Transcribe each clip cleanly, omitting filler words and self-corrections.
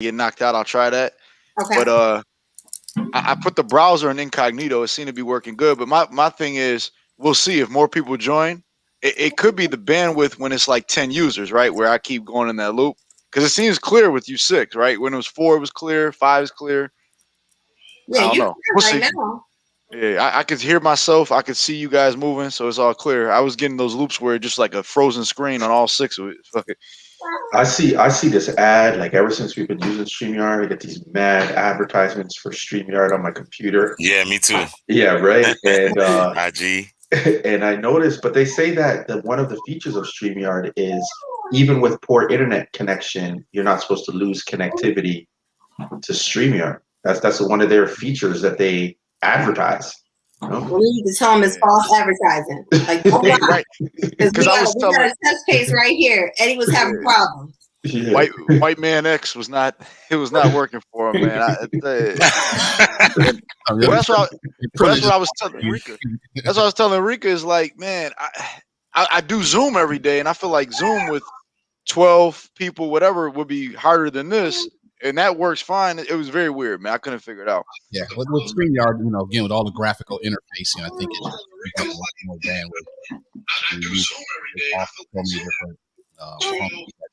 get knocked out, I'll try that. Okay. But I put the browser in incognito. It seemed to be working good. But my thing is, we'll see if more people join. It could be the bandwidth when it's like 10 users, right? Where I keep going in that loop. Because it seems clear with you 6, right? When it was 4, it was clear. 5 is clear. Yeah, I don't you're know. clear We'll right see. now. Yeah, I could hear myself. I could see you guys moving, so it's all clear. I was getting those loops where it's just like a frozen screen on all 6 of it. Fuck it. I see this ad like ever since we've been using StreamYard. I get these mad advertisements for StreamYard on my computer. Yeah, me too. Yeah, right. And IG. and I noticed, but they say that one of the features of StreamYard is even with poor internet connection, you're not supposed to lose connectivity to StreamYard. That's one of their features that they advertise. You know? We need to tell them it's false advertising. Like, oh wow, Right. because we got a test case right here. Eddie was having problems. Yeah. White man X was not. It was not working for him, man. That's what I was telling Rika. That's what I was telling Rika. Is like, man, I do Zoom every day, and I feel like Zoom with 12 people, whatever, would be harder than this, and that works fine. It was very weird, man. I couldn't figure it out. Yeah, with StreamYard, again with all the graphical interfacing, I think it's a lot more bandwidth.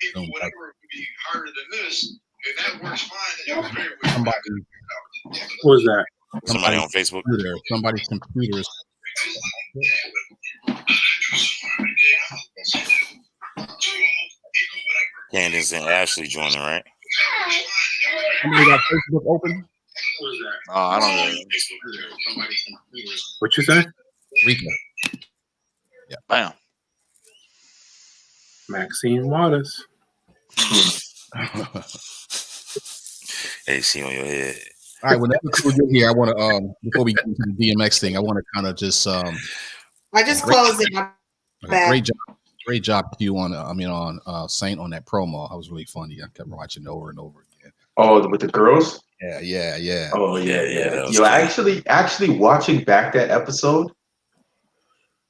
People, whatever, would be harder than this, and that works fine. It was very weird. What was that? Somebody on Facebook. Somebody's computer is. Candace and Ashley joining, right? Somebody got Facebook open? Oh, I don't know. What you say? Rika. Yeah. Bam. Maxine Waters. Hey, she on your head. All right, whenever crew get here, I want to before we get into the DMX thing, I want to kind of just I just closed it. Great job, Q on Saint on that promo. I was really funny. I kept watching it over and over again. Oh, with the girls? Yeah. Oh yeah. You actually watching back that episode,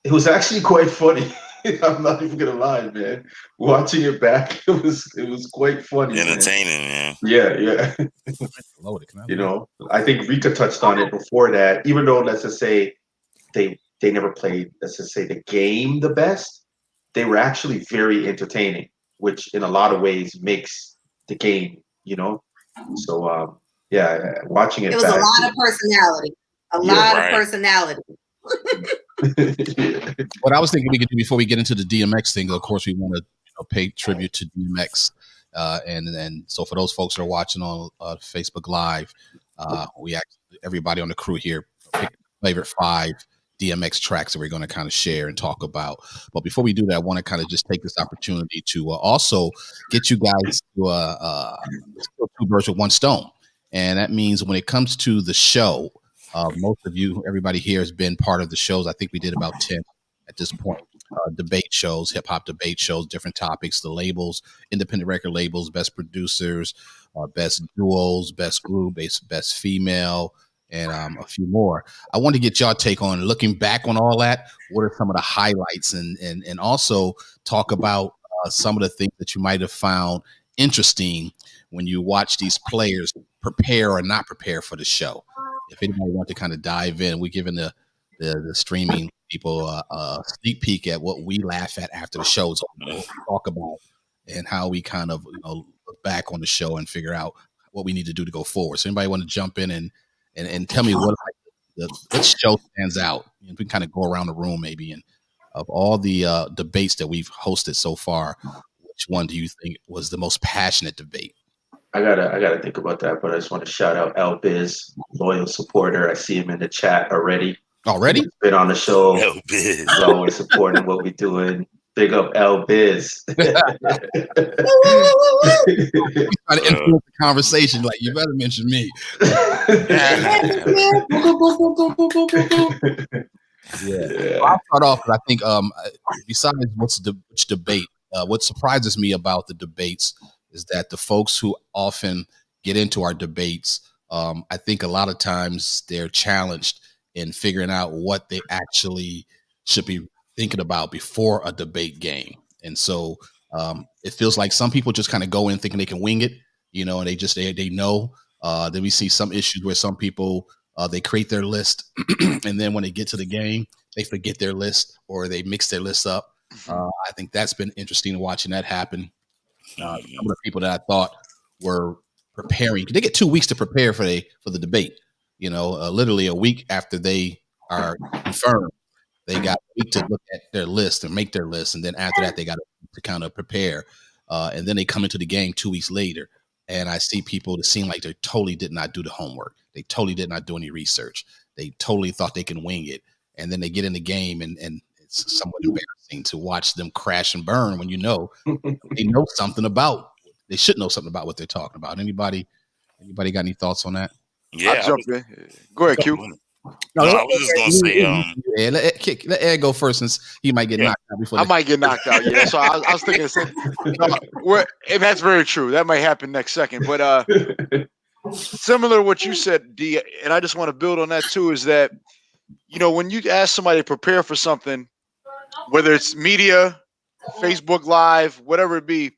it was actually quite funny. I'm not even gonna lie, man. Watching it back, it was quite funny. Entertaining, man. Yeah. I think Rika touched on it before that. Even though, let's just say, they never played, let's just say, the game the best, they were actually very entertaining, which in a lot of ways makes the game, So watching it. It was back, a lot of personality. A lot of personality. What I was thinking we could do before we get into the DMX thing, of course, we want to pay tribute to DMX, and so for those folks that are watching on Facebook Live, we actually, everybody on the crew here pick favorite 5 DMX tracks that we're going to kind of share and talk about. But before we do that, I want to kind of just take this opportunity to also get you guys to two birds with one stone, and that means when it comes to the show. Most of you, everybody here has been part of the shows. I think we did about 10 at this point. Debate shows, hip hop debate shows, different topics, the labels, independent record labels, best producers, best duos, best group, best female, and a few more. I want to get y'all take on looking back on all that. What are some of the highlights, and also talk about some of the things that you might have found interesting when you watch these players prepare or not prepare for the show. If anybody wants to kind of dive in, we're giving the streaming people a sneak peek at what we laugh at after the shows, talk about, and how we kind of look back on the show and figure out what we need to do to go forward. So anybody want to jump in and tell me what show stands out? We can kind of go around the room maybe, and of all the debates that we've hosted so far, which one do you think was the most passionate debate? I gotta think about that, but I just want to shout out El Biz, loyal supporter. I see him in the chat already. He's been on the show. El Biz. He's always supporting what we're doing. Big up El Biz. Try to influence the conversation, like you better mention me. Yeah. I'll start off. I think besides which debate, what surprises me about the debates is that the folks who often get into our debates, I think a lot of times they're challenged in figuring out what they actually should be thinking about before a debate game. And so it feels like some people just kind of go in thinking they can wing it, and they know. Then we see some issues where some people they create their list, and then when they get to the game, they forget their list or they mix their list up. I think that's been interesting watching that happen. Some of the people that I thought were preparing, they get 2 weeks to prepare for the debate. Literally a week after they are confirmed, they got a week to look at their list and make their list, and then after that, they got to kind of prepare. And then they come into the game 2 weeks later, and I see people that seem like they totally did not do the homework. They totally did not do any research. They totally thought they can wing it, and then they get in the game, and it's somewhat embarrassing to watch them crash and burn when they know something about. They should know something about what they're talking about. Anybody got any thoughts on that? Yeah, I'll jump in. Go ahead, Q. No, I was just gonna say, let Ed go first, since he might get knocked out before. I might get knocked out. Yeah, so I was thinking the same. And that's very true. That might happen next second. But similar to what you said, D, and I just want to build on that too, is that when you ask somebody to prepare for something, whether it's media, Facebook Live, whatever it be,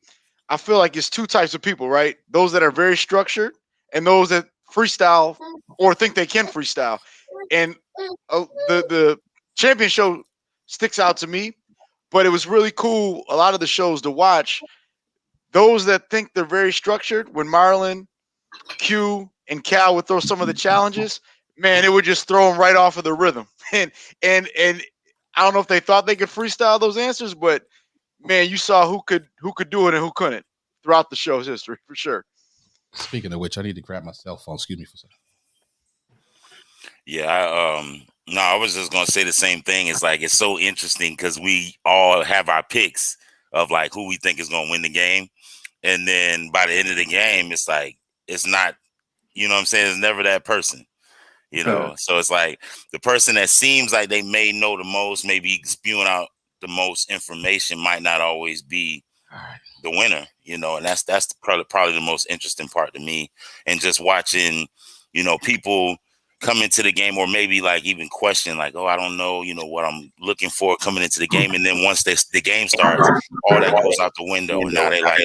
I feel like it's 2 types of people, right? Those that are very structured and those that freestyle or think they can freestyle. And the champion show sticks out to me, but it was really cool. A lot of the shows to watch, those that think they're very structured, when Marlon, Q, and Cal would throw some of the challenges, man, it would just throw them right off of the rhythm. And I don't know if they thought they could freestyle those answers, but man, you saw who could do it and who couldn't throughout the show's history, for sure. Speaking of which, I need to grab my cell phone. Excuse me for a second. Yeah, I was just gonna say the same thing. It's like, it's so interesting because we all have our picks of like who we think is gonna win the game, and then by the end of the game, it's like it's not, what I'm saying, it's never that person, So it's like the person that seems like they may know the most, maybe spewing out the most information, might not always be the winner, and that's probably the most interesting part to me, and just watching, people come into the game, or maybe like even question like, oh, I don't know, what I'm looking for coming into the game. And then once the game starts, all that goes out the window. And now they like,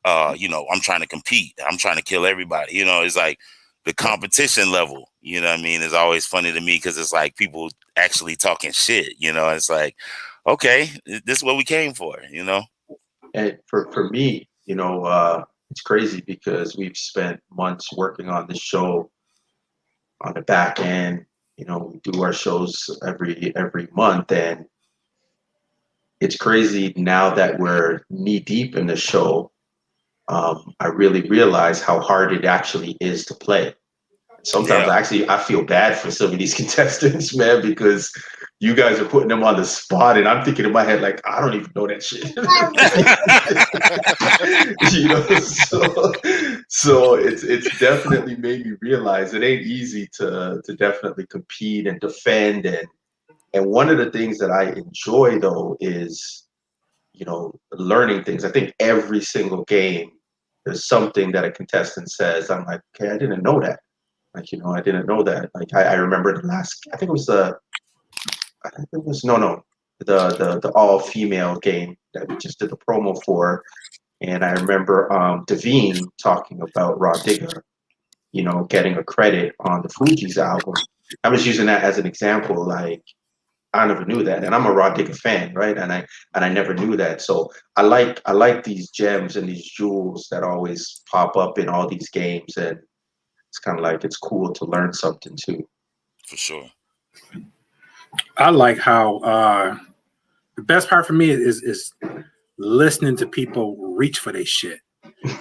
I'm trying to compete. I'm trying to kill everybody. It's like the competition level, is always funny to me, because it's like people actually talking shit, it's like, okay, this is what we came for, And for me, it's crazy because we've spent months working on this show on the back end. We do our shows every month, and it's crazy now that we're knee deep in the show. I really realize how hard it actually is to play. Sometimes I feel bad for some of these contestants, man, because you guys are putting them on the spot, and I'm thinking in my head like, I don't even know that shit. So it's definitely made me realize it ain't easy to definitely compete and defend, and one of the things that I enjoy though is learning things. I think every single game there's something that a contestant says, I'm like, okay, I didn't know that. Like, I didn't know that. Like, I remember the all-female game that we just did the promo for. And I remember Devine talking about Raw Digger, getting a credit on the Fugees album. I was using that as an example. Like, I never knew that. And I'm a Raw Digger fan, right? And I never knew that. So I like these gems and these jewels that always pop up in all these games. And it's kind of like, it's cool to learn something too. For sure. I like how the best part for me is listening to people reach for their shit.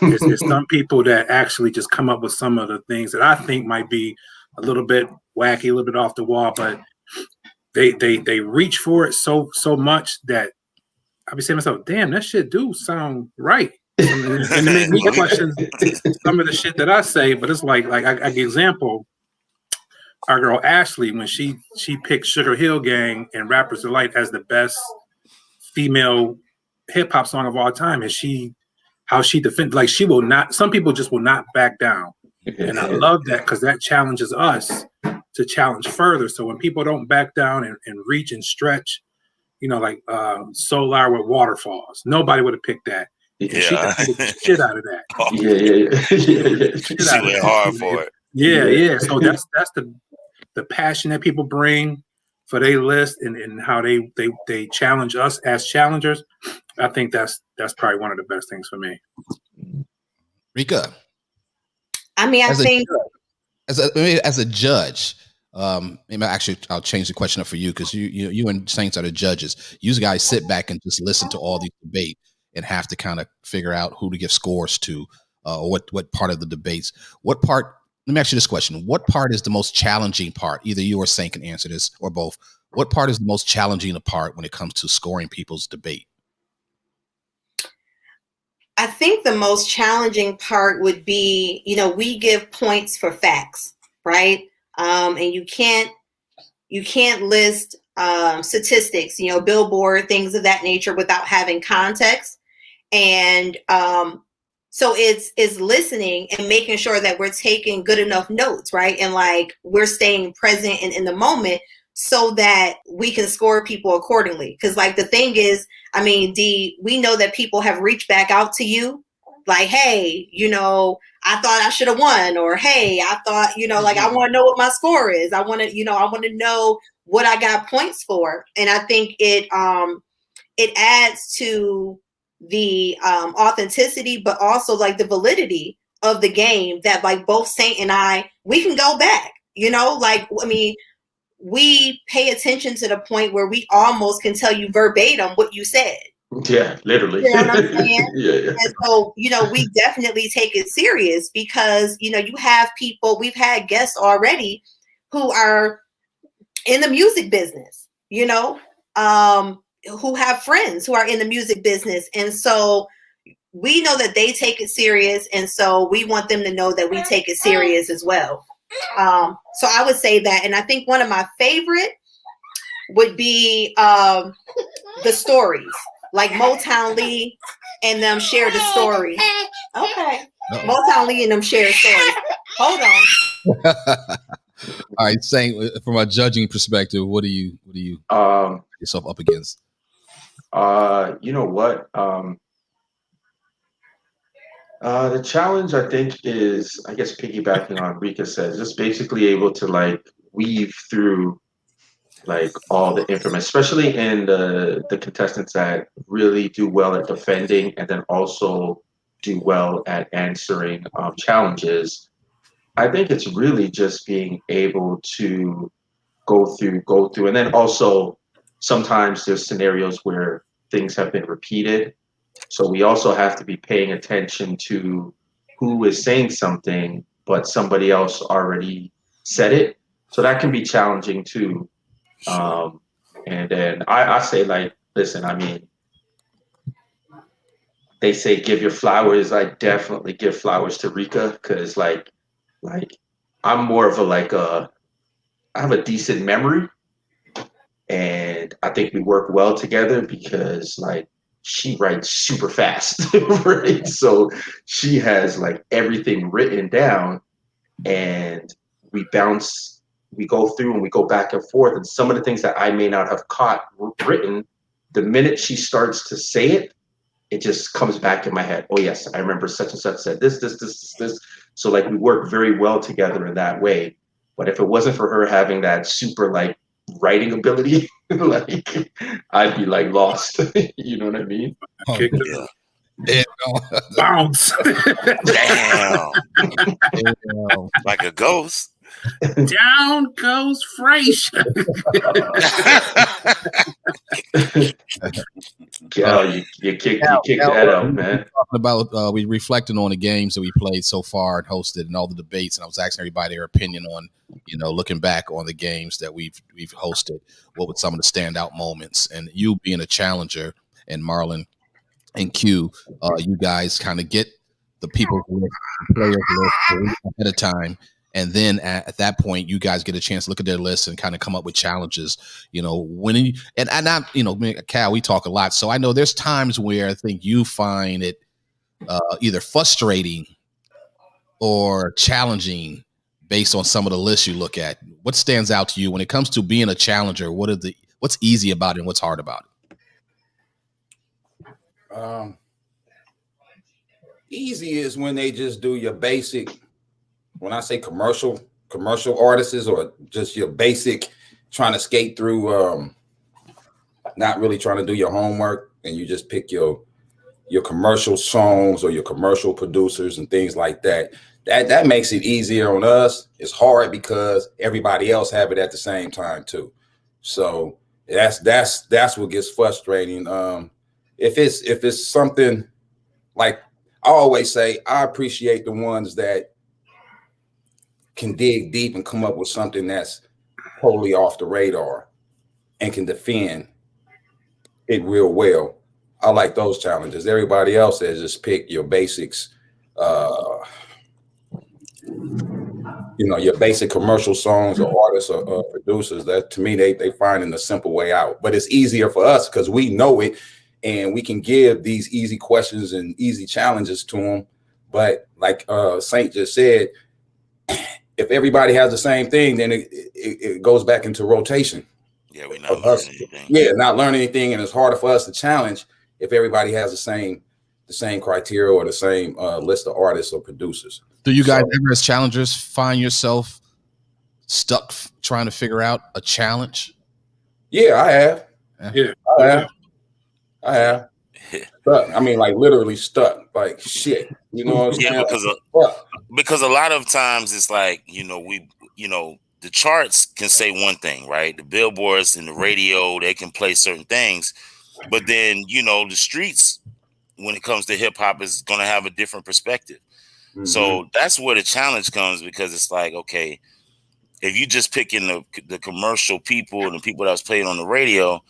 There's some people that actually just come up with some of the things that I think might be a little bit wacky, a little bit off the wall, but they reach for it so much that I be saying to myself, damn, that shit do sound right. And it make me question some of the shit that I say, but it's like I give example. Our girl Ashley, when she picked Sugar Hill Gang and Rapper's Delight as the best female hip hop song of all time, and how she defends, like, she will not. Some people just will not back down, and I love that because that challenges us to challenge further. So when people don't back down and reach and stretch, like Solar with Waterfalls, nobody would have picked that. She can take the shit out of that. She went hard for it. Yeah. So that's the passion that people bring for their list and how they challenge us as challengers. I think that's probably one of the best things for me. Rika. I mean, I think as a judge, maybe actually I'll change the question up for you because you and Saints are the judges. You guys sit back and just listen to all these debate and have to kind of figure out who to give scores to, or what part of the debates. What part? Let me ask you this question: what part is the most challenging part? Either you or Saint can answer this, or both. What part is the most challenging part when it comes to scoring people's debate? I think the most challenging part would be, we give points for facts, right? And you can't list statistics, Billboard, things of that nature without having context. And so it's listening and making sure that we're taking good enough notes, right? And like we're staying present and in the moment so that we can score people accordingly. Because like the thing is, I mean, we know that people have reached back out to you like, hey, I thought I should have won, or hey, I thought, like I want to know what my score is. I want to know what I got points for. And I think it adds to the authenticity, but also like the validity of the game that like both Saint and I, we can go back, like, I mean, we pay attention to the point where we almost can tell you verbatim what you said. Yeah, literally. You know what I'm saying? Yeah. And so, we definitely take it serious because, you have people, we've had guests already who are in the music business, who have friends who are in the music business. And so we know that they take it serious. And so we want them to know that we take it serious as well. So I would say that, and I think one of my favorite would be the stories, like Motown Lee and them share the story. Okay, Motown Lee and them share stories. Hold on. All right, Saint, from a judging perspective, what do you yourself up against? You know what? The challenge, I think, is, I guess, piggybacking on Rika says, just basically able to like weave through like all the information, especially in the contestants that really do well at defending and then also do well at answering challenges. I think it's really just being able to go through, and then also sometimes there's scenarios where things have been repeated. So we also have to be paying attention to who is saying something, but somebody else already said it. So that can be challenging too. And then I say, like, listen, I mean, they say give your flowers. I definitely give flowers to Rika because like I'm more of I have a decent memory, and I think we work well together because like she writes super fast, right? So she has like everything written down, and we go through and we go back and forth, and some of the things that I may not have caught written, the minute she starts to say it, it just comes back in my head. Oh yes, I remember such and such said this. So like we work very well together in that way. But if it wasn't for her having that super like writing ability, like I'd be like lost. You know what I mean? Oh, yeah. Bounce. Damn. Like a ghost. Down goes Frazier. You kicked that out, man. Talking about we reflecting on the games that we played so far and hosted and all the debates, and I was asking everybody their opinion on, looking back on the games that we've hosted. What were some of the standout moments? And you being a challenger, and Marlon and Q, you guys kind of get the people's list, the players list ahead of time. And then at that point, you guys get a chance to look at their list and kind of come up with challenges, when Cal, we talk a lot. So I know there's times where I think you find it either frustrating or challenging based on some of the lists you look at. What stands out to you when it comes to being a challenger? What's easy about it and what's hard about it? Easy is when they just do your basic. When I say commercial artists, or just your basic, trying to skate through, not really trying to do your homework, and you just pick your commercial songs or your commercial producers and things like that. That makes it easier on us. It's hard because everybody else have it at the same time too. So that's what gets frustrating. If it's something like, I always say, I appreciate the ones that can dig deep and come up with something that's totally off the radar and can defend it real well. I like those challenges. Everybody else has just picked your basics, your basic commercial songs or artists or producers. That, to me, they finding the simple way out. But it's easier for us because we know it, and we can give these easy questions and easy challenges to them. But like Saint just said, if everybody has the same thing, then it goes back into rotation. Yeah, we're not learning anything. Yeah, not learning anything, and it's harder for us to challenge if everybody has the same criteria or the same list of artists or producers. Do you guys ever, as challengers, find yourself stuck trying to figure out a challenge? Yeah, I have. Yeah, I have. Stuck. I mean, like literally stuck. Like shit. You know what I'm saying? Because a lot of times it's like, the charts can say one thing, right? The billboards and the radio, they can play certain things, but then the streets, when it comes to hip hop, is going to have a different perspective. Mm-hmm. So that's where the challenge comes, because it's like, okay, if you just picking the commercial people and the people that was playing on the radio,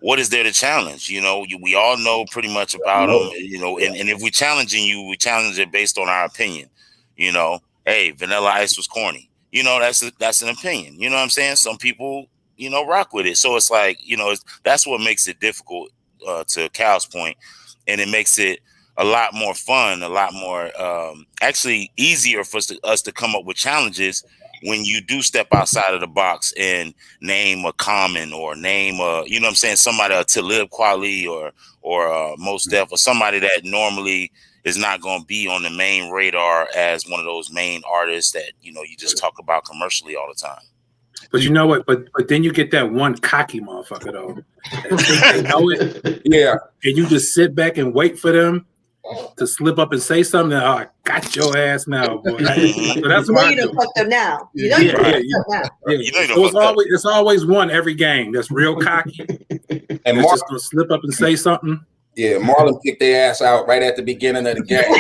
what is there to challenge? We all know pretty much about them, and if we're challenging you, we challenge it based on our opinion. Hey, Vanilla Ice was corny. That's an opinion. You know what I'm saying? Some people, rock with it. So it's like, that's what makes it difficult, to Cal's point. And it makes it a lot more fun, a lot more actually easier for us to come up with challenges when you do step outside of the box and name a Common, or name somebody, a Talib Kweli or Mos Def, or somebody that normally is not going to be on the main radar as one of those main artists that you just talk about commercially all the time. But you know what? But then you get that one cocky motherfucker though. They know it. Yeah. And you just sit back and wait for them to slip up and say something. Oh, I got your ass now, boy. So that's what I do. Fuck them now. Yeah. So it's always one every game that's real cocky. And just gonna slip up and say something. Yeah, Marlon kicked their ass out right at the beginning of the game. He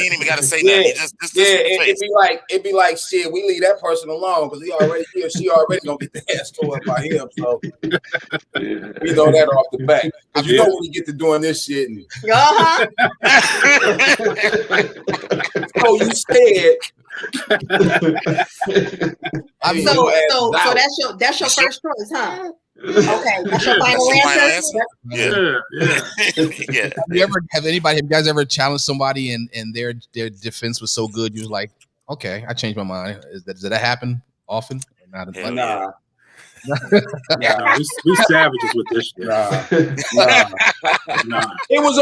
ain't even got to say that. It'd be like, shit, we leave that person alone because she already gonna get the ass tore up by him. So we know that off the bat. Because you know when you get to doing this shit. And, so you said. So that's your first choice, huh? Okay, that's your final answer. Yeah. Have you guys ever challenged somebody and their defense was so good you was like, okay, I changed my mind? Does that happen often? Or not? Nah. We savages with this shit. Nah. It was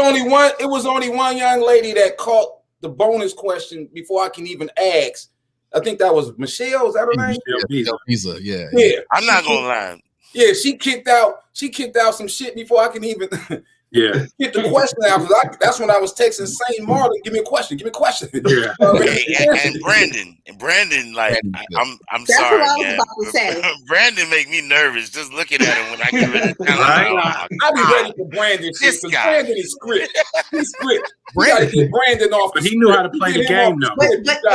only one young lady that caught the bonus question before I can even ask. I think that was Michelle. Is that her name? Michelle Pisa, yeah. I'm not gonna lie. Yeah, she kicked out some shit before I can even get the question out. That's when I was texting Saint Marlon, give me a question. Yeah. And Brandon, like I'm sorry, man. Brandon make me nervous just looking at him when I get ready. I'll be ready for Brandon. This guy. Brandon is script. He's script. We gotta get Brandon off. But he knew how to play the game though. But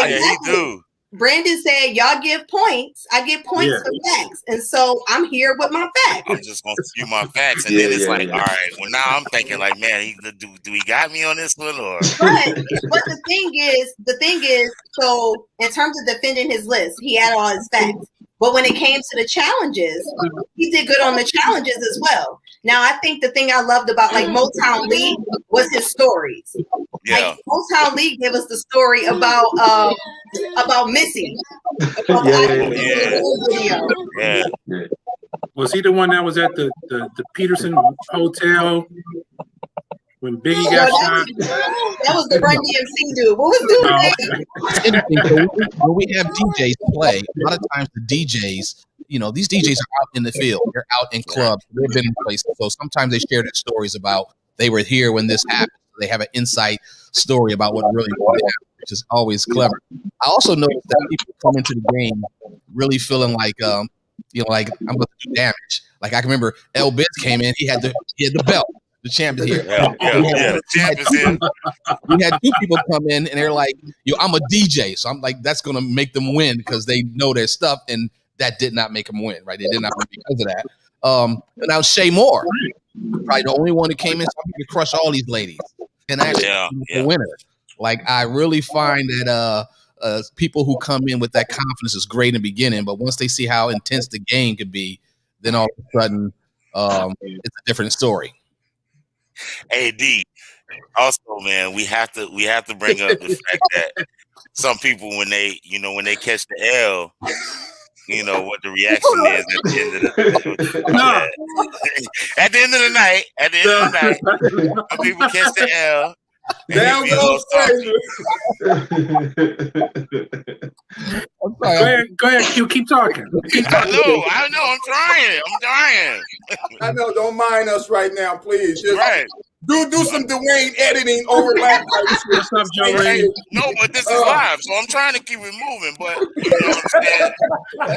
he do. Brandon said, y'all give points. I get points for facts. And so I'm here with my facts. I'm just going to spew my facts. And then it's all right, well, now I'm thinking like, man, do he got me on this one? Or? But the thing is, so in terms of defending his list, he had all his facts. But when it came to the challenges, he did good on the challenges as well. Now, I think the thing I loved about like Motown Lee was his stories. Yeah. Like Motown Lee gave us the story about Missy. Yeah. Was he the one that was at the Peterson Hotel When Biggie got shot. That was the Run DMC dude. What was doing So when we have DJs play, a lot of times the DJs, these DJs are out in the field. They're out in clubs. They've been in places. So sometimes they share their stories about they were here when this happened. They have an insight story about what really happened, which is always clever. I also noticed that people come into the game really feeling like, like I'm going to do damage. Like I can remember El Biz came in. He had the belt. The champ is here. The champ is here. We had two people come in and they're like, I'm a DJ. So I'm like, that's going to make them win because they know their stuff. And that did not make them win, right? They did not win because of that. And now Shay Moore, probably the only one that came in to crush all these ladies and actually the winner. Like, I really find that people who come in with that confidence is great in the beginning, but once they see how intense the game could be, then all of a sudden it's a different story. Hey D, also man, we have to bring up the fact that some people when they catch the L, what the reaction is at the end of the at the end of the night, some people catch the L. Down goes Go ahead, Q. Keep talking. I know. I'm trying. I know. Don't mind us right now, please. Just right. Do some Dwayne editing overlap. What's up, Joe Ray? No, but this is live, so I'm trying to keep it moving. But you know what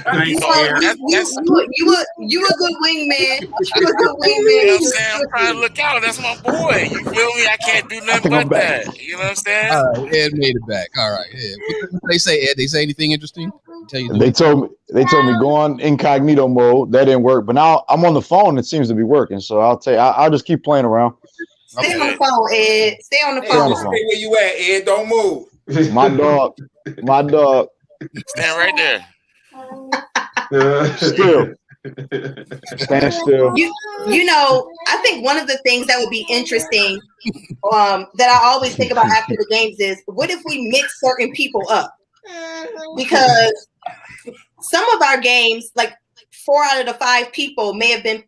I'm saying? You a good wingman. You a good wingman. You know what I'm saying? I'm trying to look out. That's my boy. You feel me? I can't do nothing but that. You know what I'm saying? All right, Ed made it back. All right, Ed. What did they say, Ed? They say anything interesting? They told me go on incognito mode. That didn't work, but now I'm on the phone. It seems to be working. So I'll just keep playing around. Stay on the phone, Ed. Stay on the phone. Stay where you at, Ed. Don't move. My dog. Stand right there. Still. Stand still. I think one of the things that would be interesting that I always think about after the games is, what if we mix certain people up? Because some of our games, like 4 out of the 5 people may have been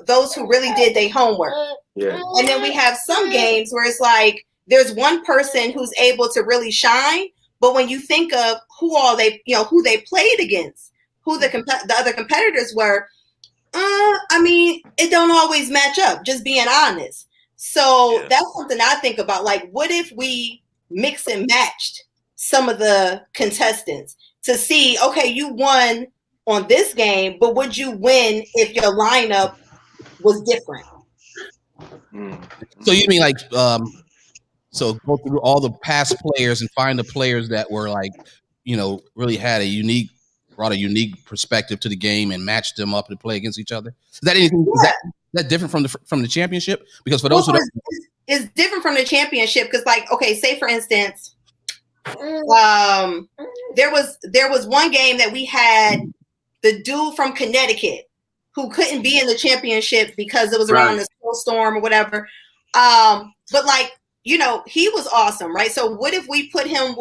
those who really did their homework. Yeah. And then we have some games where it's like there's one person who's able to really shine, but when you think of who they played against, who the other competitors were, it don't always match up, just being honest. So that's something I think about. Like, what if we mix and matched some of the contestants to see, okay, you won on this game, but would you win if your lineup was different? So you mean like, so go through all the past players and find the players that were like, really had brought a unique perspective to the game and matched them up to play against each other. Is that anything? Yeah. Is that different from the championship? Because for those who don't, it's different from the championship because, like, okay, say for instance, there was one game that we had the dude from Connecticut who couldn't be in the championship because it was around the snowstorm or whatever. But like, he was awesome, right? So what if we put him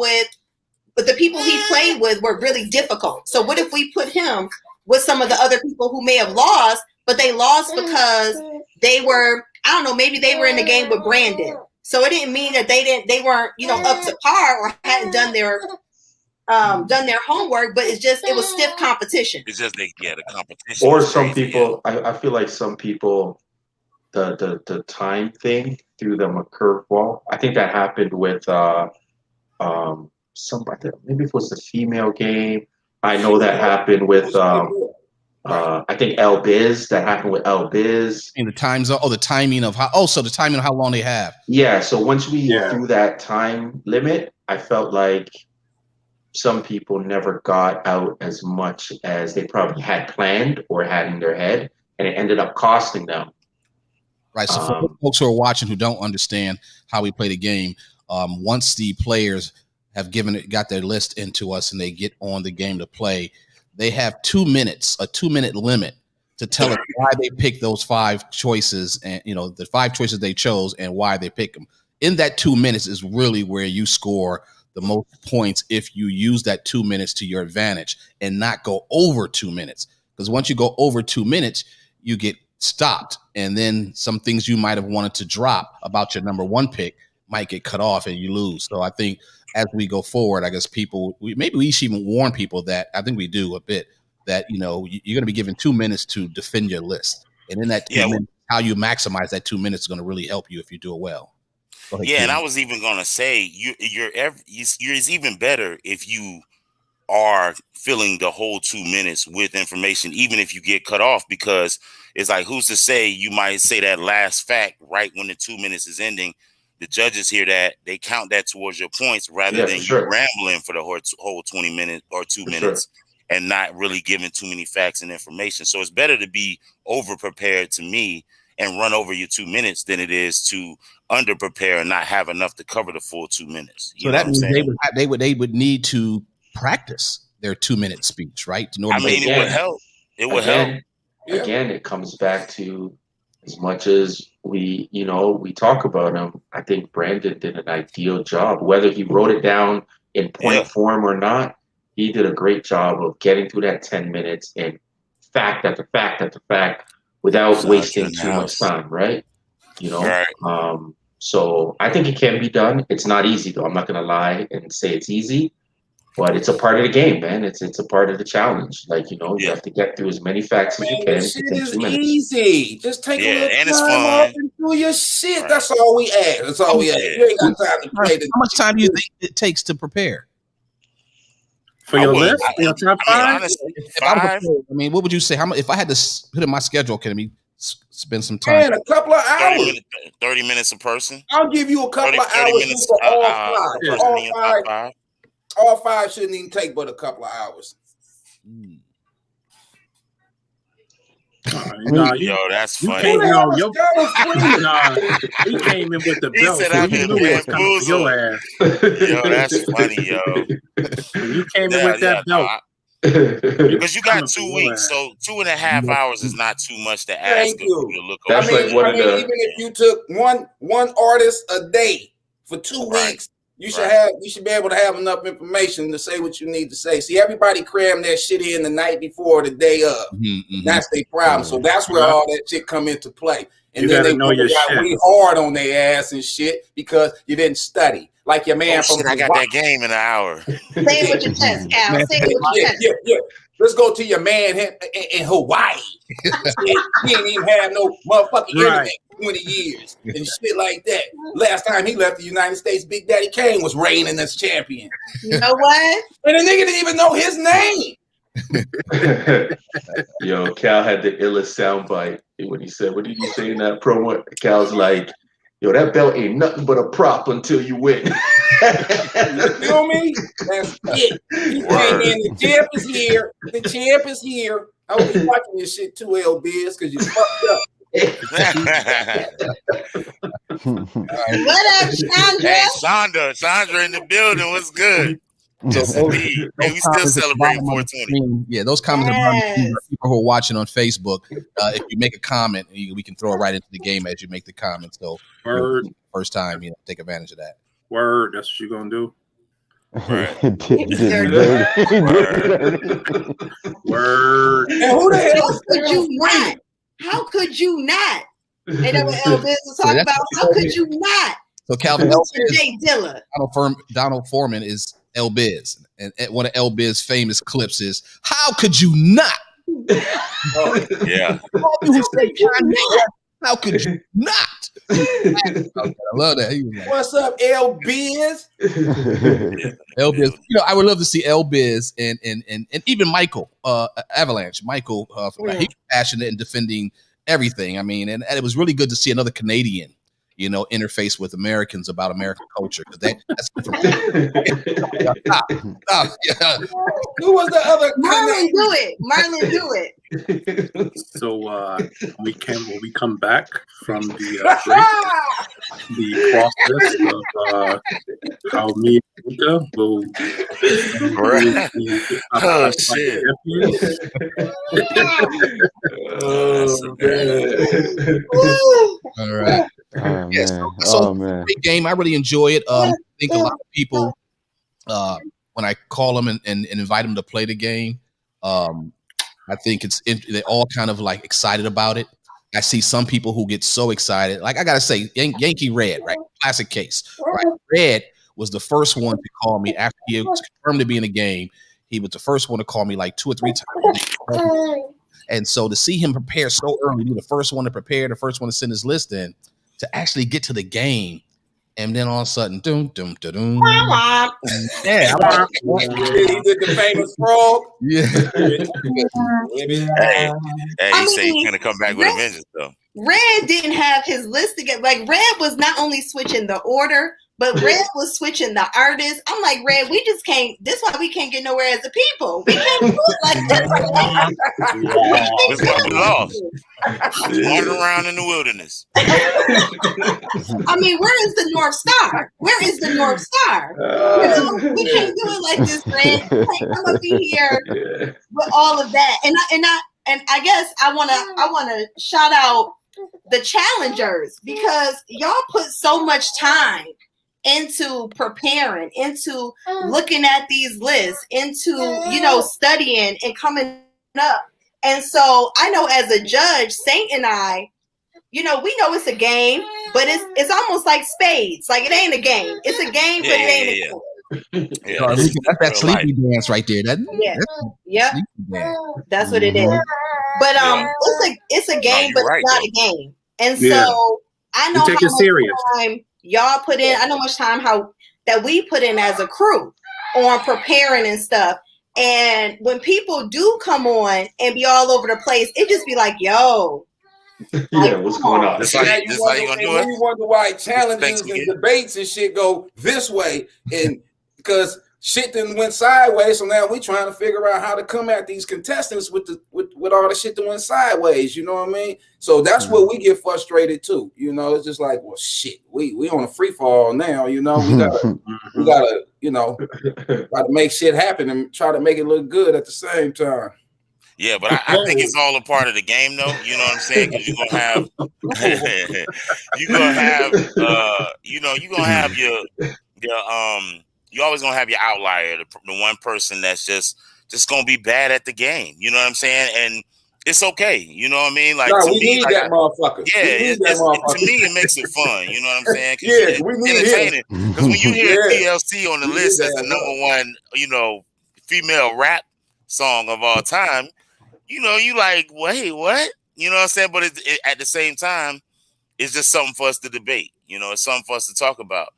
but the people he played with were really difficult. So what if we put him with some of the other people who may have lost, but they lost because they were, I don't know, maybe they were in the game with Brandon. So it didn't mean that they weren't, up to par or hadn't done their homework, but it was stiff competition. It's just the competition. Or some people, I feel like some people, the time thing threw them a curveball. I think that happened with somebody. Maybe it was the female game. I know that happened with I think El Biz. That happened with El Biz. in the time zone, the timing of how long they have. Yeah. So once we threw that time limit, I felt like some people never got out as much as they probably had planned or had in their head, and it ended up costing them. Right. So for folks who are watching who don't understand how we play the game, once the players have got their list into us and they get on the game to play, they have 2 minutes, a 2-minute limit to tell us why they picked those 5 choices and, the 5 choices they chose and why they pick them. In that 2 minutes is really where you score the most points if you use that 2 minutes to your advantage and not go over 2 minutes. Because once you go over 2 minutes, you get stopped, and then some things you might have wanted to drop about your number one pick might get cut off and you lose. So I think as we go forward, I guess maybe we should even warn people that, I think we do a bit, that, you know, you're going to be given 2 minutes to defend your list. And in that 2 minutes, how you maximize that 2 minutes is going to really help you if you do it well. Ahead, yeah, and I was even going to say, it's even better if you are filling the whole 2 minutes with information, even if you get cut off, because it's like, who's to say you might say that last fact right when the 2 minutes is ending. The judges hear that, they count that towards your points rather than you rambling for the whole 20 minutes or 2 minutes and not really giving too many facts and information. So it's better to be over prepared, to me, and run over your 2 minutes than it is to under prepare and not have enough to cover the full 2 minutes. So that means they would need to practice their 2 minute speech, right? It would help. It would help. Again, it comes back to, as much as we talk about him, I think Brandon did an ideal job. Whether he wrote it down in point form or not, he did a great job of getting through that 10 minutes and fact after fact after fact without wasting too much time, right? So I think it can be done. It's not easy, though. I'm not going to lie and say it's easy. But it's a part of the game, man. It's a part of the challenge. Like, you have to get through as many facts as you can. This shit is easy. Just take a little and time off and do your shit. Right. That's all we ask. That's all we ask. You ain't got time to play this. How much time do you think it takes to prepare? For your list? For your top five? Honestly, 5? What would you say? How much, if I had to put in my schedule, can we spend some time? Man, a couple of hours. 30 minutes a person. I'll give you a couple of hours for all 5. All 5 shouldn't even take but a couple of hours. That's funny. You came in with the belt. Said, so you knew it was coming for your ass. Yo, that's funny, yo. You came in with that belt. Because you got 2 weeks, so 2.5 hours is not too much to ask you to look over. Even if you took one artist a day for 2 weeks, you should be able to have enough information to say what you need to say. See, everybody cram their shit in the night before, the day of. Mm-hmm. That's their problem. So that's where all that shit come into play. And then they got really hard on their ass and shit because you didn't study. Like your man from I got that game in an hour. Say it with your chest, Cal. Say it with your chest. Yeah. Let's go to your man in Hawaii. He didn't even have no motherfucking internet for 20 years and shit like that. Last time he left the United States, Big Daddy Kane was reigning as champion. You know what? And the nigga didn't even know his name. Yo, Cal had the illest soundbite when he said, what did you say in that promo? Cal's like, yo, that belt ain't nothing but a prop until you win. You feel me? That's it. He came in, the champ is here. The champ is here. I will be watching this shit too, LBs, because you fucked up. What up, Sandra? Hey, Sandra in the building. What's good? So, we still celebrating 420. Yeah, those comments are people who are watching on Facebook. If you make a comment, we can throw it right into the game as you make the comment. So, first time, take advantage of that. Word, that's what you're gonna do. Word. And who the hell could you not? How could you not? They know what Elvis was talking about. How could you not? So Calvin Jay Dilla. Donald Foreman is L-Biz, and one of L-Biz famous clips is "How could you not?" Oh, yeah. How could you not? I love that. He was like, what's up, L-Biz? L-Biz. I would love to see L-Biz and even Michael Avalanche. Michael, he was passionate in defending everything. I mean, and it was really good to see another Canadian, interface with Americans about American culture. Because that's Who was the other? Marlon, do it. So when we come back from the process of how me and Rika will oh shit. All right. Great game. I really enjoy it. I think a lot of people when I call them and invite them to play the game, I think they all kind of like excited about it. I see some people who get so excited. Like I gotta say, Yankee Red, right? Classic case. Right? Red was the first one to call me after he was confirmed to be in the game. He was the first one to call me like 2 or 3 times. And so to see him prepare so early, be the first one to prepare, the first one to send his list in, to actually get to the game, and then all of a sudden, doom. Yeah, he did the famous frog. Yeah. Hey, he said he's gonna come back with a vengeance, though. Red didn't have his list together. Like Red was not only switching the order, but Red was switching the artists. I'm like, Red, we just can't. This is why we can't get nowhere as a people. We can't do it like this. That's why we lost. Wandering around in the wilderness. I mean, where is the North Star? Where is the North Star? We can't do it like this, Red. We can't come up in here with all of that. And I guess I wanna shout out the challengers, because y'all put so much time into preparing, into looking at these lists, into studying and coming up. And so I know as a judge, Saint and I, we know it's a game, but it's almost like spades. Like it ain't a game. It's a game, but it ain't a game. Yeah, that's that sleepy dance right there. That's what it is. But it's a game, but it's not a game. And so I know how much time y'all put in. I know much time that we put in as a crew on preparing and stuff. And when people do come on and be all over the place, it just be like, yo. What's going on? This how you wonder why challenges and debates and shit go this way, and because shit then went sideways. So now we trying to figure out how to come at these contestants with all the shit that went sideways. You know what I mean? So that's where we get frustrated too. It's just like, well, shit, we on a free fall now. We gotta try to make shit happen and try to make it look good at the same time. Yeah, but I think it's all a part of the game, though. You know what I'm saying? Because you're gonna have you're always gonna have your outlier, the one person that's just gonna be bad at the game. You know what I'm saying? And it's okay. You know what I mean? Like, we need that motherfucker. Yeah, to me, it makes it fun. You know what I'm saying? Yeah, we need entertaining. Because when you hear TLC on the list as the number one, female rap song of all time, you like, wait, what? You know what I'm saying? But at the same time, it's just something for us to debate. It's something for us to talk about.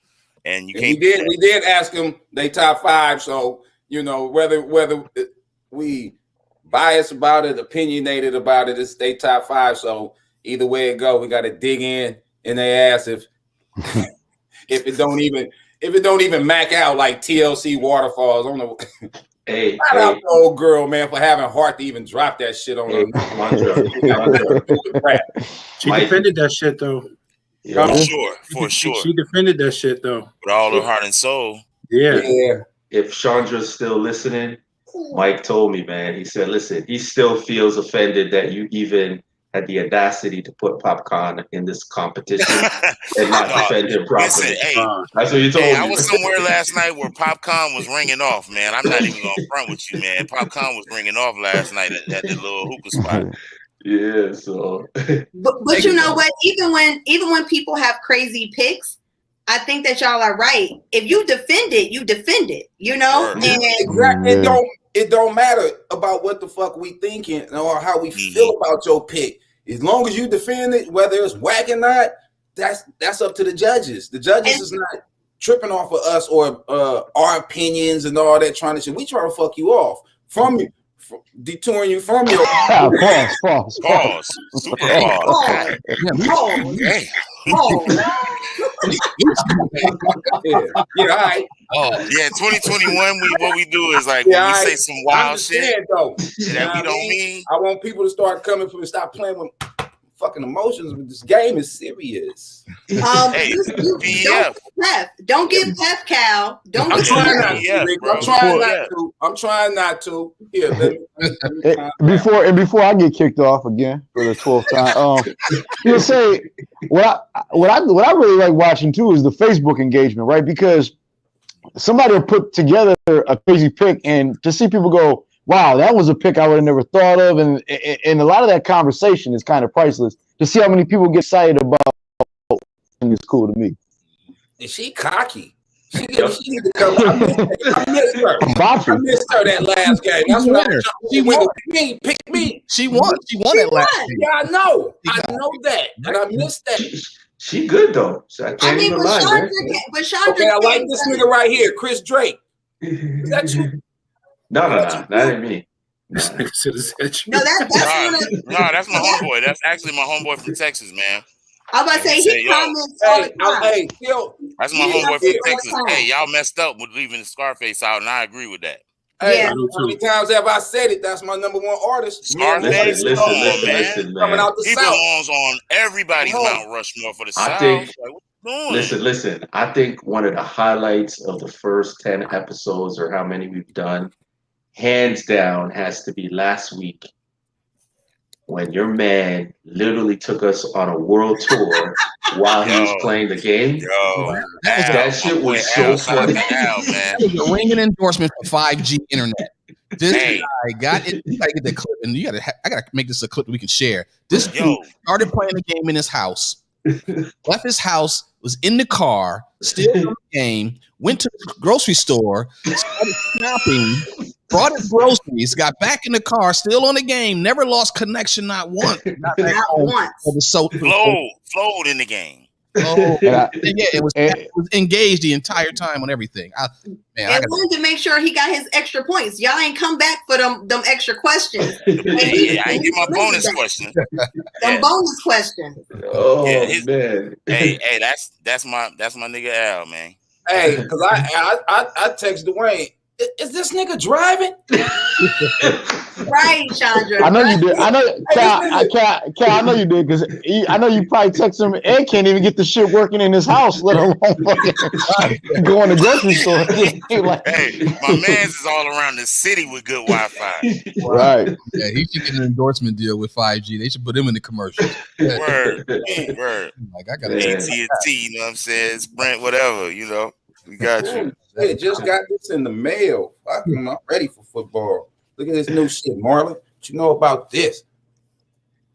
And you can't. We did ask them they top 5. So whether we biased about it, opinionated about it, it's they top 5. So either way it go, we got to dig in their ass if it don't even mac out like TLC Waterfalls on the. Hey, shout out the old girl, man, for having heart to even drop that shit on her. She defended that shit though. Yeah. For sure. She defended that shit though. With all her heart and soul. Yeah. If Chandra's still listening, Mike told me, man, he said, listen, he still feels offended that you even had the audacity to put Popcorn in this competition and not defend him properly. Listen, that's what you told me. I was somewhere last night where Popcorn was ringing off, man. I'm not even going to front with you, man. Popcorn was ringing off last night at the little hookah spot. Yeah, so. But you know what? Even when people have crazy picks, I think that y'all are right. If you defend it, you defend it. It don't matter about what the fuck we thinking or how we feel about your pick. As long as you defend it, whether it's whack or not, that's up to the judges. The judges is not tripping off of us or our opinions and all that trying to shit. We trying to fuck you off from you. Detouring you from your pause. Super pause. All right. Oh, yeah. 2021, what we do is like when we say some wild shit though, that we don't mean. I want people to start coming from and stop playing with fucking emotions. This game is serious. Don't give Pep Cal. I'm trying not to. Here, before I get kicked off again for the 12th time, say what I really like watching too is the Facebook engagement, right? Because somebody will put together a crazy pick, and to see people go, wow, that was a pick I would have never thought of. And a lot of that conversation is kind of priceless. To see how many people get excited about is cool to me. And she cocky. She need to come. I missed her. I missed her that last game. That's what she won. Pick me. She won. She won that last game. Yeah, I know. I know that. And I missed that. She good though. So I can't even lie. Okay, I like this nigga right here, Chris Drake. Is that you? No, that ain't me. No, that's that's my homeboy. That's actually my homeboy from Texas, man. I was about to say he comments all the time. That's my homeboy from Texas. Hey, y'all messed up with leaving the Scarface out, and I agree with that. Hey, how many times have I said it? That's my number one artist. Scarface, listen, coming out the he South. belongs on everybody's Mount Rushmore for the South. Listen. I think one of the highlights of the first 10 episodes, or how many we've done, hands down, has to be last week when your man literally took us on a world tour while he was playing the game. That shit was so funny. That was a ringing endorsement for 5G internet. This guy got it. You gotta get the clip, and I gotta make this a clip we can share. This dude started playing the game in his house, left his house, was in the car, still on the game, went to the grocery store, started shopping, brought his groceries, got back in the car, still on the game, never lost connection, not once. Not once. Flowed in the game. Oh, it was engaged the entire time on everything. I wanted to make sure he got his extra points. Y'all ain't come back for them extra questions. I ain't get my bonus question. Bonus question. Oh man. Hey, that's my nigga Al, man. Hey, because I text Dwayne. Is this nigga driving? Right, Chandra. I know you did. I know, Cal, I know you did, because I know you probably text him and can't even get the shit working in his house, let alone fucking go in the grocery store. Hey, my man's is all around the city with good Wi-Fi. Right. Yeah, he should get an endorsement deal with 5G. They should put him in the commercial. Word. Like, I got AT&T, you know what I'm saying? Sprint, whatever, you know. We got you. Hey, just got this in the mail. I'm ready for football. Look at this new shit, Marlon. What you know about this?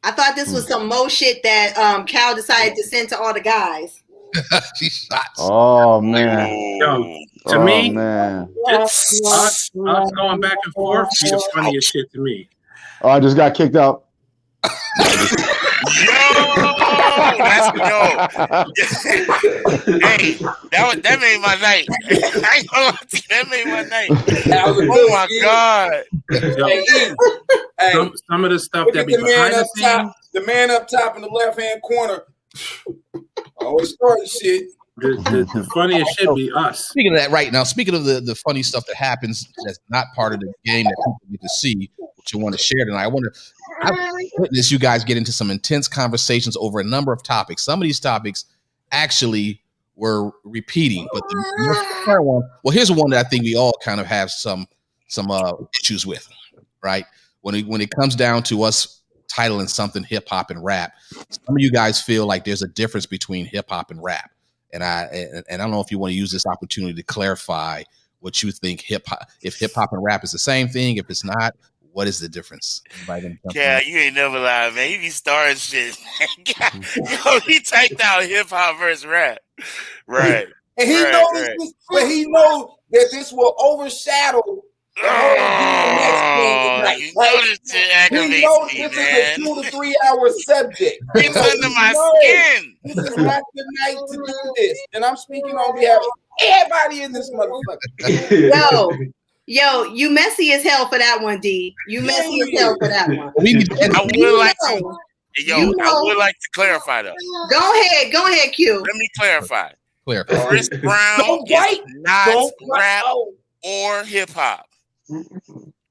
I thought this was some more shit that Cal decided to send to all the guys. She shot. Oh man. To me, man. It's us going back and forth be the funniest shit to me. Oh, I just got kicked out. That's hey, that made my night. I ain't gonna lie to you, that made my night. Oh my god! Some of the stuff that be behind the scenes. The man up top in the left hand corner. Always starting shit. The funniest shit be us. Speaking of that, right now, speaking of the funny stuff that happens that's not part of the game that people get to see, what you want to share tonight, I've witnessed you guys get into some intense conversations over a number of topics. Some of these topics actually were repeating, but the most current one, well, here's one that I think we all kind of have some issues with, right? When it comes down to us titling something hip hop and rap, some of you guys feel like there's a difference between hip hop and rap. And I don't know if you want to use this opportunity to clarify what you think if hip hop and rap is the same thing. If it's not, what is the difference? Yeah, you ain't never lied, man. You be starting shit. Yo, he typed out hip hop versus rap. Right. And he knows this, but he knows that this will overshadow the whole next thing. He knows this is a 2 to 3 hour subject. It's under my skin. This is not the night to do this. And I'm speaking on behalf of everybody in this motherfucker. Yo, you messy as hell for that one, D. You messy as hell for that one. I would like to clarify though. Go ahead, Q. Let me clarify. Chris Brown is not rap or hip hop.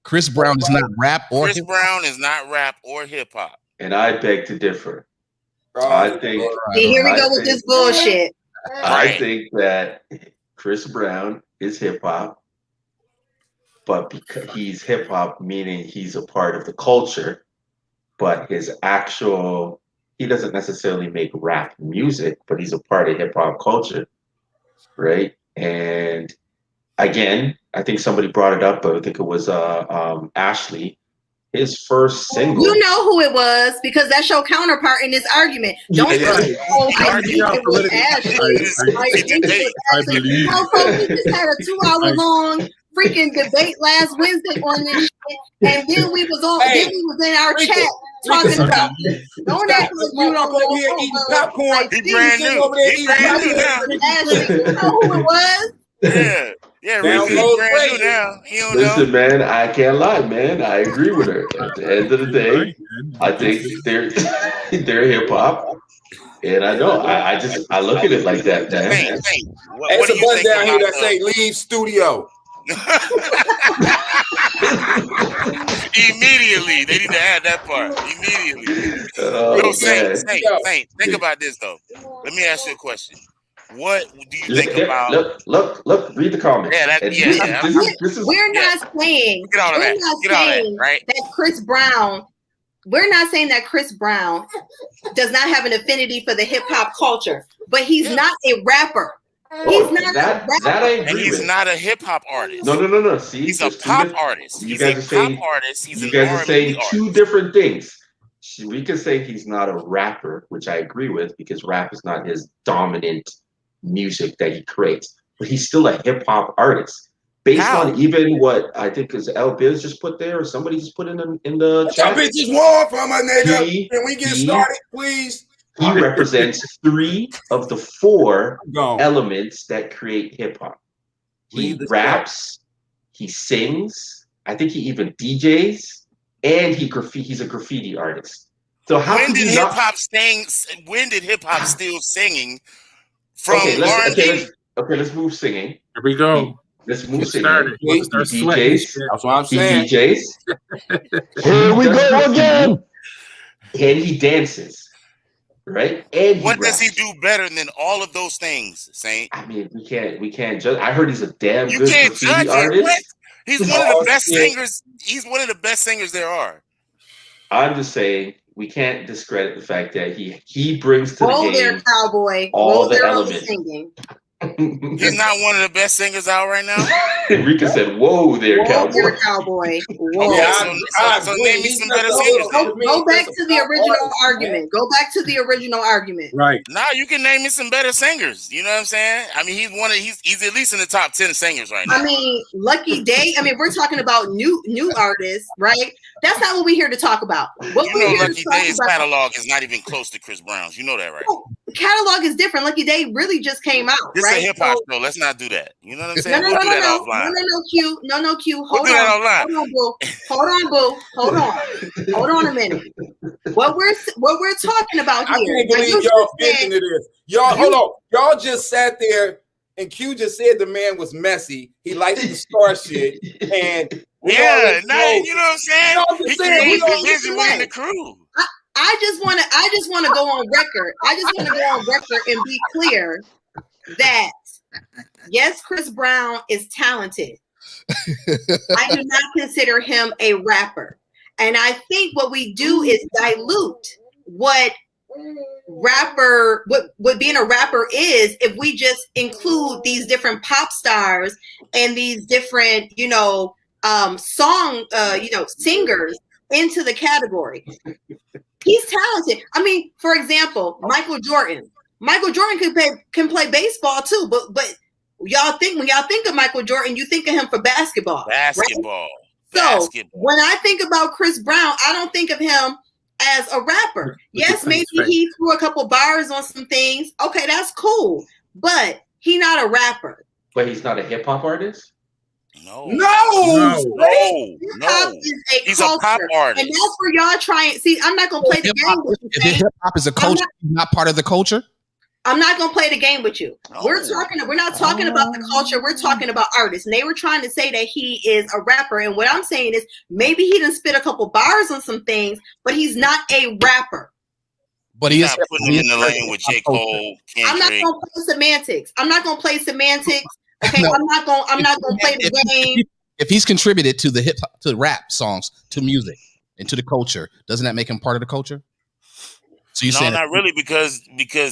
Chris Brown is not rap or Chris Brown is not rap or hip hop. And I beg to differ. I think. Here we go with this bullshit. I think that Chris Brown is hip hop, but because he's hip hop, meaning he's a part of the culture, but he doesn't necessarily make rap music, but he's a part of hip hop culture, right? And again, I think somebody brought it up, but I think it was Ashley. His first single. You know who it was because that's your counterpart in this argument. Don't say, "Oh, I think it was Ashley." I think it was Ashley. No, folks, we just had a 2-hour-long freaking debate last Wednesday on this shit, and then we was on. Then we was in our chat talking about. Don't act like you don't over here eating popcorn. He brand new. He brand new now. Ashley, you know who it was? Yeah. Yeah, Rika, he brand new now. He don't Listen, know. man, I can't lie, man. I agree with her. At the end of the day, I think they're hip hop, and I know. I look at it like that, man. Hey, what There's do a you button think down here about that say "Leave studio." Immediately, they need to add that part. Immediately. Yo, Saint, think about this though. Let me ask you a question. What do you think about? Look. Read the comments. We're not saying that Chris Brown. We're not saying that Chris Brown does not have an affinity for the hip hop culture, but he's not a rapper. He's not a rapper. That I agree and he's with. not a hip hop artist. No. See, he's a pop artist. You guys are saying two different things. Rika saying he's not a rapper, which I agree with because rap is not his dominant music that he creates, but he's still a hip hop artist based on even what I think is L Biz just put there or somebody just put in the chat. Some bitches war from a nigga. Can we get started, please? He represents 3 of the 4 elements that create hip hop. He raps, he sings, I think he even DJs, and he's a graffiti artist. So how when did hip hop still singing? From let's move singing. Here we go. Let's move singing. DJs. That's what I'm saying. He DJs. Here we go again. And he dances. Right? And what does he do better than all of those things, Saint? I mean, we can't judge. I heard he's a damn good judge artist. What? He's one of the best singers. He's one of the best singers there are. I'm just saying we can't discredit the fact that he brings to the game there, cowboy. all the elements. He's not one of the best singers out right now. Rika said, "Whoa there, cowboy." Whoa. Okay, so name me some better singers. Go back to the original argument. Go back to the original argument. Right. Now you can name me some better singers. You know what I'm saying? I mean, he's at least in the top 10 singers right now. I mean, Lucky Day. I mean, we're talking about new artists, right? That's not what we're here to talk about. What we're here Lucky Day's catalog is not even close to Chris Brown's. You know that, right? Catalog is different. Lucky Day really just came out. This is a hip hop show. Let's not do that. You know what I'm saying? We'll do that offline. No, Q. Hold on, boo. Hold on a minute. What we're talking about here. I can't believe y'all get into this. Y'all, hold on. Y'all just sat there and Q just said the man was messy. He likes the star shit. And you know what I'm saying? He's busy winning the crew. I just want to go on record. I just want to go on record and be clear that yes, Chris Brown is talented. I do not consider him a rapper. And I think what we do is dilute what being a rapper is if we just include these different pop stars and these different, singers into the category. He's talented. I mean, for example, Michael Jordan. Michael Jordan can play baseball too, but when y'all think of Michael Jordan, you think of him for basketball. Right? So when I think about Chris Brown, I don't think of him as a rapper. Yes, maybe he threw a couple bars on some things. Okay, that's cool, but he's not a rapper. But he's not a hip hop artist. No. He's a pop artist, and that's where y'all trying. See, I'm not gonna play the game with you. Hip hop is a culture, not part of the culture. I'm not gonna play the game with you. No. We're not talking about the culture. We're talking about artists. And they were trying to say that he is a rapper. And what I'm saying is maybe he didn't spit a couple bars on some things, but he's not a rapper. But he's not putting him in the lane with J. Cole. Kendrick. I'm not gonna play semantics. Okay, no. I'm not gonna play the game. If he's contributed to to rap songs, to music, and to the culture, doesn't that make him part of the culture? So you saying not really because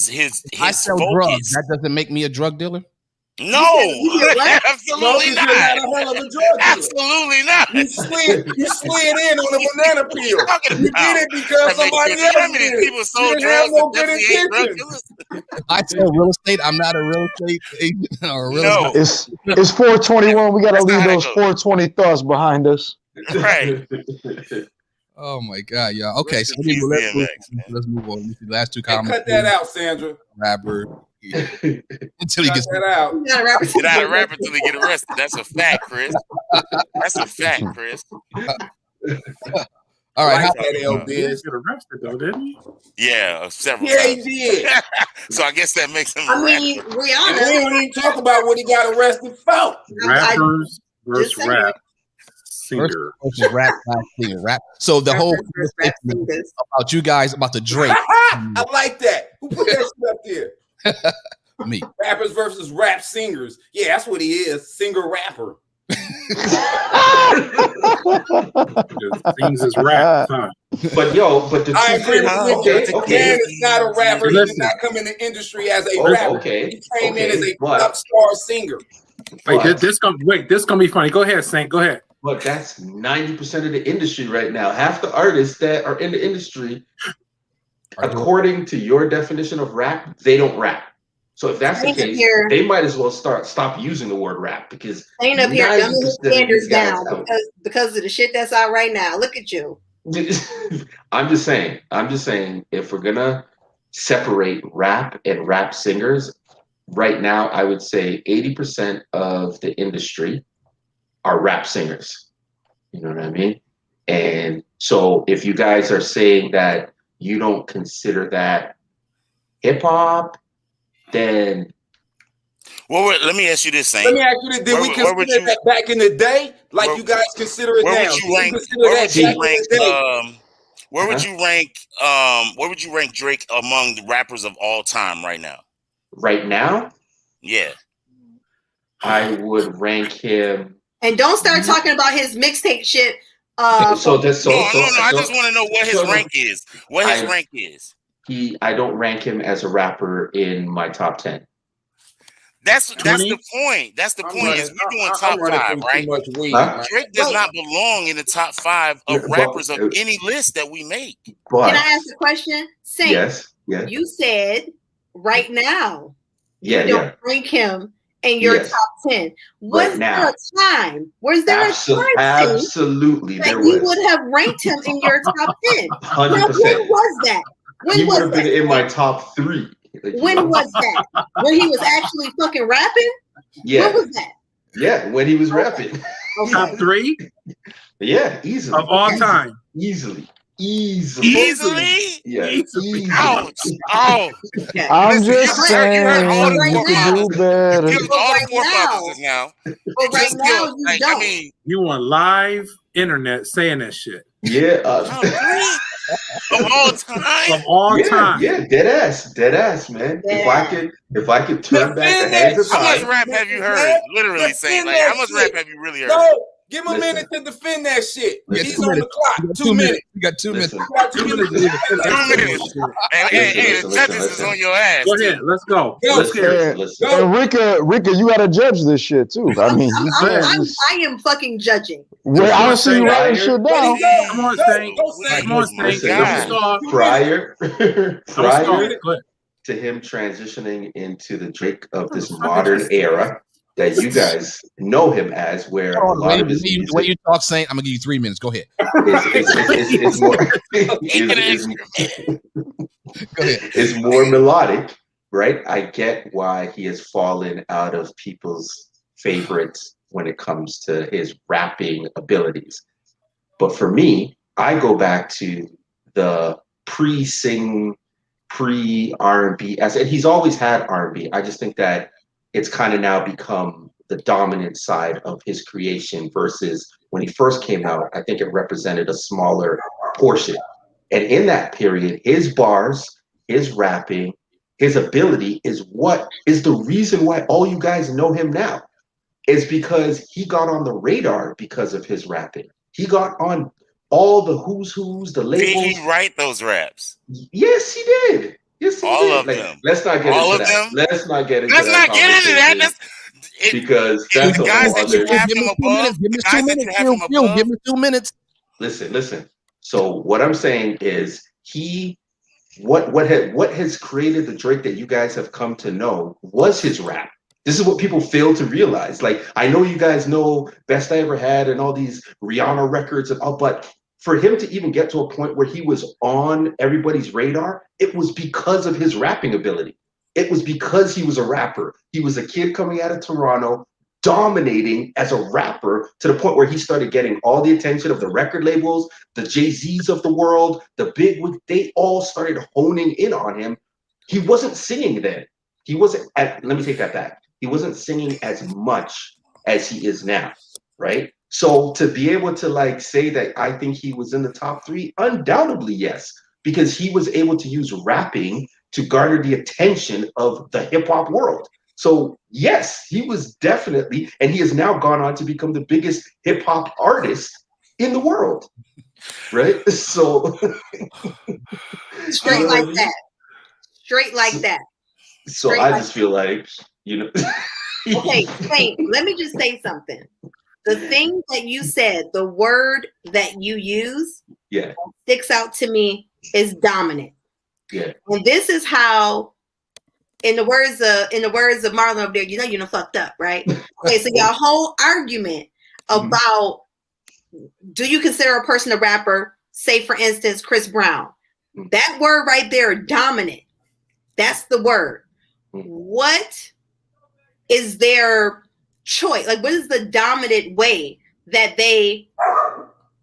his I sell focus, drugs. That doesn't make me a drug dealer. No, You get what? absolutely You're not. not a hell of a drug dealer. Absolutely not. You slid in on a banana peel. Talking You about? did it because That makes somebody sense. You know how else many did people it. sold You didn't have drugs no that good definitely ain't drug intentions. dealers? If I sell real estate, I'm not a real estate agent or a real No. estate. It's 421. We gotta That's not leave how those that 420 thoughts behind us. Right. Oh my God, y'all. Okay, Rest so in peace, DMX, man. let's move on. Let me see the last two Hey, comments. cut that out, Sandra. Rapper. Until he Cut gets that out. You got a rapper. Get out of rap until they get arrested. That's a fact, Chris. That's a fact, Chris. all right. Like How, that, L. He did Biz. get arrested though, didn't he? Yeah, several Yeah, he times. did. So I guess that makes him a I rapper. mean, And we Rihanna. don't even talk about what he got arrested for. Rappers versus just saying. rap singer. versus rap, singer, rap. So the whole Rappers versus rap singers. about you guys about the Drake. I like that. Who put that shit up there? Me. Rappers versus rap singers. Yeah, that's what he is. Singer rapper. Things is rap. Huh? But the I two agree with things. you. Man is not a rapper. He did Listen. not come in the industry as a Oh, rapper. okay. He came in as a But- pop star singer. Wait, this gonna be funny. Go ahead, Saint. Go ahead. But that's 90% of the industry right now. Half the artists that are in the industry, according to your definition of rap, they don't rap. So if that's the Saint up case, here. they might as well stop using the word rap because Ain't up here 90% dumbing his of these standards guys down don't. because of the shit that's out right now. Look at you. I'm just saying, if we're gonna separate rap and rap singers, right now I would say 80% of the industry are rap singers. You know what I mean? And so if you guys are saying that you don't consider that hip hop, then Well, let me ask you this, Saint. Let me ask you this: did we consider that back in the day, like you guys consider it now? Where would you rank? Where would you rank? Where would you rank Drake among the rappers of all time right now? Right now, yeah, I would rank him. And don't start talking about his mixtape shit. No, I just want to know what his rank is. What his rank is. I don't rank him as a rapper in my top 10. That's the point. That's the point. Is we're doing top 5, right? Drake does not belong in the top 5 of rappers of any list that we make. Can I ask a question? Saint, yes. You said right now you don't rank him in your top 10. Was there a time? Was there a time? Absolutely, that you would have ranked him in your top 10? 100%. When was that? He would have been in my top 3. When was that? When he was actually fucking rapping? Yeah. When was that? Yeah, when he was rapping. Okay. Top 3? Yeah, easily. Of all time. Easily. Yeah. Easily. Ouch. Oh. Okay. I'm just saying you can do better. All the forefathers now. But right now, you don't. I mean, you on live internet saying that shit. Yeah. Of all time. Of all time. Yeah, dead ass, man. Yeah. If I could turn back the hands of time. How much rap have you heard? Literally saying, like, how much rap have you really heard? No, give him a minute to defend that shit. He's on the clock. 2 minutes. You got 2 minutes. 2 minutes. 2 minutes. Hey, the judges is on your ass. Go ahead, let's go. Listen. Rika, you gotta judge this shit too. I mean, I am fucking judging. Well, I don't see you writing shit down. Come on, Saint. Come on, Saint. Prior to him transitioning into the Drake of this modern era that you guys know him as, where a lot of his music, when you talk, Saint, I'm gonna give you 3 minutes. Go ahead. It's more. It's more melodic, right? I get why he has fallen out of people's favorites when it comes to his rapping abilities. But for me, I go back to the pre-sing, pre-R&B, and he's always had R&B. I just think that it's kind of now become the dominant side of his creation versus when he first came out, I think it represented a smaller portion. And in that period, his bars, his rapping, his ability is what is the reason why all you guys know him now. Is because he got on the radar because of his rapping. He got on all the who's, the labels. Did he write those raps? Yes, he did. Yes, he all did. of them. Let's not get all into of that. them. Let's not get into Let's that. Not get into that. because that's the a guys whole that other. you have him above, Give me the 2 guys that minutes. you have him above. Give me 2 minutes. Listen. So what I'm saying is what has created the Drake that you guys have come to know was his rap. This is what people fail to realize. Like, I know you guys know Best I Ever Had and all these Rihanna records and all, but for him to even get to a point where he was on everybody's radar, it was because of his rapping ability. It was because he was a rapper. He was a kid coming out of Toronto, dominating as a rapper to the point where he started getting all the attention of the record labels, the Jay-Z's of the world, the big, they all started honing in on him. He wasn't singing then. Let me take that back. He wasn't singing as much as he is now, right? So to be able to like say that I think he was in the top 3, undoubtedly yes, because he was able to use rapping to garner the attention of the hip hop world. So yes, he was definitely, and he has now gone on to become the biggest hip hop artist in the world, right? So Straight like that. Straight like that. So I just feel like, Okay, Saint, let me just say something. The thing that you said, the word that you use, sticks out to me is dominant. Yeah. And this is how, in the words of Marlon up there, you done fucked up, right? Okay, so your whole argument about do you consider a person a rapper? Say, for instance, Chris Brown. That word right there, dominant. That's the word. What is their choice? Like, what is the dominant way that they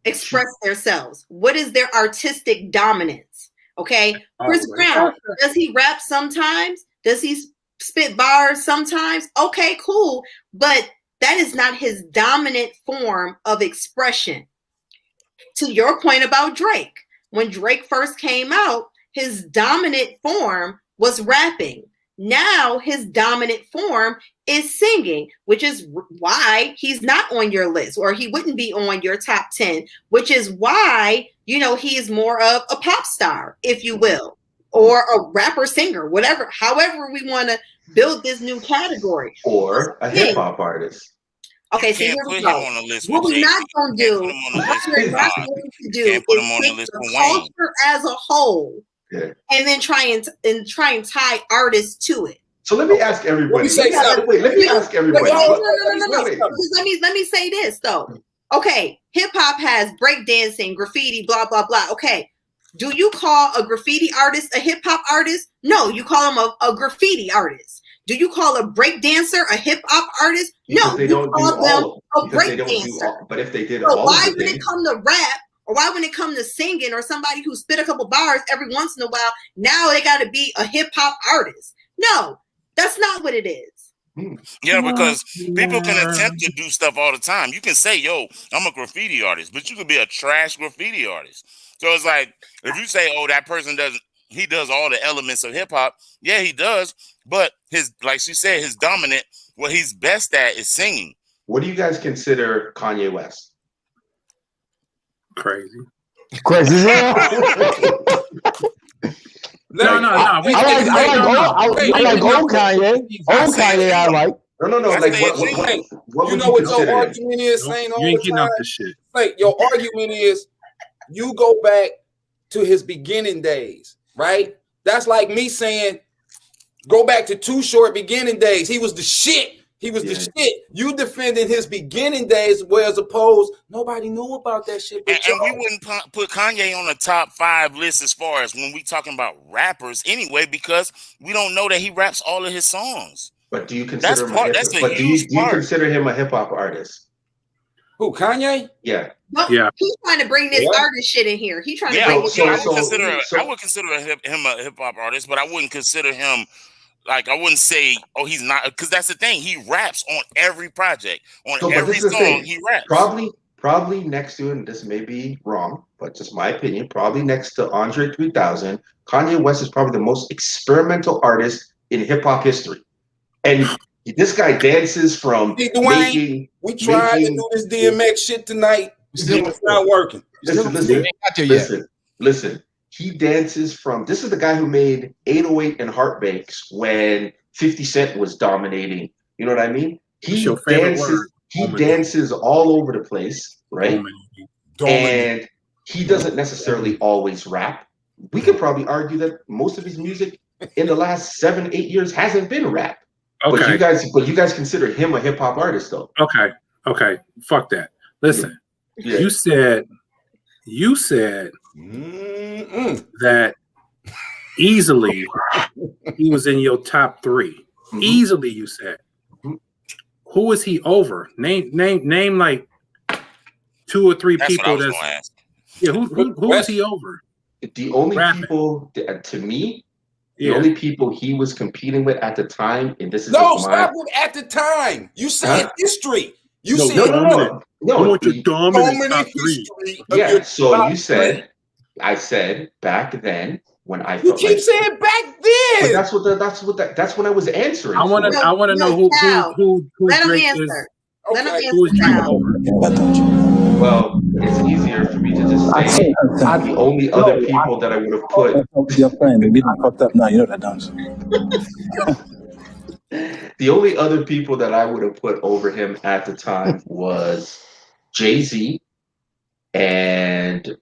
express themselves? What is their artistic dominance? Okay, Chris Brown, does he rap sometimes? Does he spit bars sometimes? Okay, cool. But that is not his dominant form of expression. To your point about Drake, when Drake first came out, his dominant form was rapping. Now his dominant form is singing, which is why he's not on your list, or he wouldn't be on your top 10, which is why, he is more of a pop star, if you will, or a rapper singer, whatever, however we want to build this new category. Or a hip hop artist. Okay, so here we go. What we're not going to do, what we're not going to do is take the culture as a whole and then try and tie artists to it. So let me ask everybody. Let me ask everybody. No. Let me say this though. Okay, hip hop has breakdancing, graffiti, blah blah blah. Okay, do you call a graffiti artist a hip hop artist? No, you call him a graffiti artist. Do you call a breakdancer a hip hop artist? No, you call them a breakdancer. But if they did so why when it come to rap, or why when it come to singing, or somebody who spit a couple bars every once in a while, now they got to be a hip hop artist? No, that's not what it is. Yeah, because people can attempt to do stuff all the time. You can say, yo, I'm a graffiti artist, but you could be a trash graffiti artist. So it's like, if you say, oh, that person he does all the elements of hip hop. Yeah, he does. But like she said, his dominant, what he's best at is singing. What do you guys consider Kanye West? Crazy. No. I like old Kanye. Old Kanye, I like. No. Like, what you know what your argument is? Saying all you ain't the getting time. off this shit. Like, your argument is, you go back to his beginning days, right? That's like me saying, go back to Too Short beginning days. He was the shit. The shit. You defending his beginning days, whereas opposed, nobody knew about that shit. And we wouldn't put Kanye on the top 5 list as far as when we talking about rappers anyway, because we don't know that he raps all of his songs. But do you consider consider him a hip hop artist? Who, Kanye? Yeah. No, he's trying to bring this artist shit in here. He's trying to bring I would consider him a hip hop artist, but I wouldn't consider him. Like, I wouldn't say, oh, he's not, because that's the thing. He raps on every project, every song he raps. Probably next to, and this may be wrong, but just my opinion, probably next to Andre 3000, Kanye West is probably the most experimental artist in hip hop history. And this guy dances from we tried to do this DMX shit tonight. It's not working. Listen. He dances from, this is the guy who made 808 and Heartbreaks when 50 Cent was dominating. You know what I mean? He dances all over the place, right? And he doesn't necessarily always rap. We could probably argue that most of his music in the last 7-8 years hasn't been rap. Okay. But you guys consider him a hip hop artist, though. Okay. Fuck that. Listen, you said that easily he was in your top 3. Mm-hmm. Easily, you said. Mm-hmm. Who is he over? Name like 2 or 3 people. Who is he over? The only people, to me, the only people he was competing with at the time, and this is stop with at the time. You said history. You said no. I want your dominant top 3. Yeah. So you said, I said back then when I felt you keep saying back then. But that's when I was answering. I want to know who Let Drake him answer. is. Let him Who is Drake over? Well, it's easier for me to just say the only other people that I would have put. Your friend, we done fucked up now. You know that, don't you? The only other people that I would have put over him at the time was Jay-Z and at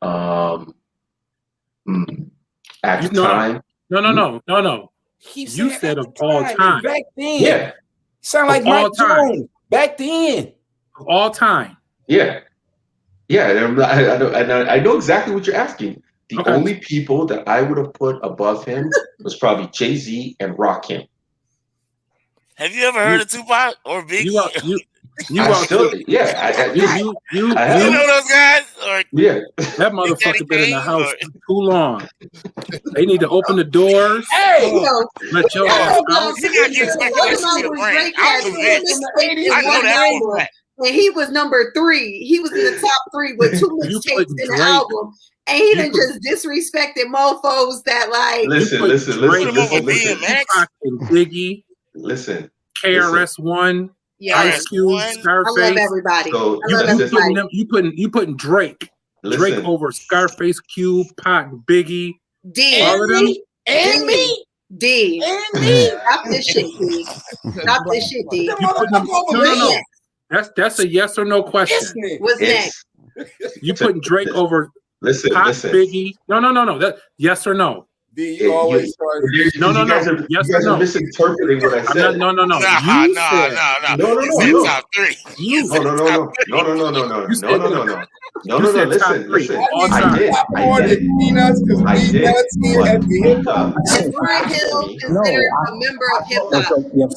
the time. No. You said of all time. Back then. Yeah. Sound like Mike Jones. Back then. All time. Yeah. I know exactly what you're asking. The only people that I would have put above him was probably Jay-Z and Rakim. Have you ever heard of Tupac or Biggie? You know those guys? That motherfucker been in the house too long. They need to open the doors. Hey, let your ass out. You gotta get back to the brain. I'm convinced. I know that for a fact. And he was number 3. He was in the top 3 with 2 mixtapes in the album. And he done just disrespected mofos that like. Listen. Biggie. Listen. KRS-One. Ice Cube, Scarface. I love everybody. So you putting Drake. Drake over Scarface, Cube, Pac, Biggie. D. All of them. And me. D. And me. Stop this shit, D. Stop this shit, D. No. That's a yes or no question. What's next? You putting Drake over Listen. Biggie? No. That yes or no? You always no. You guys are misinterpreting what I said. No. No. Top 3. No. Listen. I did. Is Lauryn Hill considered a member of hip hop? Yes,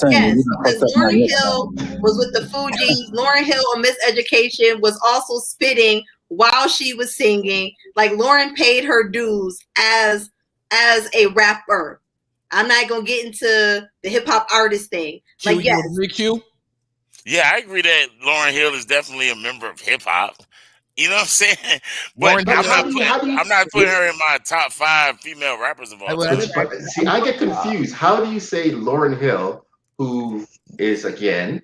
because Lauryn Hill was with the Fugees. Lauryn Hill on Miseducation was also spitting while she was singing. Like Lauryn paid her dues as a rapper. I'm not gonna get into the hip hop artist thing. Like yes. Yeah, I agree that Lauryn Hill is definitely a member of hip hop. You know what I'm saying? But I'm not putting her in my top 5 female rappers of all time. See, I get confused. How do you say Lauryn Hill, who is again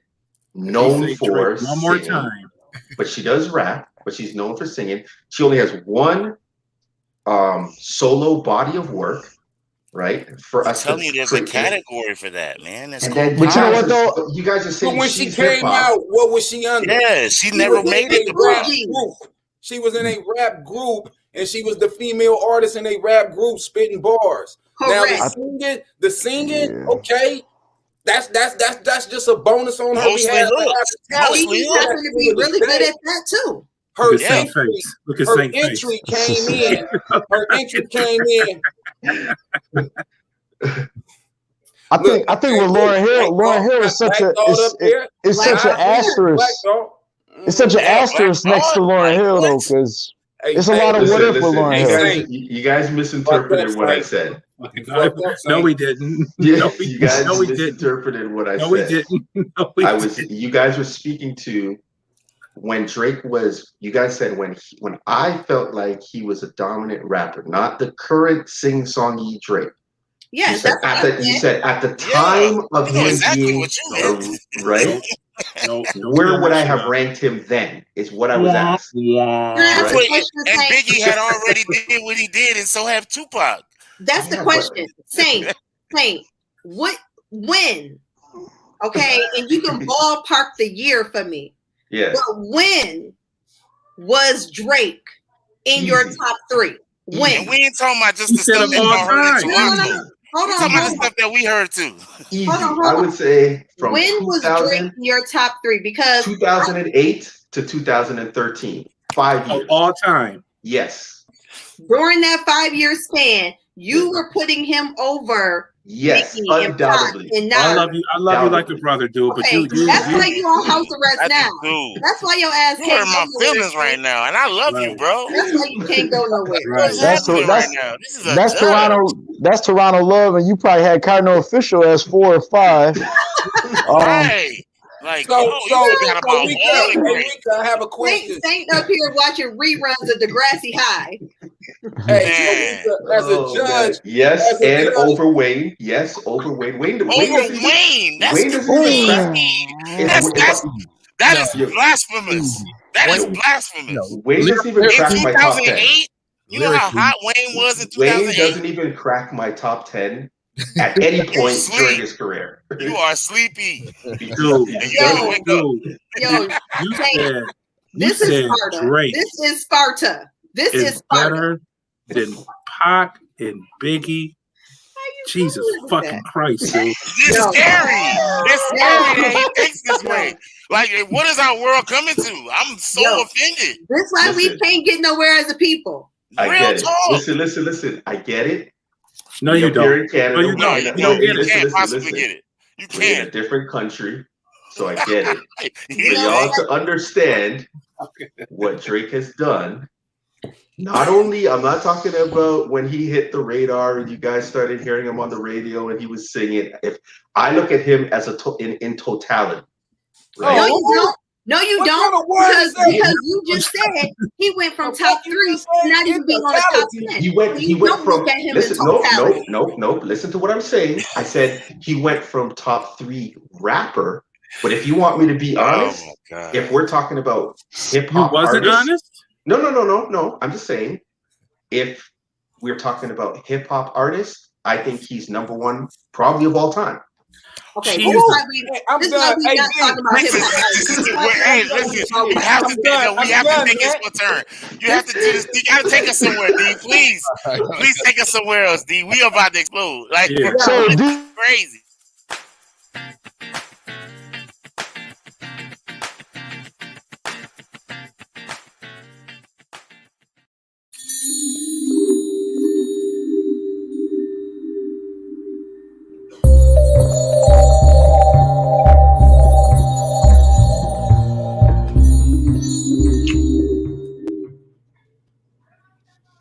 known for one more singing, time, but she does rap, but she's known for singing. She only has one solo body of work, right? For us, I'm telling you, there's a category for that, man. That's but you know what though? You guys are saying when she came out, what was she under? Yeah, she never made it to rap group. She was in a rap group, and she was the female artist in a rap group spitting bars. Correct. Now the singing, okay. That's just a bonus on her behalf. She happened to be really good at that too. Her entry came in. I think with Lauryn Hill is such an asterisk. It's such an asterisk next to Lauryn Hill though, because it's a lot of what if with Lauryn Hill. You guys misinterpreted what I said. No, we didn't. Yeah, you guys misinterpreted what I said. No, we didn't. You guys were speaking to when Drake was. You guys said when I felt like he was a dominant rapper, not the current sing-songy Drake. Yes, you said at the time of him being right. Where would I have ranked him then? Is what I was asked. And Biggie had already did what he did, and so have Tupac. That's the question. Saint, when Okay, and you can ballpark the year for me. Yeah. But when was Drake in your top 3? When? And we ain't talking about just the stuff that y'all heard in Toronto. Hold on. We're talking about the stuff that we heard too. Easy. Hold on. I would say from when was Drake in your top 3? Because 2008 to 2013, 5 years. Of all time. Yes. During that 5-year span, you were putting him over. Yes, undoubtedly. I love you like a brother, dude. But that's why you on house arrest now. That's why your ass can't hurt my feelings right now, and I love you, bro. That's why you can't go nowhere. Right. That's Toronto. That's Toronto love, and you probably had Cardinal Official as 4 or 5. Right. Like, so Rika, I have a question. Saint up here watching reruns of Degrassi High. Hey, so Rika, as a judge, yes, and over Wayne. Yes, over Wayne. Wayne doesn't that is blasphemous. That is blasphemous. Wayne doesn't even crack my top 10. You know how hot Wayne was in 2008? Wayne doesn't even crack my top 10 at any point during his career. You are sleepy. Dude, this is Sparta. Drake. This is Sparta. This is Sparta. Better than Pac and Biggie. Jesus fucking Christ, dude. It's scary. It's scary that he thinks this way. Like, what is our world coming to? I'm so offended. That's why we can't get nowhere as a people. I get it. Listen. I get it. No, you don't. In Canada, you can't possibly get it. You can't. We're in a different country, so I get it. For y'all to understand what Drake has done. Not only, I'm not talking about when he hit the radar and you guys started hearing him on the radio and he was singing. If I look at him as in totality, right? No, you don't. No, you don't. Because you just said he went from top 3 to not even being on the top 10. He went from. Listen, no. Listen to what I'm saying. I said he went from top 3 rapper. But if you want me to be honest, if we're talking about hip hop, wasn't honest. No. I'm just saying, if we're talking about hip hop artists, I think he's number 1 probably of all time. Okay, this is why we not talking about hip hop. Hey, listen, we have to take this one turn. You have to do this. You gotta take us somewhere, D. Please take us somewhere else, D. We are about to explode. Like, it's crazy.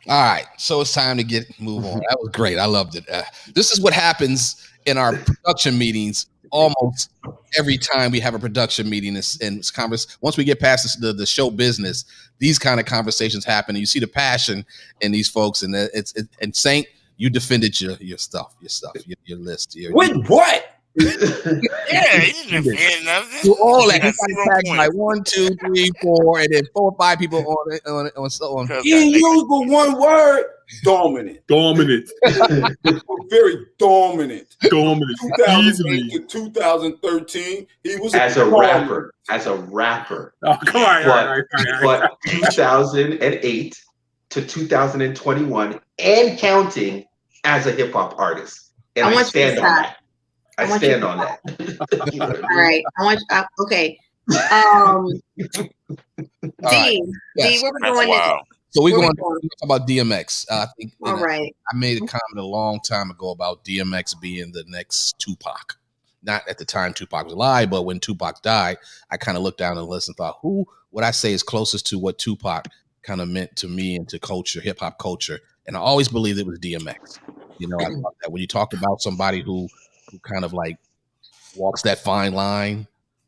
All right, so it's time to move on. That was great. I loved it. This is what happens in our production meetings almost every time we have a production meeting. Once we get past the show business, these kind of conversations happen, and you see the passion in these folks. And and Saint, you defended your stuff, your list. What? Yeah, he didn't defend nothing. Do all that. He got tagged like 1, 2, 3, 4, and then 4 or 5 people on so on. He used the one word: dominant. Very dominant. 2008 to 2013, he was as a rapper. Oh, come on. But 2008 to 2021 and counting as a hip hop artist, and I stand on that. I stand on that. All right. Okay. D, where we going next? So we're going to talk about DMX. I think. All right. I made a comment a long time ago about DMX being the next Tupac. Not at the time Tupac was alive, but when Tupac died, I kind of looked down the list and thought, who would I say is closest to what Tupac kind of meant to me and to culture, hip hop culture? And I always believed it was DMX. I thought that when you talk about somebody who kind of like walks that fine line,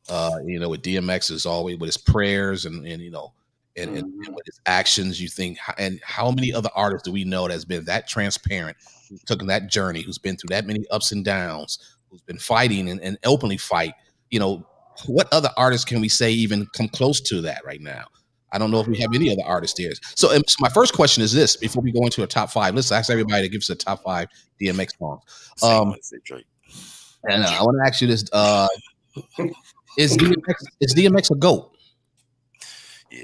with DMX is always with his prayers and with his actions, you think, and how many other artists do we know that's been that transparent, who's taken that journey, who's been through that many ups and downs, who's been fighting and openly fight? What other artists can we say even come close to that right now? I don't know if we have any other artists there. So my first question is this, before we go into a top 5, let's ask everybody to give us a top 5 DMX songs. And I want to ask you this, Is DMX a GOAT?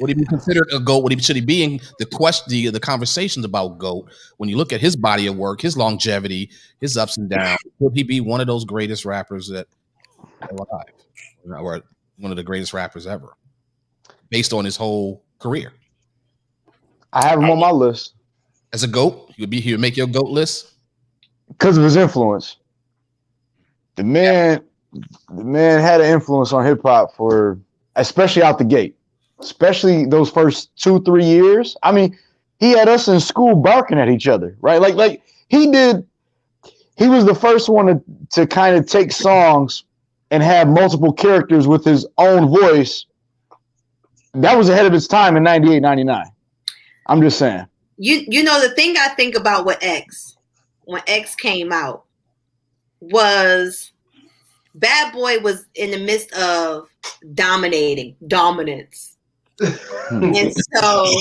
Would he be considered a GOAT? Should he be in the question, the conversations about GOAT? When you look at his body of work, his longevity, his ups and downs, would he be one of those greatest rappers that are alive, or one of the greatest rappers ever, based on his whole career? I have him on my list as a GOAT. He would make your GOAT list because of his influence. The man had an influence on hip hop especially out the gate. Especially those first 2-3 years. I mean, he had us in school barking at each other, right? Like he did. He was the first one to kind of take songs and have multiple characters with his own voice. That was ahead of its time in 98, 99. I'm just saying. You know, the thing I think about with when X came out, was Bad Boy was in the midst of dominance. And so,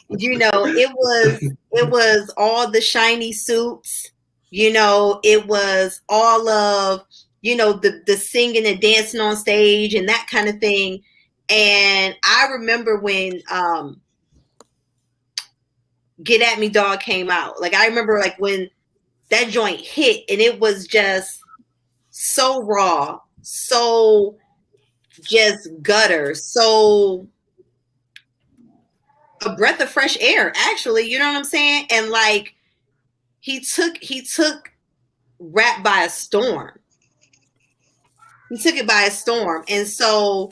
you know, it was all the shiny suits, you know, it was all of, you know, the singing and dancing on stage and that kind of thing. And I remember when Get At Me Dog came out. Like, I remember like when that joint hit and it was just so raw, so just gutter, so a breath of fresh air, actually, you know what I'm saying? And like he took rap by a storm. He took it by a storm. And so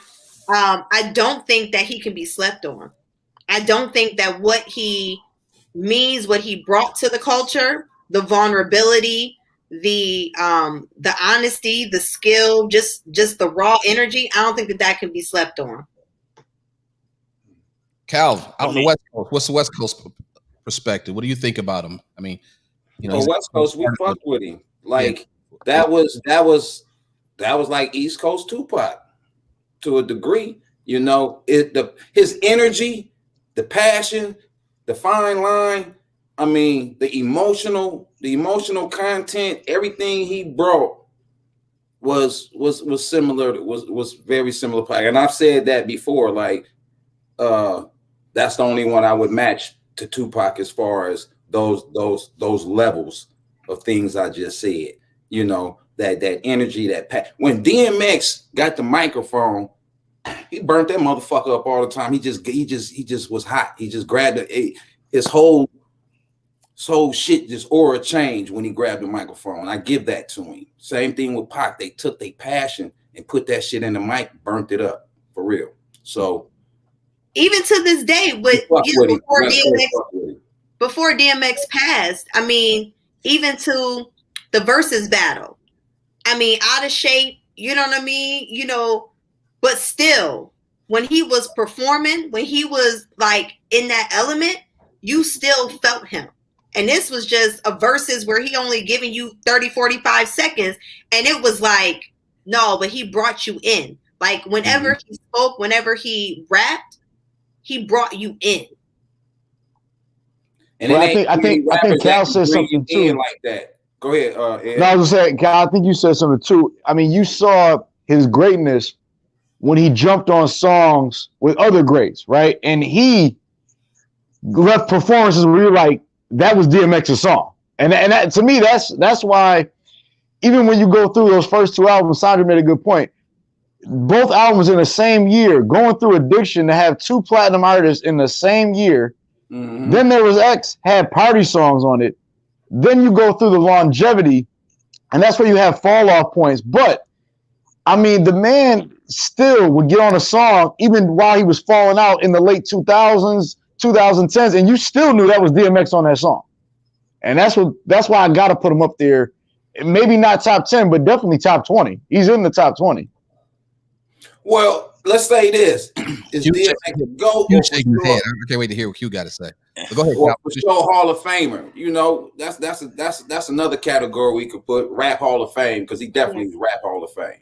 I don't think that he can be slept on. I don't think that what he means, what he brought to the culture, the vulnerability, the honesty, the skill, just the raw energy, I don't think that can be slept on. Cal, out on the West Coast, what's the West Coast perspective? What do you think about him? I mean, you know, West Coast, we fucked with him. Like that was like East Coast Tupac to a degree. You know, his energy, the passion, the fine line. I mean, the emotional content, everything he brought was similar. Was very similar. And I've said that before. Like, that's the only one I would match to Tupac as far as those levels of things I just said. You know, that energy, when DMX got the microphone, he burnt that motherfucker up all the time. He just was hot. He just grabbed it. His whole shit just aura changed when he grabbed the microphone. I give that to him. Same thing with Pac. They took their passion and put that shit in the mic, burnt it up for real. So even to this day, before DMX passed, I mean, even to the versus battle, I mean, Out of Shape, you know what I mean? You know, but still, when he was performing, when he was like in that element, you still felt him. And this was just a versus where he only giving you 30, 45 seconds. And it was like, no, but he brought you in. Like whenever he spoke, whenever he rapped, he brought you in. And well, I think Cal said something too. Like that. Go ahead. No, I was gonna say, Cal, I think you said something too. I mean, you saw his greatness when he jumped on songs with other greats, right? And he left performances where you're like, that was DMX's song. And that, to me, that's why even when you go through those first two albums, Sandra made a good point. Both albums in the same year, going through Addiction to have two platinum artists in the same year. Mm-hmm. Then there was X, had party songs on it. Then you go through the longevity, and that's where you have fall off points. But I mean, the man still would get on a song even while he was falling out in the late 2000s, 2010s, and you still knew that was DMX on that song. And that's why I got to put him up there. Maybe not top 10, but definitely top 20. He's in the top 20. Well, let's say this: is DMX go? You shaking his head. I can't wait to hear what Q got to say. But go ahead. Well, for sure, Hall of Famer. You know, that's another category we could put Rap Hall of Fame, because he definitely is Rap Hall of Fame.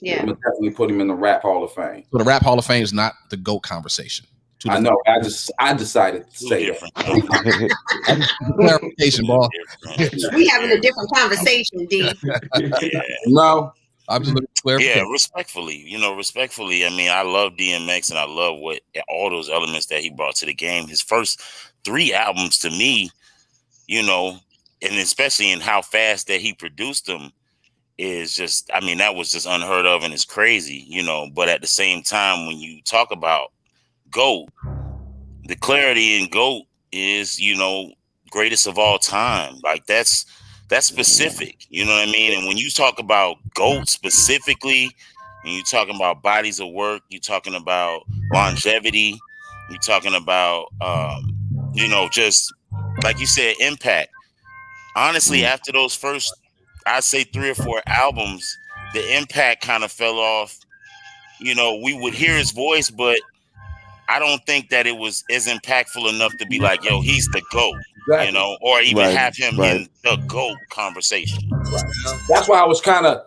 Yeah, we definitely put him in the Rap Hall of Fame. So the Rap Hall of Fame is not the GOAT conversation. I know. I decided to say that. Clarification, ball. We having a different conversation, D. No, Absolutely. Yeah, respectfully. Respectfully. I mean, I love DMX and I love all those elements that he brought to the game. His first 3 albums to me, and especially in how fast that he produced them is just, I mean, that was just unheard of and it's crazy, but at the same time, when you talk about GOAT, the clarity in GOAT is, greatest of all time. Like that's specific, you know what I mean? And when you talk about GOAT specifically, and you're talking about bodies of work, you're talking about longevity, you're talking about, just like you said, impact. Honestly, after those first, I'd say 3 or 4 albums, the impact kind of fell off. We would hear his voice, but I don't think that it was as impactful enough to be like, yo, he's the GOAT, Exactly. or even have him in the GOAT conversation. Right. That's why I was kind of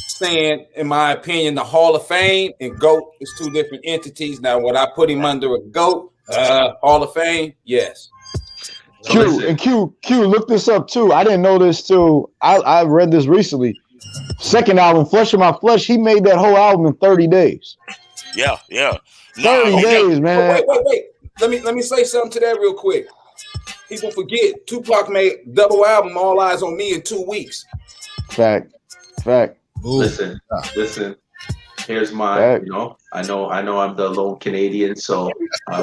saying, in my opinion, the Hall of Fame and GOAT is 2 different entities. Now, would I put him under a GOAT Hall of Fame? Yes. Q, look this up too. I didn't know this too. I read this recently. Second album, Flesh of My Flesh, he made that whole album in 30 days. Yeah. 30 days, man. Wait. Let me say something to that real quick. People forget Tupac made double album All Eyes on Me in 2 weeks. Fact. Listen. Here's my, I know I'm the lone Canadian, so I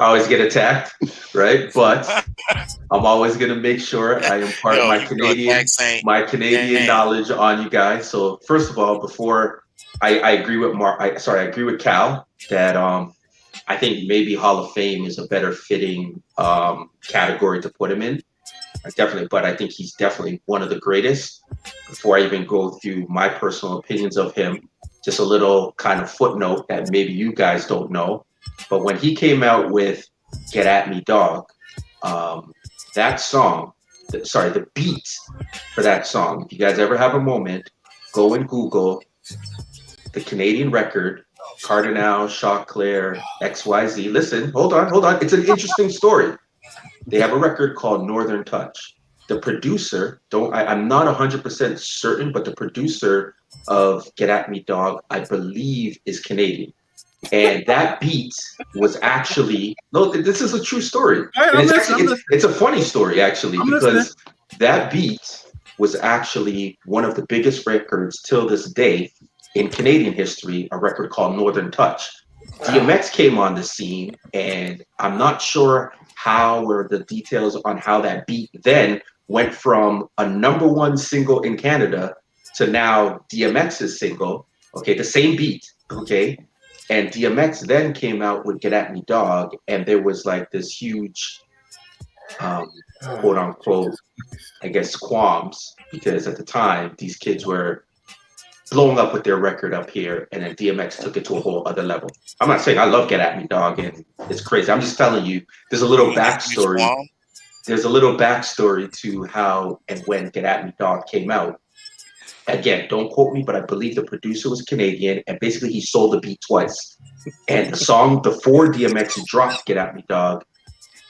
always get attacked, right? But I'm always gonna make sure I impart my Canadian knowledge on you guys. So first of all, before I agree with I agree with Cal that I think maybe Hall of Fame is a better fitting category to put him in. Definitely, but I think he's definitely one of the greatest. Before I even go through my personal opinions of him, just a little kind of footnote that maybe you guys don't know. But when he came out with Get At Me Dog, that song, the beat for that song, if you guys ever have a moment, go and Google the Canadian record, Cardinal, Chauclair, XYZ. Listen, hold on. It's an interesting story. They have a record called Northern Touch. The producer, I'm not 100% certain, but the producer of Get At Me Dog, I believe, is Canadian. And that beat was actually, this is a true story. It's a funny story, actually, because that beat was actually one of the biggest records till this day in Canadian history, a record called Northern Touch. DMX came on the scene, and I'm not sure how or the details on how that beat then went from a #1 single in Canada to now DMX's single, okay, the same beat, okay, and DMX then came out with Get At Me Dog, and there was like this huge, quote unquote, I guess, qualms, because at the time, these kids were blowing up with their record up here, and then DMX took it to a whole other level. I'm not saying I love Get At Me Dog, and it's crazy. I'm just telling you, there's a little backstory. There's a little backstory to how and when Get At Me Dog came out. Again, don't quote me, but I believe the producer was Canadian, and basically he sold the beat twice. And the song before DMX dropped Get At Me Dog,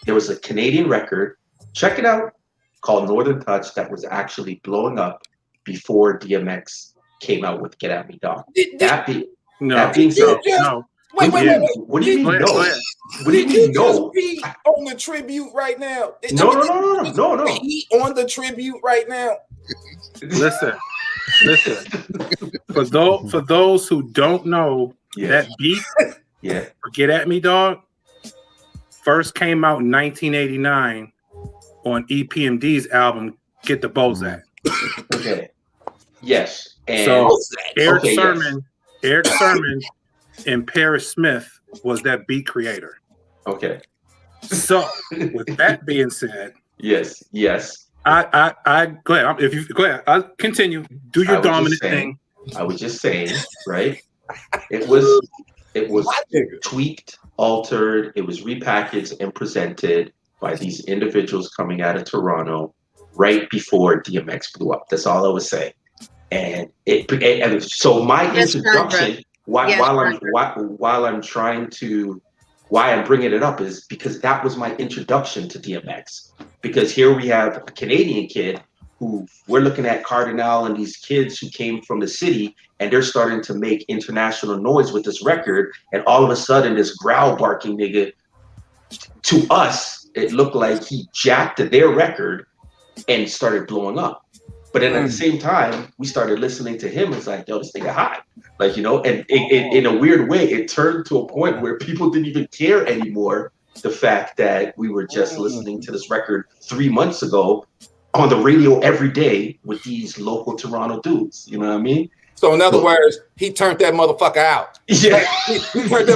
there was a Canadian record, check it out, called Northern Touch that was actually blowing up before DMX came out with Get At Me Dog. That being said, no. Wait. What do you mean no? What do you mean no? Be on the tribute right now. No. He on the tribute right now. Listen. For those who don't know, that beat, for Get At Me Dog, first came out in 1989 on EPMD's album Get the Bozak. Okay. Yes. And so Eric Sermon and Paris Smith was that beat creator. Okay. So with that being said, yes. I go ahead. If you go ahead, I'll continue. Do your dominant thing. I was just saying, right? It was tweaked, altered, it was repackaged and presented by these individuals coming out of Toronto right before DMX blew up. That's all I was saying. And so my introduction, while I'm trying to, why I'm bringing it up is because that was my introduction to DMX. Because here we have a Canadian kid who we're looking at Cardinal and these kids who came from the city, and they're starting to make international noise with this record, and all of a sudden this growl barking nigga, to us, it looked like he jacked their record and started blowing up. But then at the same time, we started listening to him. It's like, yo, this nigga hot. Like, you know, and in a weird way, it turned to a point where people didn't even care anymore. The fact that we were just listening to this record 3 months ago on the radio every day with these local Toronto dudes. You know what I mean? So in other words, he turned that motherfucker out. Yeah. He turned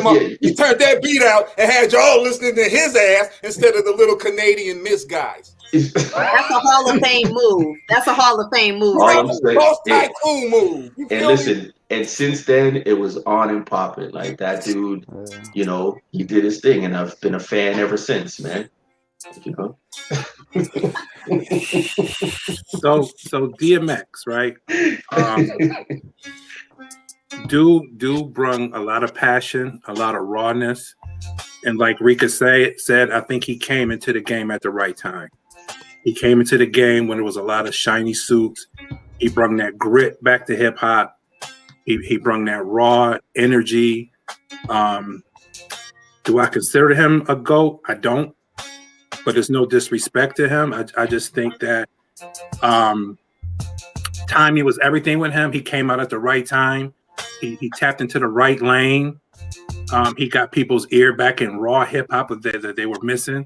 that beat out and had y'all listening to his ass instead of the little Canadian Miss guys. That's a Hall of Fame move. That's a Hall of Fame move. Most tycoon move. And listen, and since then it was on and popping. Like that dude, you know, he did his thing, and I've been a fan ever since, man. You know. So DMX, right? Dude brung a lot of passion, a lot of rawness, and like Rika said, I think he came into the game at the right time. He came into the game when there was a lot of shiny suits. He brung that grit back to hip hop. He brung that raw energy. Do I consider him a GOAT? I don't. But there's no disrespect to him. I just think that timing was everything with him. He came out at the right time. He tapped into the right lane. He got people's ear back in raw hip hop that they were missing.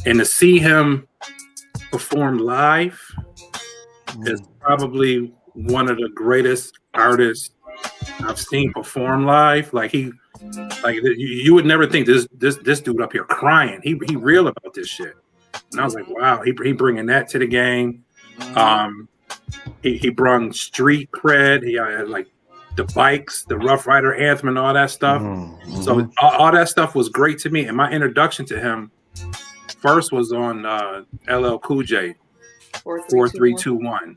And to see him perform live is probably one of the greatest artists I've seen perform live. Like you would never think this dude up here crying. He real about this shit. And I was like, wow, he bringing that to the game. He brung street cred. He had like the bikes, the Rough Rider anthem, and all that stuff. So all that stuff was great to me. And my introduction to him first was on LL Cool J, 4321.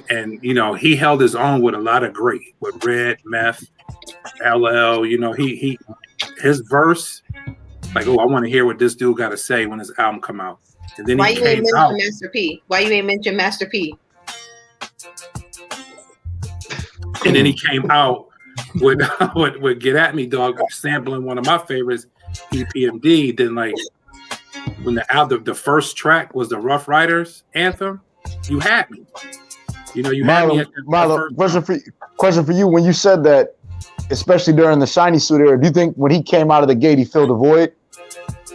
And you know, he held his own with a lot of great, with Red, Meth, LL. You know, his verse, like, oh, I want to hear what this dude got to say when his album come out. And then Why you ain't mention Master P? Why you ain't mention Master P? And then he came out with Get At Me, Dog, sampling one of my favorites, EPMD. Then like when the first track was the Rough Riders anthem, you had me. You know, you had me. Milo, question for you. When you said that, especially during the Shiny Suit era, do you think when he came out of the gate, he filled the void?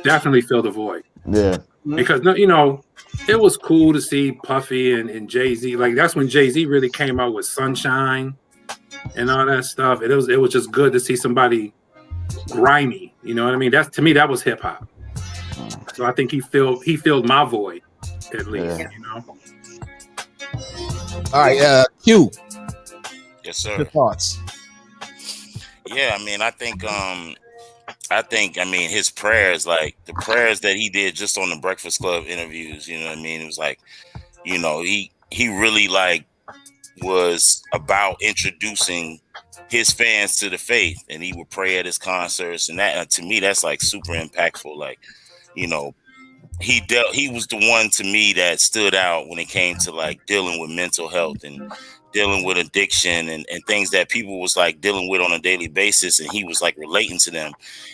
Definitely filled the void. Yeah. Because, you know, it was cool to see Puffy and Jay-Z. Like, that's when Jay-Z really came out with Sunshine and all that stuff. It was just good to see somebody grimy. You know what I mean? To me, that was hip hop. So I think he filled my void, at least, you know. All right, Q. Yes, sir. Your thoughts? Yeah, I mean, I think his prayers, like the prayers that he did just on the Breakfast Club interviews, you know what I mean? It was like, you know, he really like was about introducing his fans to the faith, and he would pray at his concerts, and that to me, that's like super impactful. Like, you know, he was the one to me that stood out when it came to like dealing with mental health and dealing with addiction and things that people was like dealing with on a daily basis, and he was like relating to them.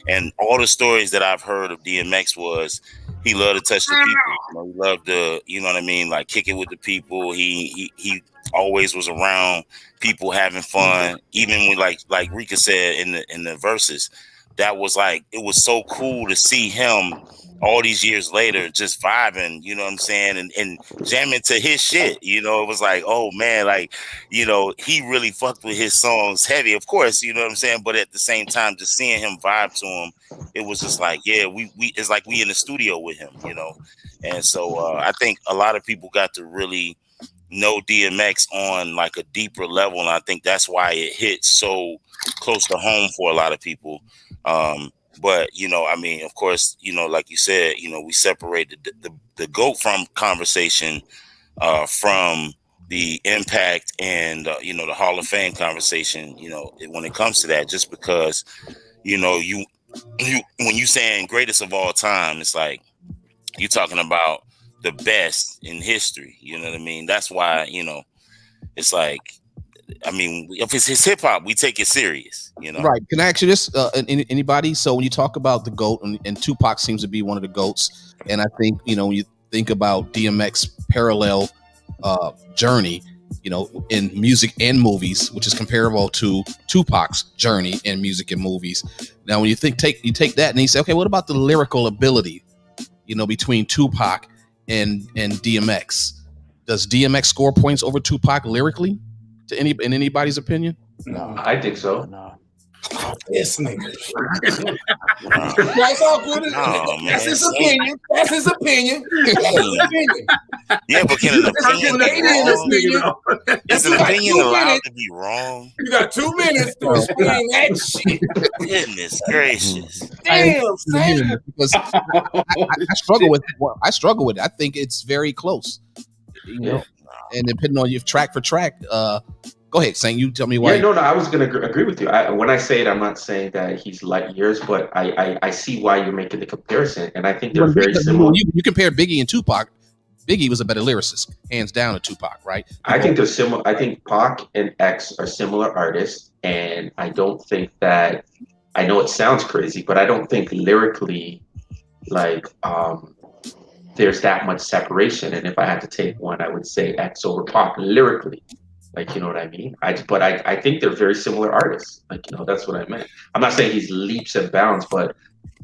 And all the stories that I've heard of DMX was he loved to touch the people. You know, he loved to, you know what I mean, like kick it with the people. He always was around people having fun, even when like Rika said in the verses. That was like, it was so cool to see him all these years later just vibing, you know what I'm saying, and jamming to his shit. You know, it was like, oh man, like, you know, he really fucked with his songs heavy, of course, you know what I'm saying, but at the same time, just seeing him vibe to him, it was just like, yeah, we it's like we in the studio with him, you know. And so I think a lot of people got to really know DMX on like a deeper level, and I think that's why it hit so close to home for a lot of people. But, you know, I mean, of course, you know, like you said, you know, we separated the GOAT from conversation from the impact and, you know, the Hall of Fame conversation, you know, when it comes to that, just because, you know, when you saying greatest of all time, it's like you're talking about the best in history. You know what I mean? That's why, you know, it's like, I mean, if it's hip hop, we take it serious, you know? Right. Can I ask you this, anybody? So when you talk about the GOAT, and Tupac seems to be one of the GOATs, and I think, you know, when you think about DMX parallel journey, you know, in music and movies, which is comparable to Tupac's journey in music and movies. Now, when you take that and you say, okay, what about the lyrical ability, you know, between Tupac and DMX? Does DMX score points over Tupac lyrically, in anybody's opinion? No, I think so. No. This nigga. That's all good. That's his opinion. That's his opinion. That's his opinion. Yeah, but can an opinion be wrong? Is an opinion allowed to be wrong? You got 2 minutes to explain that shit. Goodness gracious. Damn, Sam. Because I struggle with it. I think it's very close. You know, and depending on you track for track, go ahead, Saint. You tell me why. Yeah, no, I was going to agree with you. When I say it, I'm not saying that he's light years, but I see why you're making the comparison, and I think they're very similar. You compare Biggie and Tupac. Biggie was a better lyricist, hands down, to Tupac, right? I think they're similar. I think Pac and X are similar artists, and I don't think that. I know it sounds crazy, but I don't think lyrically, like, there's that much separation. And if I had to take one, I would say X over Pac lyrically. Like, you know what I mean? But I think they're very similar artists. Like, you know, that's what I meant. I'm not saying he's leaps and bounds, but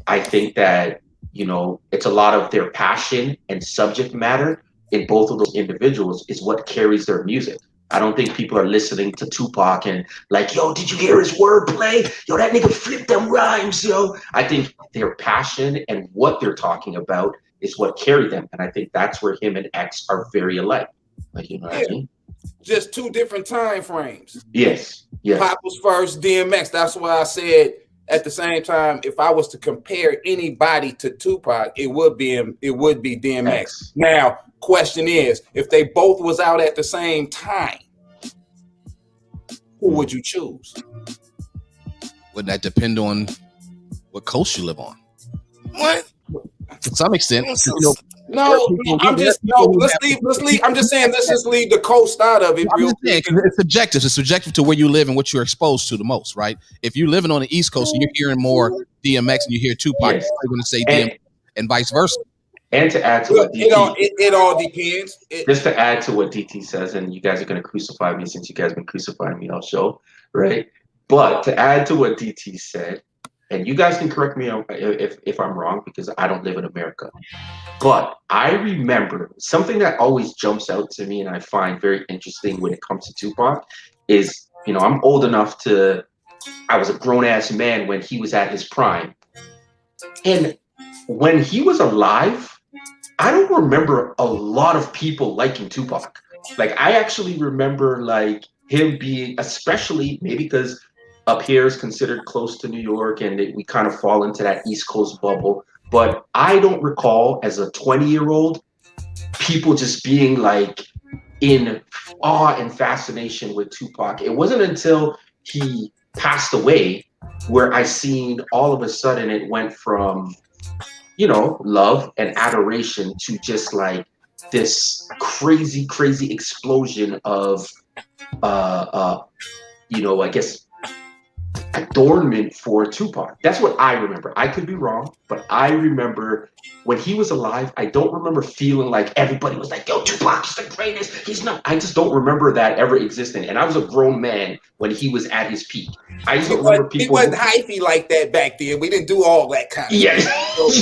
I think that, you know, it's a lot of their passion and subject matter in both of those individuals is what carries their music. I don't think people are listening to Tupac and like, yo, did you hear his wordplay? Yo, that nigga flipped them rhymes, yo. I think their passion and what they're talking about is what carried them. And I think that's where him and X are very alike. Like, you know what I mean? Just 2 different time frames. Yes. Pop was first, DMX. That's why I said at the same time, if I was to compare anybody to Tupac, it would be DMX. X. Now, question is, if they both was out at the same time, who would you choose? Would that depend on what coast you live on? What? To some extent, you know, let's leave. I'm just saying, let's just leave the coast out of it. It's subjective. It's subjective to where you live and what you're exposed to the most, right? If you're living on the East Coast and you're hearing more DMX and you hear Tupac, you're going to say DMX and vice versa. And to add to what DT, it all depends. Just to add to what DT says, and you guys are going to crucify me since you guys have been crucifying me all show, right? But to add to what DT said, and you guys can correct me if I'm wrong because I don't live in America. But I remember something that always jumps out to me and I find very interesting when it comes to Tupac is, you know, I'm old enough I was a grown-ass man when he was at his prime. And when he was alive, I don't remember a lot of people liking Tupac. Like, I actually remember, like, him being, especially maybe because up here is considered close to New York and we kind of fall into that East Coast bubble. But I don't recall as a 20-year-old people just being like in awe and fascination with Tupac. It wasn't until he passed away where I seen all of a sudden it went from, you know, love and adoration to just like this crazy, crazy explosion of, you know, I guess, adornment for Tupac. That's what I remember. I could be wrong, but I remember when he was alive, I don't remember feeling like everybody was like, yo, Tupac's the greatest. He's not. I just don't remember that ever existing. And I was a grown man when he was at his peak. I just don't remember people. He wasn't hyphy like that back then. We didn't do all that kind of stuff.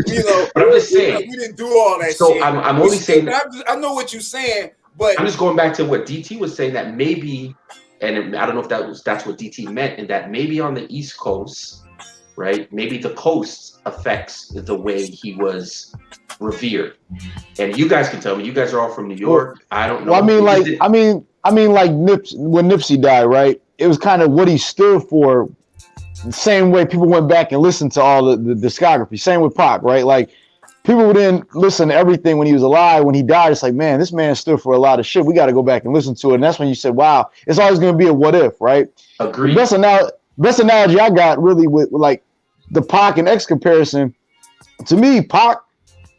You know, but I'm just saying. We didn't do all that so shit. I'm only saying. I know what you're saying, but I'm just going back to what DT was saying that maybe. And I don't know if that's what DT meant, and that maybe on the East Coast, right? Maybe the coast affects the way he was revered. And you guys can tell me. You guys are all from New York. I don't know. Well, I mean, like when Nipsey died, right? It was kind of what he stood for. The same way people went back and listened to all the discography. Same with Pac, right? Like people didn't listen to everything when he was alive. When he died, it's like, man, this man stood for a lot of shit. We got to go back and listen to it. And that's when you said, wow, it's always going to be a what if, right? Agreed. The best analogy I got really with like the Pac and X comparison. To me, Pac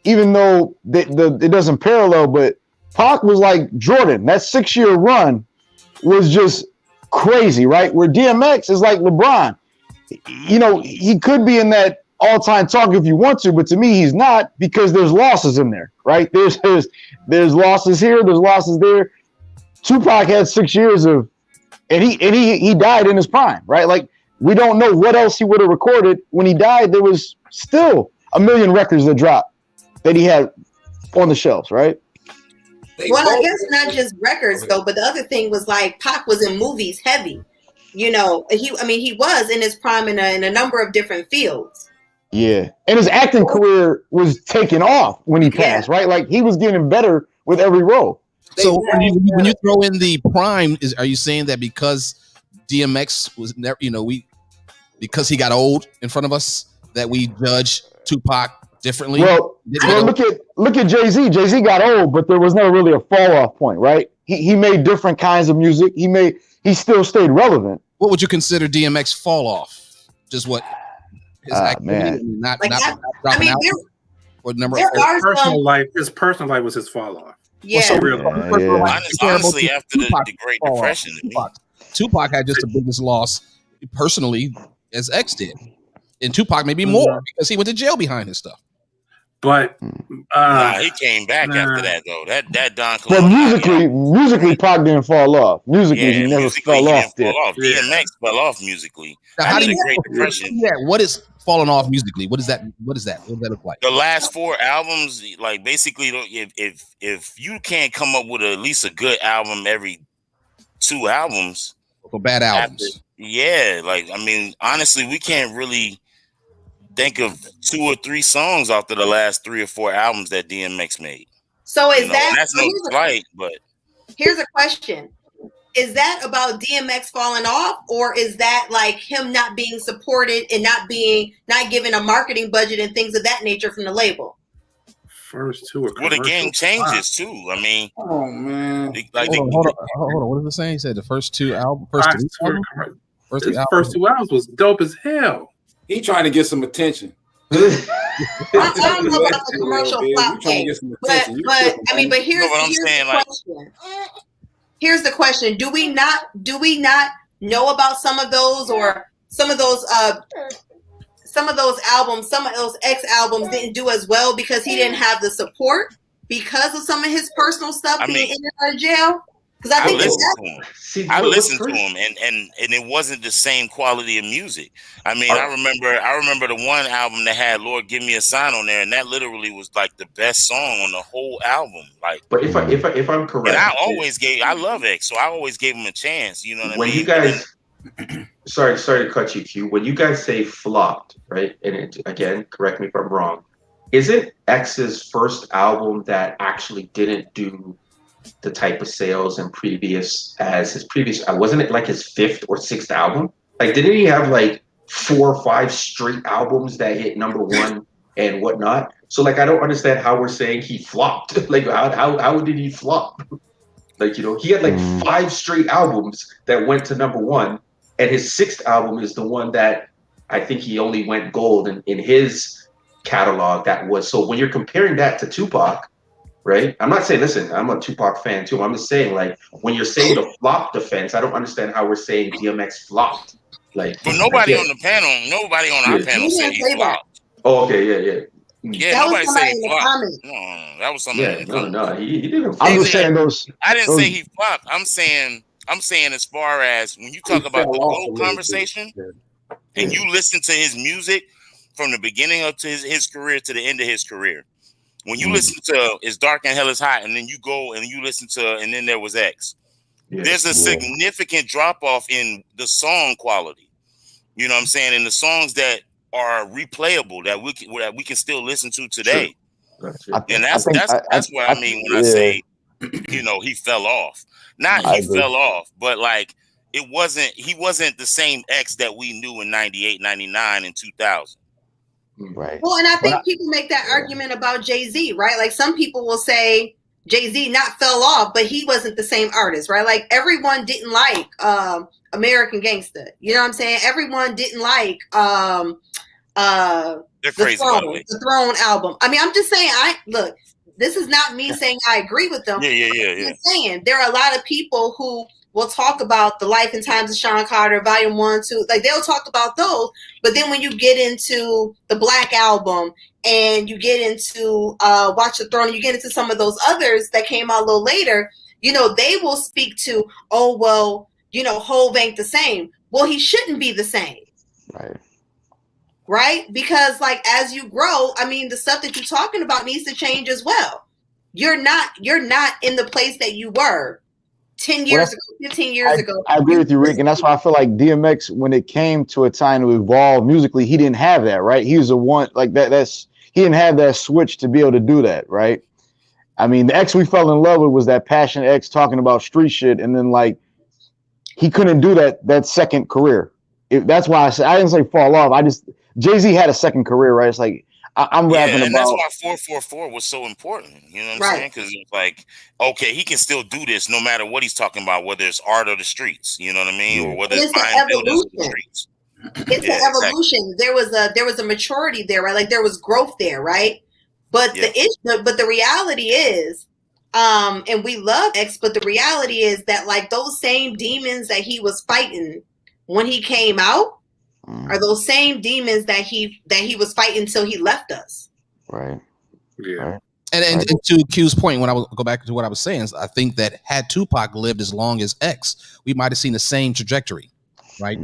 even though it doesn't parallel, but Pac was like Jordan. That 6-year run was just crazy, right? Where DMX is like LeBron. You know, he could be in that all-time talk if you want to, but to me, he's not, because there's losses in there, right? There's losses here, there's losses there. Tupac had 6 years of, and he died in his prime, right? Like, we don't know what else he would have recorded. When he died, there was still a million records that dropped that he had on the shelves, right? Well, I guess not just records though, but the other thing was like Pac was in movies heavy. You know, he was in his prime in a number of different fields. Yeah, and his acting career was taking off when he passed, right? Like, he was getting better with every role. So when you throw in the prime, are you saying that because DMX was never, because he got old in front of us, that we judge Tupac differently? Well, look at Jay-Z. Jay-Z got old, but there was never really a fall off point, right? He made different kinds of music. He still stayed relevant. What would you consider DMX fall off? Just what his activity, man. not dropping out. What number? His personal life was his fall off. Yeah. Honestly, after the Great Depression, Tupac had just the biggest loss personally as X did, and Tupac maybe more because he went to jail behind his stuff. But he came back after that though. That Don. But musically, Pac didn't fall off. Musically, he never fell off. DMX fell off musically. Now, how do you Great Depression? Yeah, what is falling off musically? What is that? What does that look like? The last 4 albums, like basically, if you can't come up with at least a good album every 2 albums, for bad albums, like I mean, honestly, we can't really think of 2 or 3 songs after the last 3 or 4 albums that DMX made. So that's no slight, but here's a question. Is that about DMX falling off, or is that like him not being supported and not given a marketing budget and things of that nature from the label? First 2 are the game changes too. I mean, oh man, hold on. What was it saying? He said the first 2 albums. First 2 albums was dope as hell. He trying to get some attention. I don't know about the commercial flop game, but I mean, but here's the question. Here's the question: Do we not know about some of those, or some of those albums, some of those X albums didn't do as well because he didn't have the support because of some of his personal stuff being in and out of jail? Because I listened to him, and it wasn't the same quality of music. I mean, I remember the one album that had "Lord Give Me a Sign" on there, and that literally was like the best song on the whole album. Like, but if I'm correct, and I love X, so I always gave him a chance. You know what I mean? When you guys, sorry to cut you, Q. When you guys say flopped, right? And again, correct me if I'm wrong. Is it X's first album that actually didn't do the type of sales and as his previous? Wasn't it like his 5th or 6th album? Like, didn't he have like 4 or 5 straight albums that hit #1 and whatnot? So like, I don't understand how we're saying he flopped. Like, how did he flop? Like, he had like 5 straight albums that went to #1, and his 6th album is the one that I think he only went gold in his catalog. So when you're comparing that to Tupac, right? I'm not saying, listen, I'm a Tupac fan too. I'm just saying, like, when you're saying the flop defense, I don't understand how we're saying DMX flopped. Like, but nobody on our panel said he flopped. Oh, okay, yeah. Yeah, nobody said he flopped. No, that was somebody. No, he didn't. I'm just saying those. I didn't say he flopped. I'm saying as far as when you talk about the gold conversation, and you listen to his music from the beginning up to his career to the end of his career. When you listen to "It's Dark and Hell is Hot," and then you go and you listen to "And Then There Was X," there's a significant drop off in the song quality. You know what I'm saying? And the songs that are replayable that we can still listen to today. Sure. And that's what I mean when I say, he fell off. Not he fell off, but like he wasn't the same X that we knew in 98, 99, and 2000. Right. Well, and I think people make that argument about Jay-Z, right? Like, some people will say Jay-Z not fell off, but he wasn't the same artist, right? Like, everyone didn't like American Gangsta. You know what I'm saying? Everyone didn't like They're crazy, by the way. The Throne album. I mean, I'm just saying. Look. This is not me saying I agree with them. Yeah. I'm saying there are a lot of people who will talk about the life and times of Sean Carter, Volume 1, 2. Like they'll talk about those, but then when you get into the Black Album and you get into Watch the Throne, you get into some of those others that came out a little later. You know, they will speak to, oh well, you know, Hov ain't the same. Well, he shouldn't be the same. Right? Because like as you grow, I mean, the stuff that you're talking about needs to change as well. You're not in the place that you were 10 years ago, 15 years ago. I agree with you, Rick, and that's why I feel like DMX, when it came to a time to evolve musically, he didn't have that, right? He was the one like that. He didn't have that switch to be able to do that, right? I mean, the X we fell in love with was that Passion X talking about street shit, and then like he couldn't do that second career. That's why I said I didn't say fall off. Jay-Z had a second career, right? It's like I'm rapping about. And that's why 444 was so important. You know what I'm saying? Because it's like, okay, he can still do this no matter what he's talking about, whether it's art or the streets. You know what I mean? Or whether it's buying buildings or the streets. It's an evolution. Exactly. There was a maturity there, right? Like there was growth there, right? But the reality is, and we love X, but the reality is that like those same demons that he was fighting when he came out are those same demons that he was fighting until he left us. Right. Yeah. And to Q's point, when I go back to what I was saying, I think that had Tupac lived as long as X, we might have seen the same trajectory, right?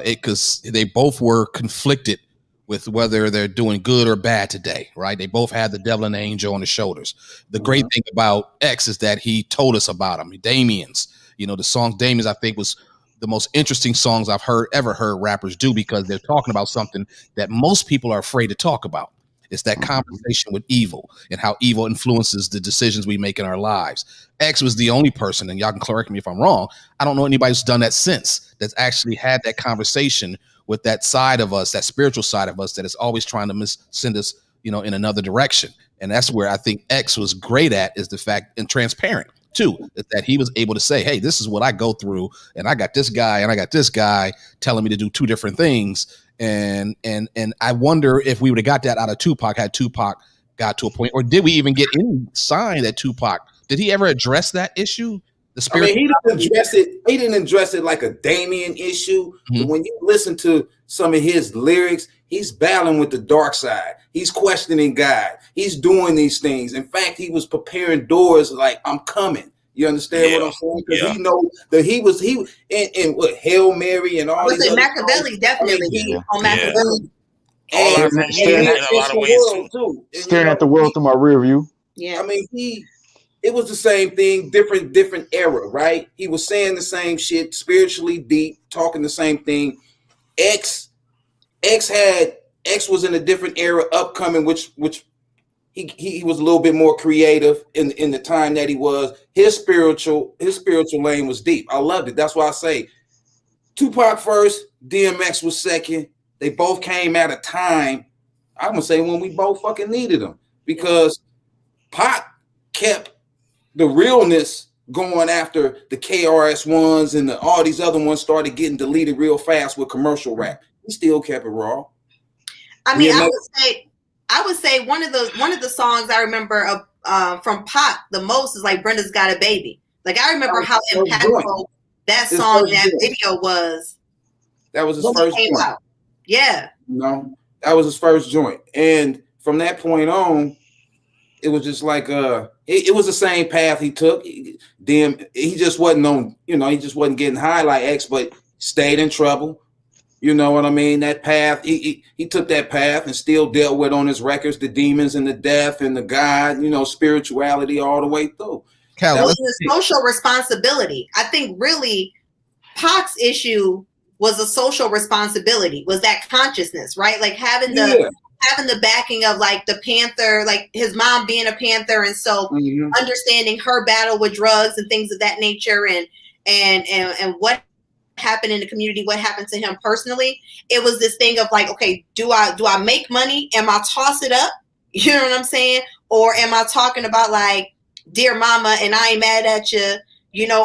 Because they both were conflicted with whether they're doing good or bad today, right? They both had the devil and the angel on the shoulders. The great thing about X is that he told us about him. Damien's, you know, the song Damien's, I think, was the most interesting songs I've ever heard rappers do, because they're talking about something that most people are afraid to talk about. It's that conversation with evil and how evil influences the decisions we make in our lives. X was the only person, and y'all can correct me if I'm wrong, I don't know anybody who's done that since, that's actually had that conversation with that side of us, that spiritual side of us that is always trying to send us, you know, in another direction. And that's where I think X was great at, is the fact, and transparent too, that he was able to say, hey, this is what I go through, and I got this guy and I got this guy telling me to do two different things. And I wonder if we would have got that out of Tupac had Tupac got to a point, or did we even get any sign that Tupac, did he ever address that issue? I mean, he didn't address it like a Damien issue. But when you listen to some of his lyrics, he's battling with the dark side. He's questioning God. He's doing these things. In fact, he was preparing doors like, I'm coming. You understand what I'm saying? Because he know that he in what, Hail Mary and all these other Machiavelli, definitely. On Machiavelli. Staring at the world through my rear view. Yeah. I mean, it was the same thing, different era, right? He was saying the same shit, spiritually deep, talking the same thing. X was in a different era upcoming, which he was a little bit more creative in the time that he was. His spiritual lane was deep. I loved it. That's why I say Tupac first, DMX was second. They both came at a time, I'm gonna say, when we both fucking needed them, because Pac kept the realness going after the KRS-Ones and all these other ones started getting deleted real fast with commercial rap. He still kept it raw. I mean, I would say one of the songs I remember from Pac the most is like Brenda's Got a Baby. Like I remember how impactful that song and that video was. That was his first joint. Yeah. No, that was his first joint. And from that point on, it was just like it was the same path he took. He just wasn't on, he just wasn't getting high like X, but stayed in trouble. You know what I mean? That path, he took that path and still dealt with on his records the demons and the death and the God, spirituality all the way through. That was a social responsibility. I think really Pac's issue was a social responsibility, was that consciousness, right? Like having the backing of like the Panther, like his mom being a Panther, and so understanding her battle with drugs and things of that nature, and what happened in the community, what happened to him personally. It was this thing of like, okay, do I make money? Am I toss it up? You know what I'm saying? Or am I talking about like, dear mama, and I ain't mad at you,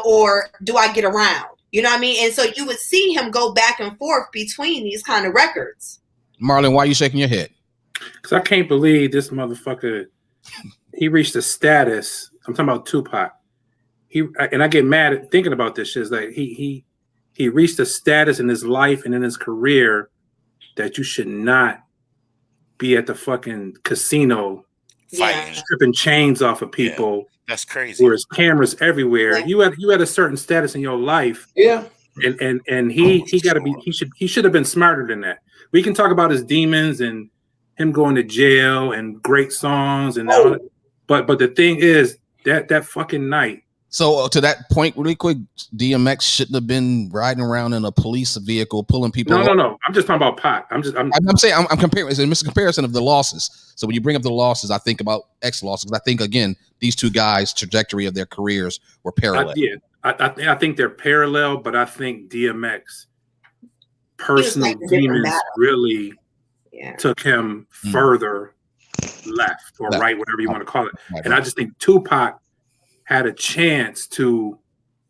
or do I get around? You know what I mean? And so you would see him go back and forth between these kind of records. Marlon, why are you shaking your head? Because I can't believe this motherfucker. He reached a status. I'm talking about Tupac. And I get mad at thinking about this shit. It's like he reached a status in his life and in his career that you should not be at the fucking casino fighting, stripping chains off of people. Yeah, that's crazy. Where there's cameras everywhere. Yeah. You had a certain status in your life. Yeah. And he should have been smarter than that. We can talk about his demons and him going to jail and great songs and all that. But the thing is that fucking night. So to that point, really quick, DMX shouldn't have been riding around in a police vehicle pulling people. No. I'm just talking about Pac. I'm saying I'm comparing. It's a comparison of the losses. So when you bring up the losses, I think about X losses. I think again, these two guys' trajectory of their careers were parallel. I think they're parallel, but I think DMX personal demons really took him further left or right, whatever you want to call it. And I just think Tupac had a chance to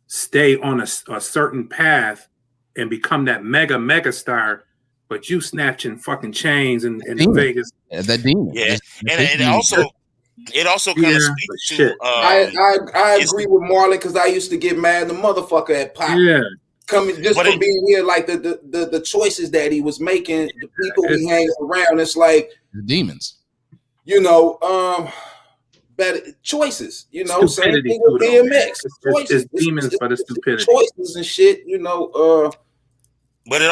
stay on a certain path and become that mega star, but you snatching fucking chains in Vegas. That demon. Yeah, and it also kind of speaks to. I agree with Marlon because I used to get mad the motherfucker at Pac. Yeah. Coming just for being here, like the choices that he was making, the people he hanging around, it's like the demons. You know, better choices, you know, same thing with DMX. It's demons, but it's stupidity. Choices and shit, you know. But it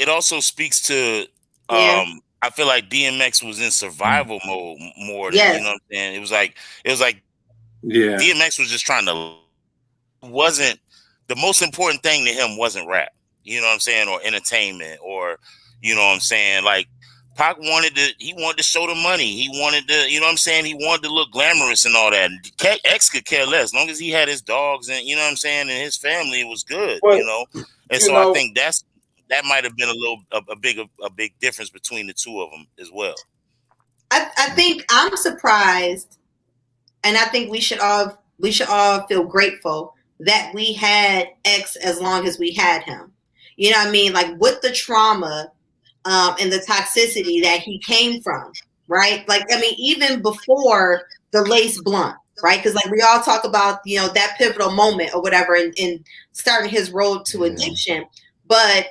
also speaks to I feel like DMX was in survival mode more than you know what I'm saying. It was like DMX was just trying to wasn't the most important thing to him wasn't rap, you know what I'm saying, or entertainment, or you know what I'm saying, like Pac wanted to show the money. He wanted to, you know what I'm saying? He wanted to look glamorous and all that. X could care less. As long as he had his dogs and, you know what I'm saying, and his family, it was good, you know? And so I think that might have been a big difference between the two of them as well. I think I'm surprised, and I think we should all feel grateful that we had X as long as we had him. You know what I mean? Like with the trauma and the toxicity that he came from, right? Like, I mean, even before the lace blunt, right? Because like we all talk about, you know, that pivotal moment or whatever in starting his road to addiction. But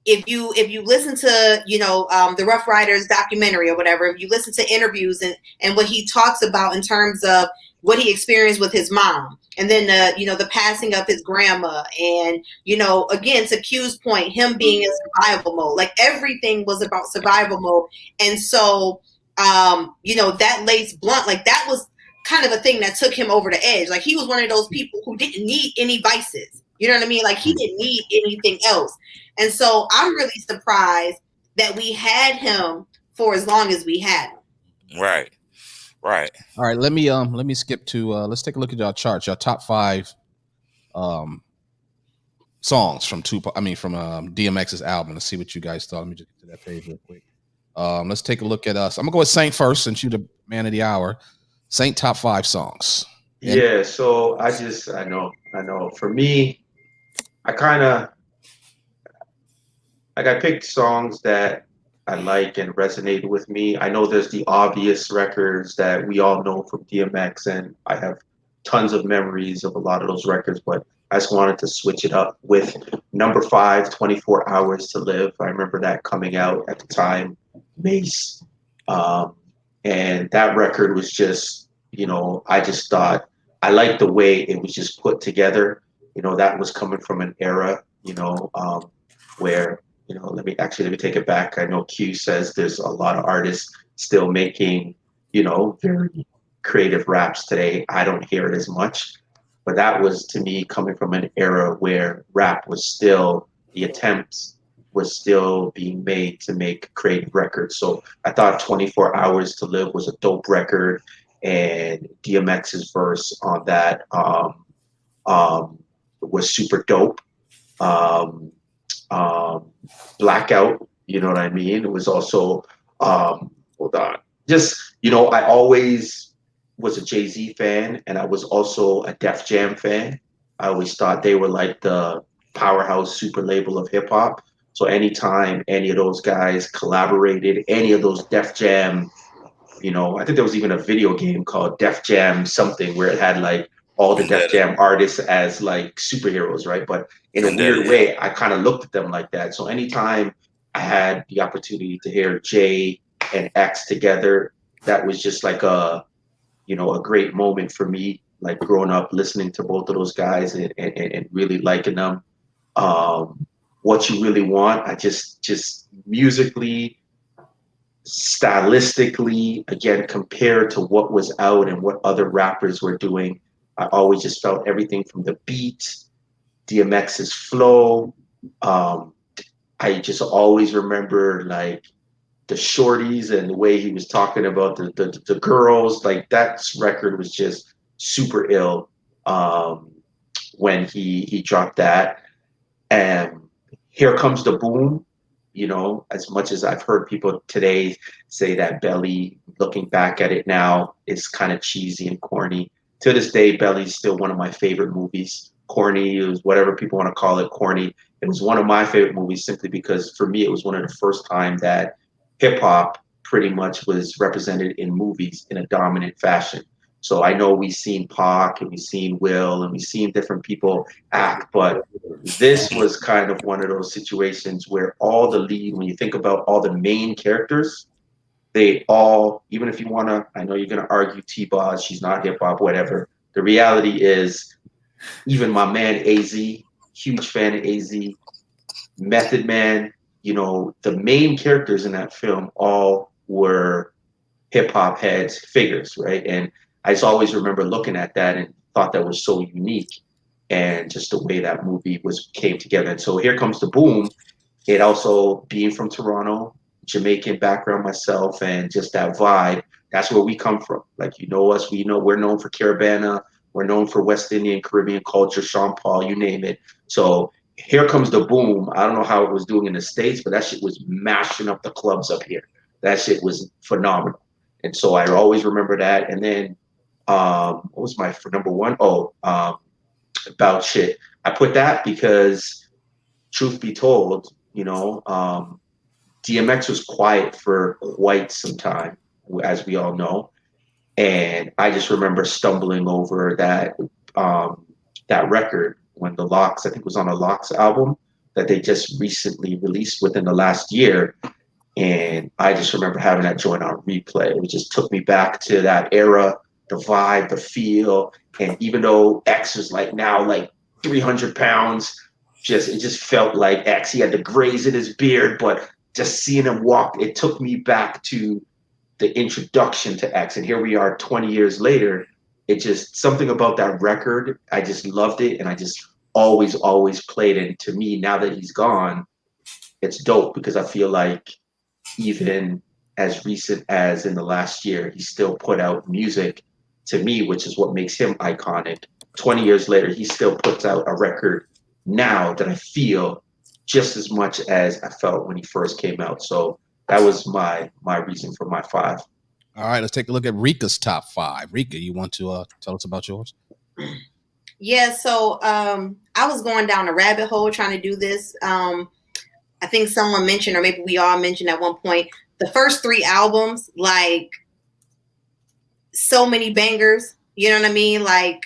if you listen to, you know, the Rough Riders documentary or whatever, if you listen to interviews and what he talks about in terms of what he experienced with his mom, and then the passing of his grandma, and again, to Q's point, him being in survival mode, like everything was about survival mode. And so that lace blunt, like that was kind of a thing that took him over the edge. Like he was one of those people who didn't need any vices, you know what I mean? Like he didn't need anything else. And so I'm really surprised that we had him for as long as we had him. Right. All right. Let me skip to let's take a look at y'all charts. Y'all top 5 songs from DMX's album. Let's see what you guys thought. Let me just get to that page real quick. Let's take a look at us. I'm gonna go with Saint first, since you the man of the hour. Saint, top 5 songs. Yeah. So I know. For me, I picked songs that I like and resonated with me. I know there's the obvious records that we all know from DMX, and I have tons of memories of a lot of those records, but I just wanted to switch it up with number 5, 24 Hours to Live. I remember that coming out at the time, Mace. And that record was just, I just thought, I liked the way it was just put together. That was coming from an era, where, let me take it back. I know Q says there's a lot of artists still making, very creative raps today. I don't hear it as much, but that was, to me, coming from an era where rap was still, the attempts were still being made to make creative records. So I thought 24 Hours to Live was a dope record, and DMX's verse on that was super dope. Blackout, you know what I mean? It was also, hold on. Just, I always was a Jay-Z fan, and I was also a Def Jam fan. I always thought they were like the powerhouse super label of hip hop. So anytime any of those guys collaborated, any of those Def Jam, you know, I think there was even a video game called Def Jam something where it had like all the Def Jam artists as like superheroes, right? But in a weird way, I kind of looked at them like that. So anytime I had the opportunity to hear Jay and X together, that was just like a, you know, a great moment for me, like growing up listening to both of those guys and really liking them. What You Really Want, I just musically, stylistically, again, compared to what was out and what other rappers were doing, I always just felt everything from the beat, DMX's flow. I just always remember like the shorties and the way he was talking about the girls. Like that record was just super ill when he dropped that. And Here Comes the Boom. You know, as much as I've heard people today say that Belly, looking back at it now, is kind of cheesy and corny. To this day, Belly's still one of my favorite movies. Corny, it was whatever people want to call it, corny. It was one of my favorite movies simply because for me, it was one of the first time that hip hop pretty much was represented in movies in a dominant fashion. So I know we've seen Pac and we've seen Will and we've seen different people act, but this was kind of one of those situations where all the lead, when you think about all the main characters, they all, even if you want to, I know you're going to argue T-Boz, she's not hip hop, whatever. The reality is, even my man AZ, huge fan of AZ, Method Man, you know, the main characters in that film all were hip hop heads, figures, right? And I just always remember looking at that and thought that was so unique, and just the way that movie came together. And so Here Comes the Boom. It also, being from Toronto, Jamaican background myself, and just that vibe. That's where we come from. Like, you know us, we're known for Carabana, we're known for West Indian, Caribbean culture, Sean Paul, you name it. So Here Comes the Boom. I don't know how it was doing in the States, but that shit was mashing up the clubs up here. That shit was phenomenal. And so I always remember that. And then what was my for number one? About Shit. I put that because, truth be told, you know, DMX was quiet for quite some time, as we all know. And I just remember stumbling over that record when the Locks, I think it was on a Locks album that they just recently released within the last year. And I just remember having that joint on replay. It just took me back to that era, the vibe, the feel. And even though X was like now like 300 pounds, it just felt like X. He had the grays in his beard, but just seeing him walk, it took me back to the introduction to X. And here we are 20 years later. It just, something about that record, I just loved it. And I just always played it. And to me, now that he's gone, it's dope because I feel like even as recent as in the last year, he still put out music to me, which is what makes him iconic. 20 years later, he still puts out a record now that I feel just as much as I felt when he first came out. So that was my reason for my 5. All right, let's take a look at Rika's top 5. Rika, you want to tell us about yours? Yeah, so I was going down a rabbit hole trying to do this. I think someone mentioned, or maybe we all mentioned at one point, the first 3 albums, like so many bangers, you know what I mean? Like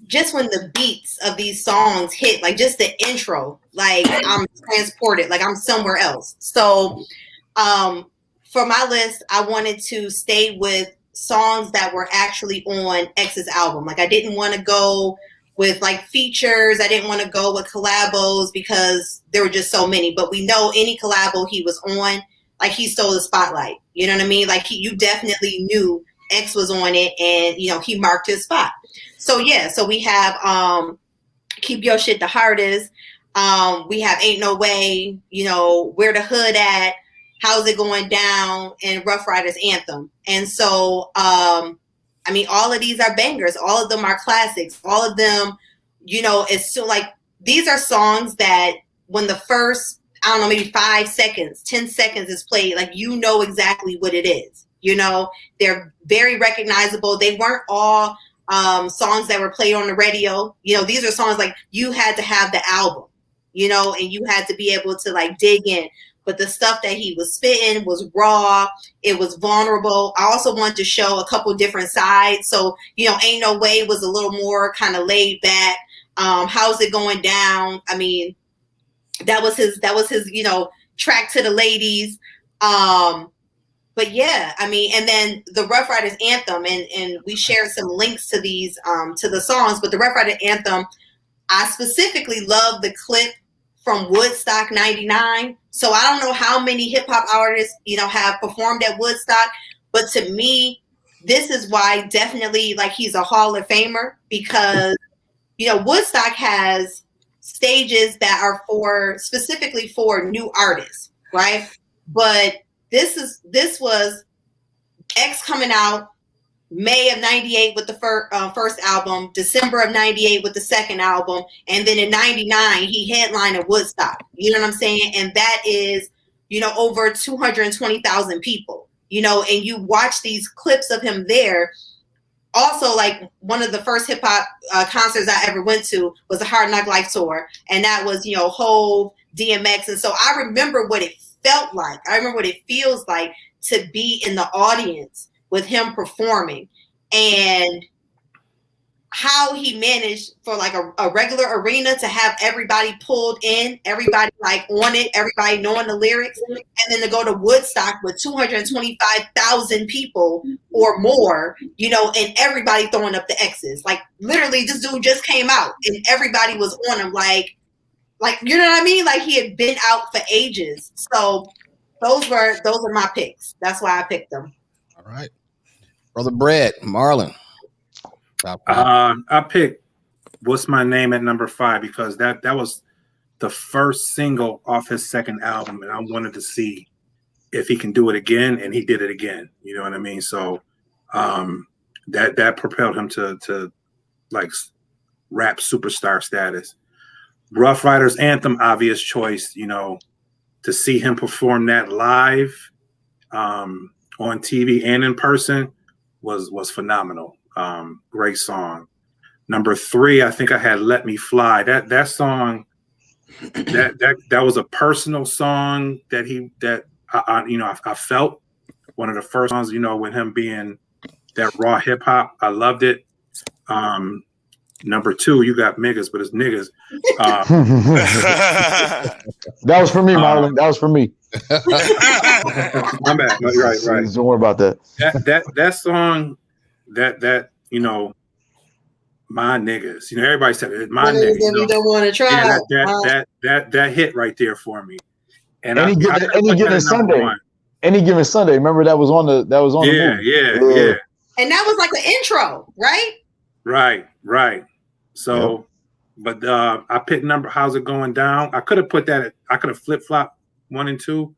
just when the beats of these songs hit, like just the intro, like I'm transported, like I'm somewhere else. So for my list, I wanted to stay with songs that were actually on X's album. Like I didn't want to go with like features. I didn't want to go with collabos because there were just so many. But we know any collabo he was on, like he stole the spotlight. You know what I mean? Like you definitely knew X was on it, and you know he marked his spot. So yeah, so we have Keep Your Shit the Hardest. We have Ain't No Way. You know, Where the Hood At, How's It Going Down, and Rough Riders Anthem. And so I mean, all of these are bangers. All of them are classics. All of them, you know, it's so like these are songs that when the first, I don't know, maybe 5 seconds, 10 seconds is played, like you know exactly what it is. You know, they're very recognizable. They weren't all songs that were played on the radio. You know, these are songs like you had to have the album. and you had to be able to like dig in. But the stuff that he was spitting was raw. It was vulnerable. I also wanted to show a couple different sides. So, Ain't No Way was a little more kind of laid back. How's It Going Down? I mean, that was his, track to the ladies. But yeah, I mean, and then the Rough Riders Anthem, and we shared some links to these, to the songs, but the Rough Riders Anthem, I specifically love the clip from Woodstock 99. So I don't know how many hip hop artists, have performed at Woodstock, but to me, this is why definitely like he's a Hall of Famer, because, Woodstock has stages that are specifically for new artists, right? But this was X coming out May of 98 with the first album, December of 98 with the second album, and then in 99 he headlined at Woodstock. You know what I'm saying? And that is, over 220,000 people. And you watch these clips of him there. Also, like one of the first hip hop concerts I ever went to was the Hard Knock Life tour, and that was Hov, DMX, and so I remember what it felt like. I remember what it feels like to be in the audience with him performing, and how he managed for like a regular arena to have everybody pulled in, everybody like on it, everybody knowing the lyrics, and then to go to Woodstock with 225,000 people or more, and everybody throwing up the X's. Like literally this dude just came out and everybody was on him like, you know what I mean? Like he had been out for ages. So those are my picks. That's why I picked them. All right. Brother Brad, Marlon. I picked What's My Name at number 5 because that was the first single off his second album, and I wanted to see if he can do it again, and he did it again. You know what I mean? So that propelled him to like rap superstar status. Rough Riders Anthem, obvious choice. To see him perform that live on TV and in person was phenomenal. Great song. Number 3, I think I had Let Me Fly. That song, that was a personal song that I felt. One of the first songs, with him being that raw hip hop. I loved it. Number 2, you got niggas, but it's niggas. That was for me, Marlon. That was for me. I'm back. No, right. Don't worry about that. That song, that my niggas. Everybody said it. My niggas. You don't want to try. Yeah, that hit right there for me. And any given Sunday. Remember that was on the Yeah. And that was like an intro, right? Right. So, but I picked How's It Going Down. I could have put that. I could have flip flop 1 and 2,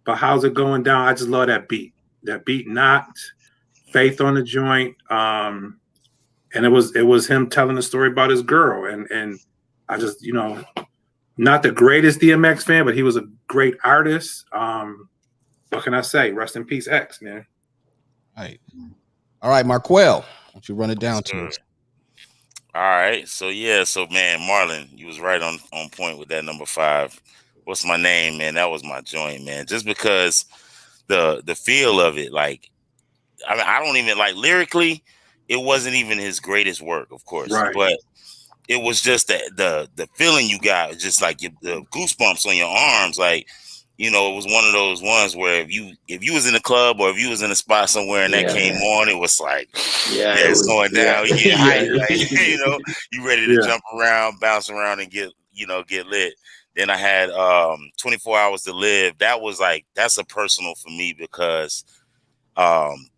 but How's It Going Down? I just love that beat. That beat knocked. Faith on the joint, and it was him telling the story about his girl, and I just not the greatest DMX fan, but he was a great artist. What can I say? Rest in peace, X, man. All right, Marquel, why don't you run it down to us? All right, so man, Marlon, you was right on point with that number 5. What's My Name, man? That was my joint, man. Just because the feel of it, like. I mean, I don't even like lyrically. It wasn't even his greatest work, of course, but it was just the feeling you got, just like the goosebumps on your arms. Like, it was one of those ones where if you was in a club or if you was in a spot somewhere and that came on, it was like, it's going down. You ready to jump around, bounce around, and get lit. Then I had 24 Hours to Live. That was like, that's a personal for me because.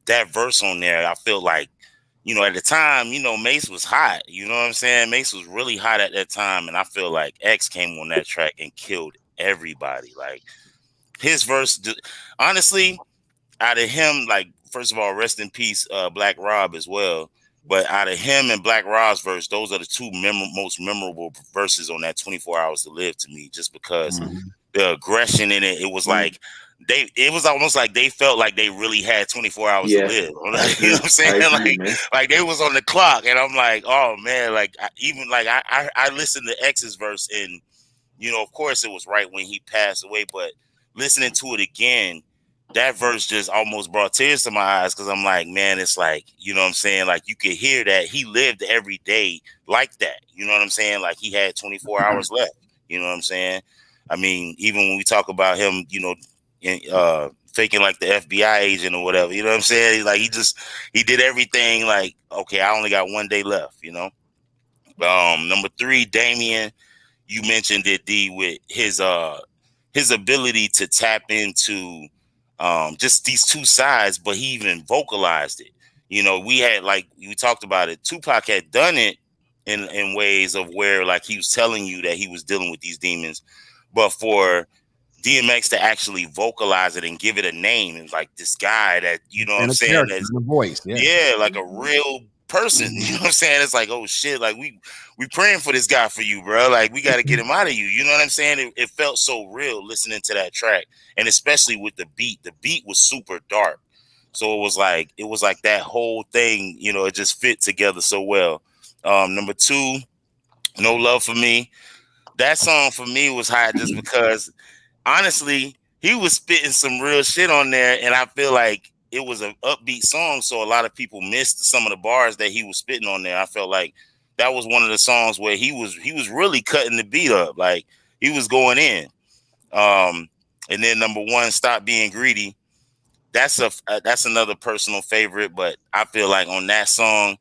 That verse on there, I feel like, at the time, Mace was hot. You know what I'm saying? Mace was really hot at that time. And I feel like X came on that track and killed everybody. Like his verse, honestly, out of him, like, first of all, rest in peace, Black Rob as well. But out of him and Black Rob's verse, those are the two most memorable verses on that 24 Hours to Live to me, just because the aggression in it, it was like, it was almost like they felt like they really had 24 hours to live. Like, you know what I'm saying? Like they was on the clock, and I'm like, oh man, like I listened to X's verse in You know, of course it was right when he passed away, but listening to it again, that verse just almost brought tears to my eyes because I'm like, man, it's like, you know what I'm saying? Like, you could hear that he lived every day like that. You know what I'm saying? Like, he had 24 hours left. You know what I'm saying? I mean, even when we talk about him, you know, faking like the FBI agent or whatever, you know what I'm saying? Like, he did everything like, okay, I only got 1 day left, you know? Number 3, Damien, you mentioned it, D, with his ability to tap into just these two sides, but he even vocalized it. You know, we had, like you talked about it, Tupac had done it in ways of where like he was telling you that he was dealing with these demons, but for DMX to actually vocalize it and give it a name, and like this guy that, you know what I'm saying, that's the voice, yeah, like a real person. You know what I'm saying? It's like, oh shit, like we praying for this guy for you, bro. Like, we got to get him out of you. You know what I'm saying? It felt so real listening to that track, and especially with the beat. The beat was super dark, so it was like that whole thing. You know, it just fit together so well. Number 2, No Love for Me. That song for me was high just because, honestly, he was spitting some real shit on there, and I feel like it was an upbeat song, so a lot of people missed some of the bars that he was spitting on there. I felt like that was one of the songs where he was really cutting the beat up, like he was going in. And then number 1, Stop Being Greedy. That's another personal favorite, but I feel like on that song,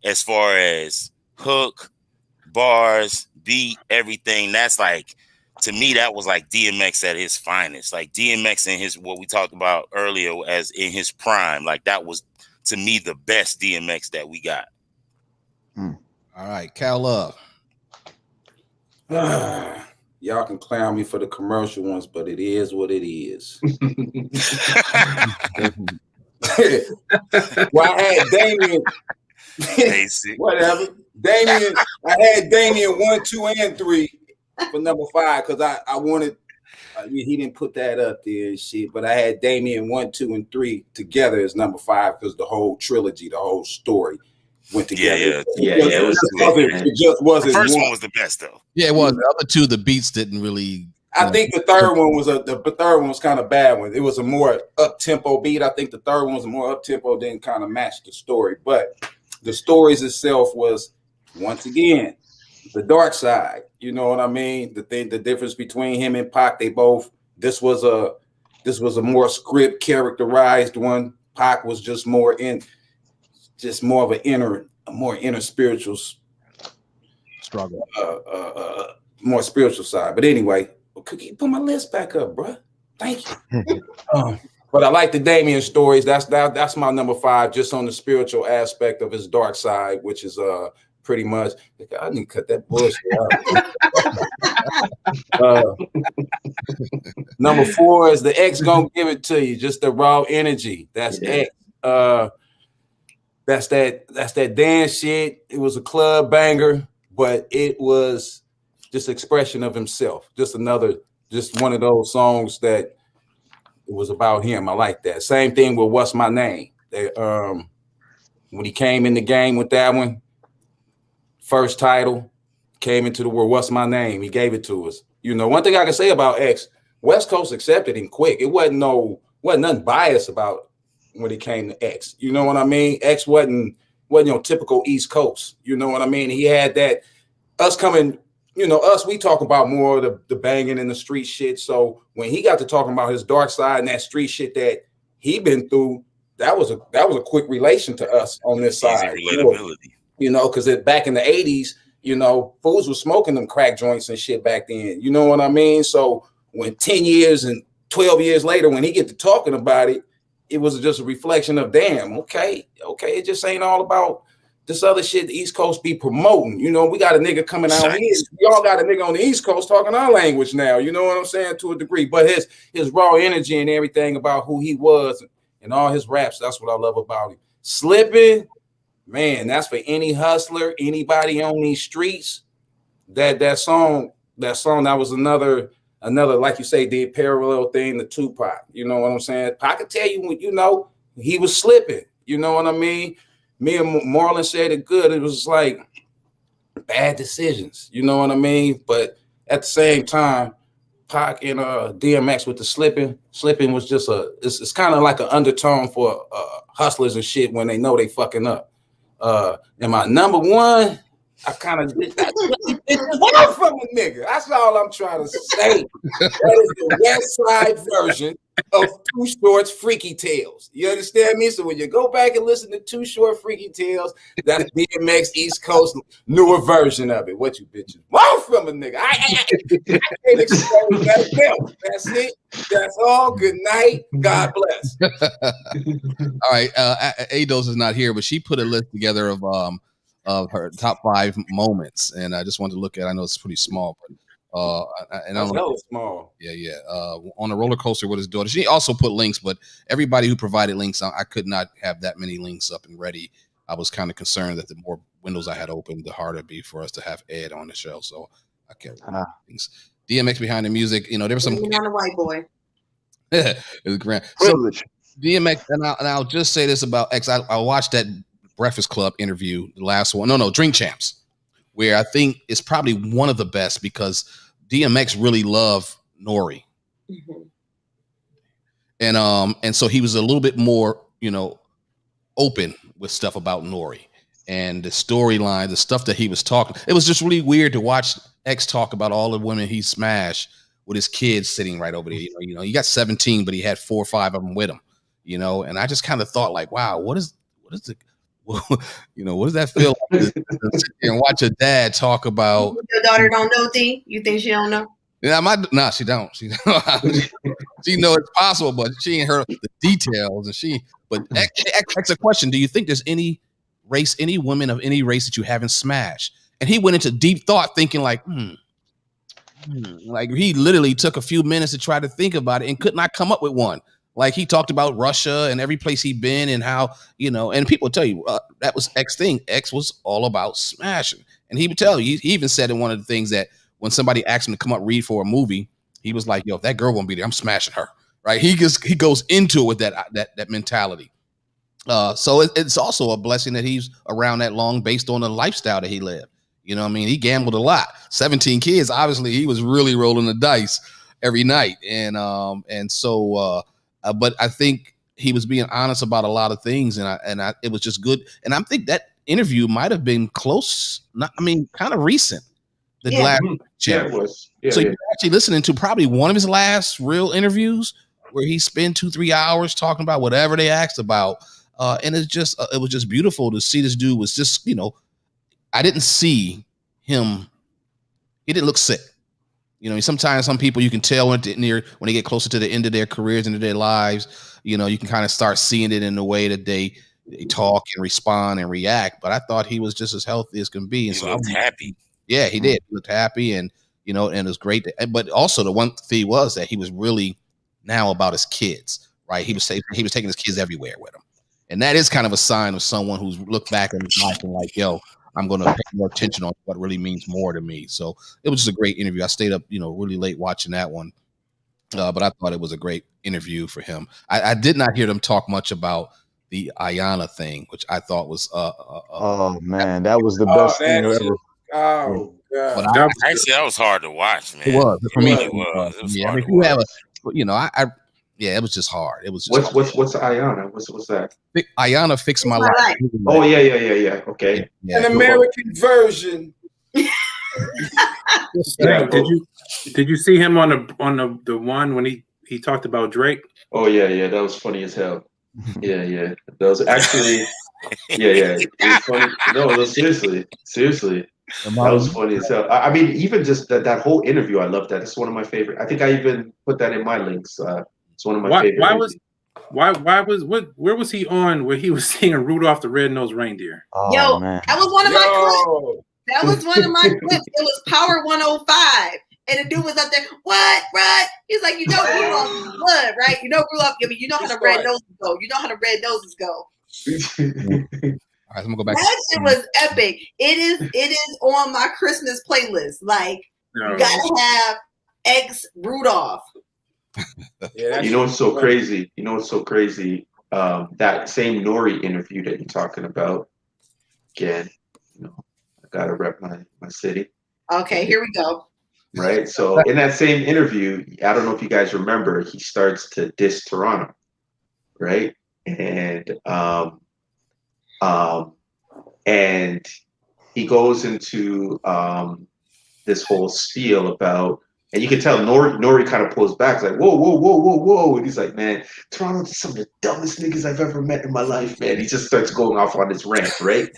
as far as hook, bars, beat, everything, that's like, to me, that was like DMX at his finest. Like DMX in his, what we talked about earlier, as in his prime. Like, that was, to me, the best DMX that we got. All right, Cal Love. Y'all can clown me for the commercial ones, but it is what it is. Well, I had Damien. Whatever. Damien, I had Damien 1, 2, and 3 for number 5 because I wanted. He didn't put that up there and shit, but I had Damien 1, 2, and 3 together as number 5 because the whole trilogy, the whole story went together. It just wasn't. The first one was the best though. Yeah, it was. The other 2, the beats didn't really. I think the third one was kind of bad one. It was a more up tempo beat. I think the third one was more up tempo, didn't kind of match the story, but the stories itself was, once again, the dark side. You know what I mean? The difference between him and Pac, this was a more script characterized one. Pac was just more of a more inner spiritual struggle, more spiritual side. But anyway, could you put my list back up, bro? Thank you. But I like the Damien stories. That's my number 5, just on the spiritual aspect of his dark side, which is pretty much. I need to cut that bullshit out. Number 4 is the X gonna give it to you. Just the raw energy. That's X. That's that dance shit. It was a club banger, but it was just expression of himself. Just one of those songs that it was about him. I like that. Same thing with What's My Name. When he came in the game with that one, first title, came into the world, What's My Name? He gave it to us. You know, one thing I can say about X, West Coast accepted him quick. It wasn't nothing biased about when it came to X. You know what I mean? X wasn't typical East Coast. You know what I mean? He had that, us coming, we talk about more of the banging and the street shit. So when he got to talking about his dark side and that street shit that he been through, that was a quick relation to us on this side. Relatability. Because back in the 80s, fools were smoking them crack joints and shit back then. You know what I mean? So when 10 years and 12 years later, when he get to talking about it, it was just a reflection of, damn, okay, it just ain't all about this other shit the East Coast be promoting. We got a nigga coming out here. We all got a nigga on the East Coast talking our language now. You know what I'm saying? To a degree. But his raw energy and everything about who he was and all his raps, that's what I love about him. Slipping, man, that's for any hustler, anybody on these streets. That song, that was another, like you say, the parallel thing to Tupac. You know what I'm saying? I can tell you, he was slipping. You know what I mean? Me and Marlon said it good. It was like bad decisions. You know what I mean? But at the same time, Pac and DMX with the slipping was just it's kind of like an undertone for hustlers and shit when they know they fucking up. And my number one, I kind of did that from a nigga. That's all I'm trying to say. That is the West Side version of Too Short's Freaky Tales. You understand me? So when you go back and listen to Too Short Freaky Tales, that's DMX East Coast newer version of it. What you bitches want from a nigga? I can't explain that. That's it. That's all. Good night. God bless. All right. Ados is not here, but she put a list together of her top 5 moments, and I just wanted to look at. I know it's pretty small, but and that's hella small. Yeah. On a roller coaster with his daughter. She also put links, but everybody who provided links, I could not have that many links up and ready. I was kind of concerned that the more windows I had opened, the harder it'd be for us to have Ed on the show. So I kept things. DMX behind the music. There was some on a white boy. It was grand. So DMX, and I'll just say this about X. I watched that Breakfast Club interview, the last one. No, Drink Champs, where I think it's probably one of the best because DMX really loved Nori. Mm-hmm. And so he was a little bit more, open with stuff about Nori and the storyline, the stuff that he was talking. It was just really weird to watch X talk about all the women he smashed with his kids sitting right over there. He got 17, but he had 4 or 5 of them with him, and I just kind of thought like, wow, what does that feel like to sit there and watch your dad talk about? Your daughter don't know, D? You think she don't know? Yeah, she don't. She know it's possible, but she ain't heard the details. But X a question: do you think there's any women of any race that you haven't smashed? And he went into deep thought, thinking like, like he literally took a few minutes to try to think about it and could not come up with one. Like he talked about Russia and every place he'd been and how, and people tell you that was X thing. X was all about smashing. And he would tell you, he even said in one of the things that when somebody asked him to come up read for a movie, he was like, yo, if that girl won't be there, I'm smashing her. Right. He goes into it with that mentality. So it's also a blessing that he's around that long based on the lifestyle that he lived. He gambled a lot. 17 kids. Obviously, he was really rolling the dice every night. And so but I think he was being honest about a lot of things, and it was just good. And I think that interview might have been close. Kind of recent. Last it was. Yeah, so you're actually listening to probably one of his last real interviews where he spent 2-3 hours talking about whatever they asked about, and it was just beautiful to see this dude was just I didn't see him. He didn't look sick. Sometimes some people you can tell when they get closer to the end of their careers, into their lives, you can kind of start seeing it in the way that they talk and respond and react. But I thought he was just as healthy as can be. And he looked happy. Yeah, he did. He looked happy, and and it was great. But also the one thing was that he was really now about his kids, right? He was taking his kids everywhere with him. And that is kind of a sign of someone who's looked back on his life and like, yo, I'm going to pay more attention on what really means more to me. So it was just a great interview. I stayed up, really late watching that one. But I thought it was a great interview for him. I did not hear them talk much about the Ayanna thing, which I thought was oh man, that was the best thing ever. Oh god! Actually, that was hard to watch, man. It was for me. It was yeah, hard if you have it was just hard. It was just what's Ayanna? What's that? Ayanna Fixed My Life. Oh yeah. Okay. Yeah. An American version. Did you see him on the one when he talked about Drake? Oh yeah, that was funny as hell. Yeah. That was actually it was funny. No, seriously. That was funny as hell. I mean, even just that whole interview, I love that. It's one of my favorite. I think I even put that in my links. It's one of my favorite. Where was he on where he was singing Rudolph the Red-Nosed Reindeer? Oh, Yo, man. that was one of my clips. That was one of my clips. It was Power 105. And the dude was up there, what? He's like, Rudolph is blood, right? Rudolph, you know how the red noses go. You know how the red noses go. All right, I'm gonna go back. That shit was epic. It is on my Christmas playlist. Like, you gotta have X Rudolph. Yeah, it's so crazy. It's so crazy. That same Nori interview that you're talking about. Again, I gotta rep my city. Okay, here we go. right? So in that same interview, I don't know if you guys remember, he starts to diss Toronto, right? And and he goes into this whole spiel about, and you can tell Nori kind of pulls back, like, whoa, whoa, whoa, whoa, whoa. And he's like, man, Toronto's some of the dumbest niggas I've ever met in my life, man. He just starts going off on this rant, right?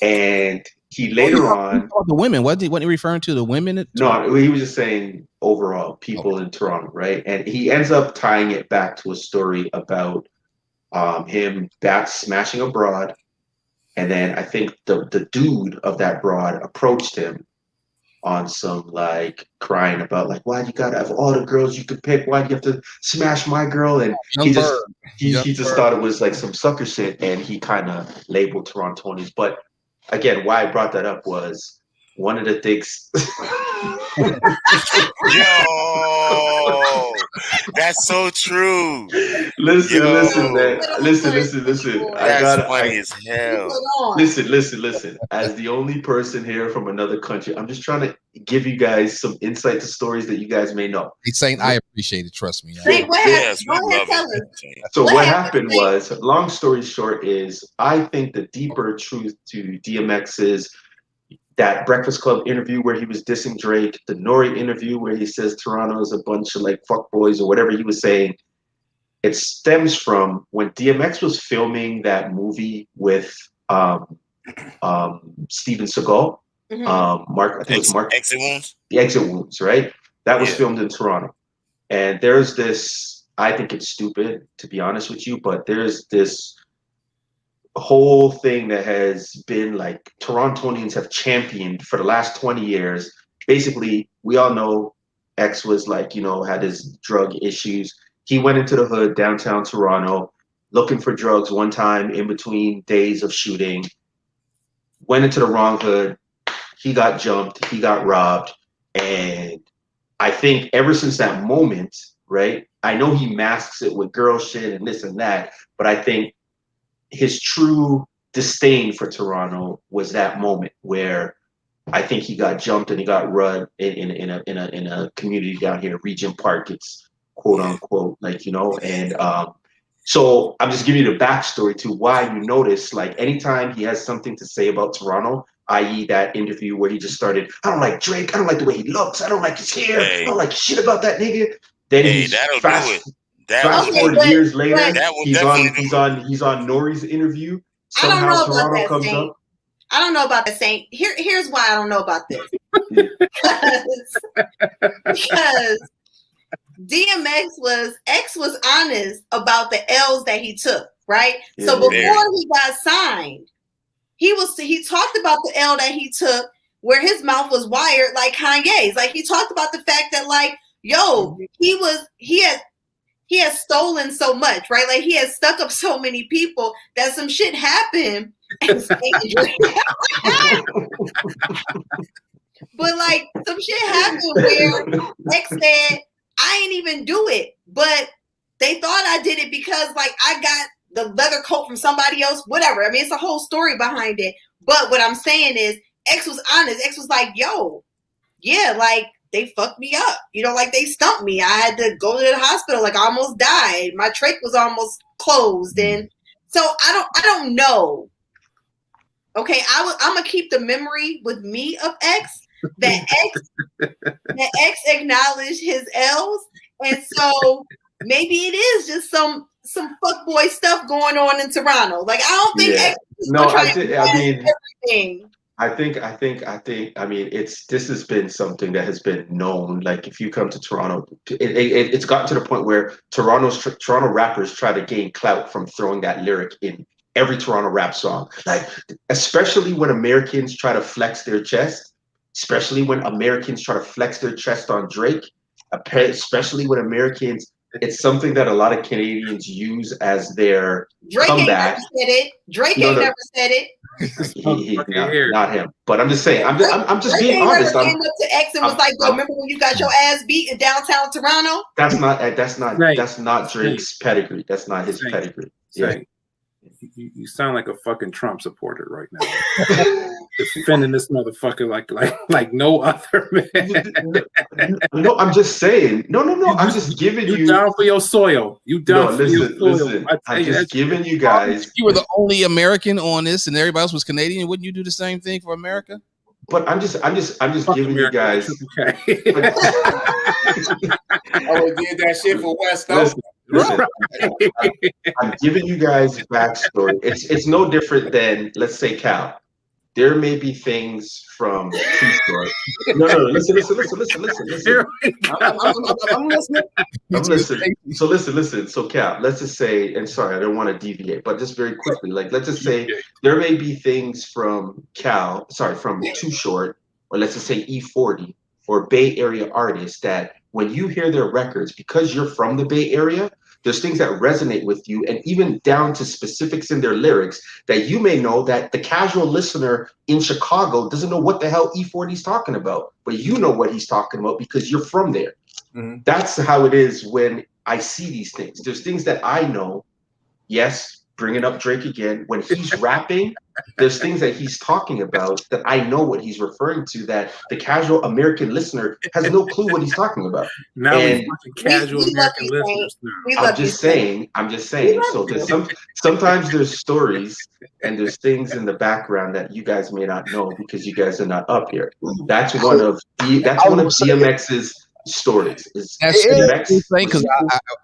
And he later on, the women, what he referring to? The women? No, he was just saying overall people in Toronto, right? And he ends up tying it back to a story about him smashing a broad, and then I think the dude of that broad approached him on some like crying about like, why you gotta have all the girls you could pick? Why do you have to smash my girl? And he just thought it was like some sucker shit, and he kind of labeled Torontonians. But again, why I brought that up was one of the things. Yo, that's so true. Listen, man. Listen. That's funny as hell. Listen. As the only person here from another country, I'm just trying to give you guys some insight to stories that you guys may know. He's saying, I appreciate it. Trust me. So what happened was, long story short is, I think the deeper truth to DMX is that Breakfast Club interview where he was dissing Drake, the Nori interview where he says Toronto is a bunch of like fuckboys or whatever he was saying. It stems from when DMX was filming that movie with Steven Seagal. Mark, I think it was Mark. Exit Wounds? The Exit Wounds, right? That was filmed in Toronto. And there's this, I think it's stupid, to be honest with you, but there's this whole thing that has been like Torontonians have championed for the last 20 years. Basically, we all know X was like, had his drug issues. He went into the hood, downtown Toronto, looking for drugs one time in between days of shooting, went into the wrong hood. He got jumped, he got robbed. And I think ever since that moment, right, I know he masks it with girl shit and this and that, but I think his true disdain for Toronto was that moment where I think he got jumped and he got run in a community down here, Regent Park. It's quote unquote, like, and so I'm just giving you the backstory to why you notice, like, anytime he has something to say about Toronto, i.e. that interview where he just started, I don't like Drake, I don't like the way he looks, I don't like his hair, I don't like shit about that nigga. Then he's fast forward years later, he's on Nori's interview. Somehow Toronto comes up. I don't know about that, Saint. Here's why I don't know about this. because X was honest about the L's that he took, right? Yeah, so before he got signed, he talked about the L that he took where his mouth was wired like Kanye's. Like, he talked about the fact that, like, yo, he had stolen so much, right? Like, he had stuck up so many people that some shit happened. But like, some shit happened where X said, I ain't even do it, but they thought I did it because, like, I got the leather coat from somebody else, whatever. I mean, it's a whole story behind it. But what I'm saying is, X was honest. X was like, yo, yeah, like, they fucked me up. Like, they stumped me. I had to go to the hospital. Like, I almost died. My trach was almost closed. And so I don't know. Okay, I'm gonna keep the memory with me of X that X acknowledged his L's, and so maybe it is just some fuckboy stuff going on in Toronto. Like, I don't think X is everything. I mean, this has been something that has been known. Like, if you come to Toronto, it's gotten to the point where Toronto rappers try to gain clout from throwing that lyric in every Toronto rap song. Like, especially when Americans try to flex their chest, especially when Americans try to flex their chest on Drake, especially when Americans, it's something that a lot of Canadians use as their comeback. Drake ain't never said it. Not him. But I'm just saying, I'm just being honest. Came up to X and was like, "Yo, remember when you got your ass beat in downtown Toronto?" That's not Drake's pedigree. That's not his pedigree. Yeah. You sound like a fucking Trump supporter right now. Defending this motherfucker like no other man. No, I'm just saying. No. I'm just giving you. You down for your soil. You down for your soil. Listen. I'm just giving you guys. If you were the only American on this, and everybody else was Canadian, wouldn't you do the same thing for America? But I'm just giving you guys. I would did that shit for West. Listen, I'm giving you guys backstory. It's no different than, let's say, Cal. There may be things from T-Story. No, listen. I'm listening. So listen. So Cal, let's just say, and sorry, I don't want to deviate, but just very quickly, like let's just say there may be things from from Too Short, or let's just say E40 or Bay Area artists that when you hear their records, because you're from the Bay Area, there's things that resonate with you, and even down to specifics in their lyrics that you may know that the casual listener in Chicago doesn't know what the hell E40 is talking about, but you know what he's talking about because you're from there. Mm-hmm. That's how it is when I see these things. There's things that I know. Yes, bringing up Drake again, when he's rapping, there's things that he's talking about that I know what he's referring to that the casual American listener has no clue what he's talking about. Now we're casual American listeners. I'm just saying. So there's sometimes there's stories and there's things in the background that you guys may not know because you guys are not up here. That's one of DMX's stories. That's the thing, because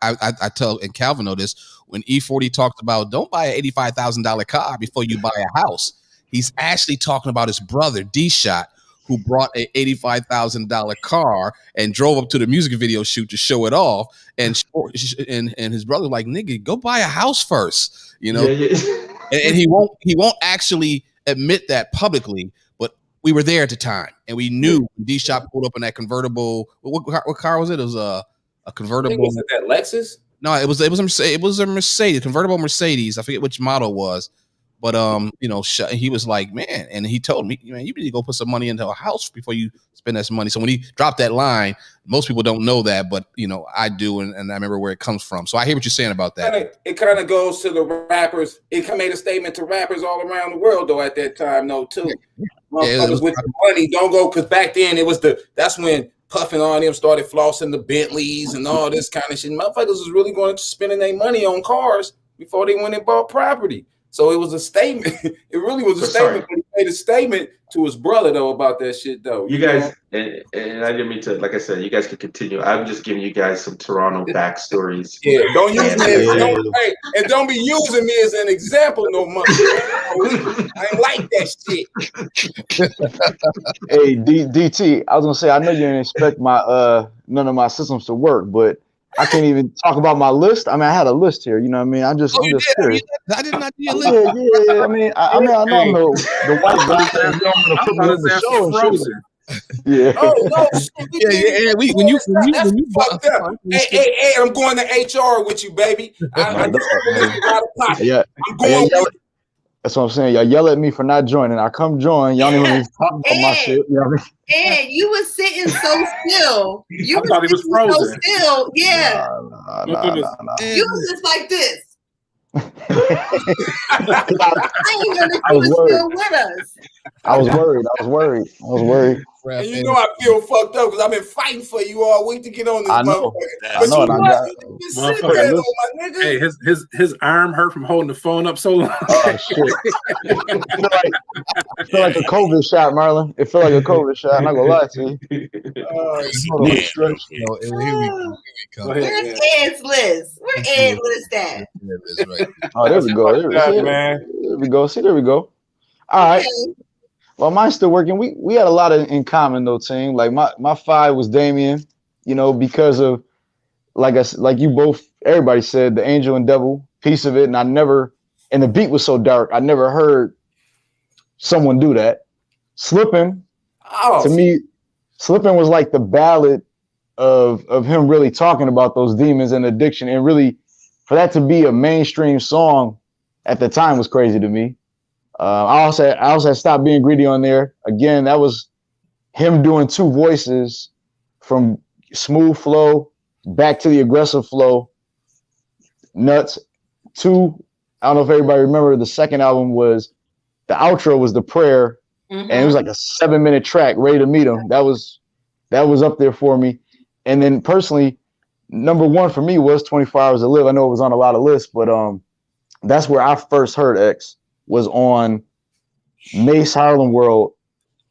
I tell, and Calvin know this, when E40 talked about don't buy an $85,000 car before you buy a house, he's actually talking about his brother D-Shot, who brought an $85,000 car and drove up to the music video shoot to show it off, and his brother was like, nigga, go buy a house first, you know. And he won't actually admit that publicly, but we were there at the time, and we knew D-Shot pulled up in that convertible. What car was it? It was a convertible. Was it that Lexus? No, it was a Mercedes, convertible Mercedes. I forget which model it was, but he was like, man, and he told me, man, you need to go put some money into a house before you spend that money. So when he dropped that line, most people don't know that, but I do, and I remember where it comes from. So I hear what you're saying about that. It kind of goes to the rappers. It made a statement to rappers all around the world, though, at that time, though, too. Motherfuckers with the money don't go, because back then that's when Puffin on them started flossing the Bentleys and all this kind of shit. Motherfuckers was really going to spending their money on cars before they went and bought property. So it was a statement. It really was a statement. But he made a statement to his brother though about that shit though. You guys, and I didn't mean to, like I said, you guys can continue. I'm just giving you guys some Toronto backstories. Yeah, don't use me and don't be using me as an example no more. I ain't like that shit. Hey, DT, I was gonna say, I know you didn't expect my none of my systems to work, but I can't even talk about my list. I mean, I had a list here. You know what I mean? I'm just curious. I did not do your list. Yeah. I mean, I know I'm the white guy that's going to put me in the show and shit. Yeah. Oh no! Yeah. When you fucked up. Hey, I'm going to HR with you, baby. I'm going. That's what I'm saying. Y'all yell at me for not joining. I come join. Y'all don't even talk about my shit. You know what I mean? And you was sitting so still. I thought he was frozen. So still. Yeah. Nah. You was just like this. I was worried. And you know I feel fucked up because I've been fighting for you all week to get on this. I know. Hey, his arm hurt from holding the phone up so long. Oh shit! I feel like a COVID shot, Marlon. It felt like a COVID shot. I'm not gonna lie to you. Here we go. Where's Ed's list? Where Ed list at? Oh, there we go. There we go. See, there we go. All right. Well, mine's still working. We had a lot in common though, team. Like my 5 was Damien, because of like you both, everybody said, the Angel and Devil piece of it, and the beat was so dark, I never heard someone do that. Slippin', to me, Slippin' was like the ballad of him really talking about those demons and addiction, and really for that to be a mainstream song at the time was crazy to me. I also had Stop Being Greedy on there. Again, that was him doing 2 voices from smooth flow back to the aggressive flow. Nuts. 2 I don't know if everybody remember the second album was the outro was the prayer, and it was like a 7-minute track, Ready to Meet 'Em. That was up there for me. And then personally, number one for me was 24 Hours to Live. I know it was on a lot of lists, but that's where I first heard X was on Mace Harlem World,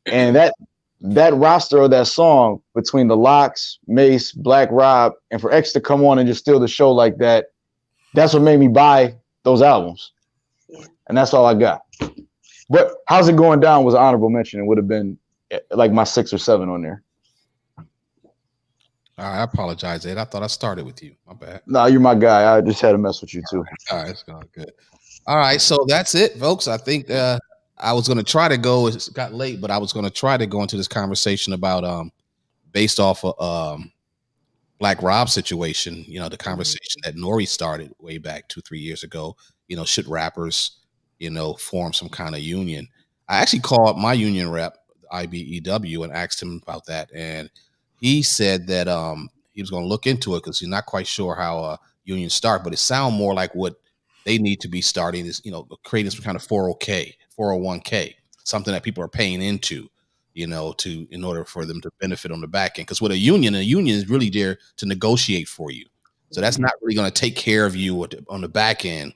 and that roster of that song between the Locks, Mace, Black Rob, and for X to come on and just steal the show like that, that's what made me buy those albums. And that's all I got. But How's It Going Down was an honorable mention. It would have been like my 6 or 7 on there. All right, I apologize, Ed. I thought I started with you. My bad. No, you're my guy. I just had to mess with you too. All right, it's going good. All right, so that's it, folks. I think I was going to try to go. It got late, but I was going to try to go into this conversation about based off of Black Rob's situation. You know, the conversation that Nori started way back 2-3 years ago. You know, should rappers, you know, form some kind of union? I actually called my union rep, IBEW, and asked him about that, and he said that he was going to look into it because he's not quite sure how unions start, but it sounds more like what they need to be starting is, you know, creating some kind of 401k, something that people are paying into, you know, in order for them to benefit on the back end. Because with a union is really there to negotiate for you. So that's not really going to take care of you on the back end.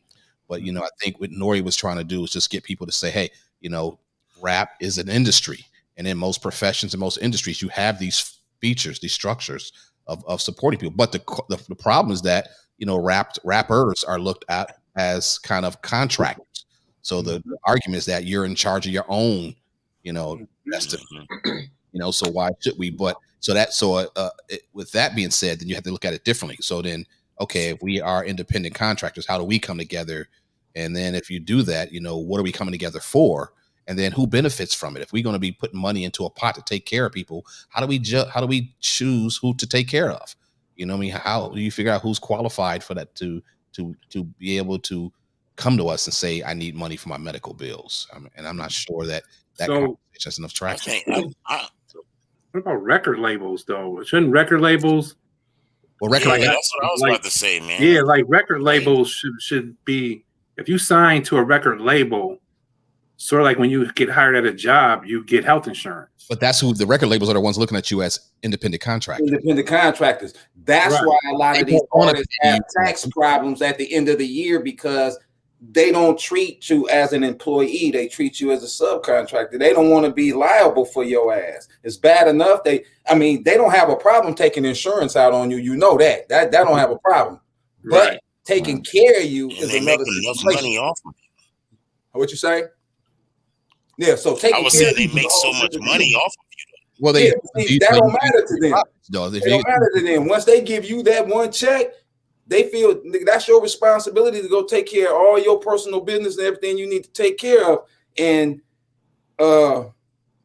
But, you know, I think what Nori was trying to do is just get people to say, hey, you know, rap is an industry. And in most professions and most industries, you have these features, these structures of supporting people. But the problem is that, you know, rappers are looked at as kind of contractors. So the argument is that you're in charge of your own, you know, you know, so why should we? But with that being said, then you have to look at it differently. So then, okay, if we are independent contractors, how do we come together? And then if you do that, you know, what are we coming together for? And then who benefits from it? If we're going to be putting money into a pot to take care of people, how do we choose who to take care of? You know what I mean? How do you figure out who's qualified for that to be able to come to us and say, I need money for my medical bills? And I'm not sure that conversation has enough traction. What about record labels, though? Shouldn't record labels? Well, that's what I was about to say, man. Yeah, like record labels should be, if you sign to a record label, sort of like when you get hired at a job, you get health insurance. But that's who the record labels are, the ones looking at you as independent contractors. Independent contractors. That's right. Why a lot of these artists have tax problems at the end of the year, because they don't treat you as an employee. They treat you as a subcontractor. They don't want to be liable for your ass. It's bad enough. They don't have a problem taking insurance out on you. You know that don't have a problem. Right. But taking care of you is another money off of you. What you say? Yeah, so I was saying they make so much money off of you. Well, that don't matter to them. It don't matter to them. Once they give you that one check, they feel that's your responsibility to go take care of all your personal business and everything you need to take care of. And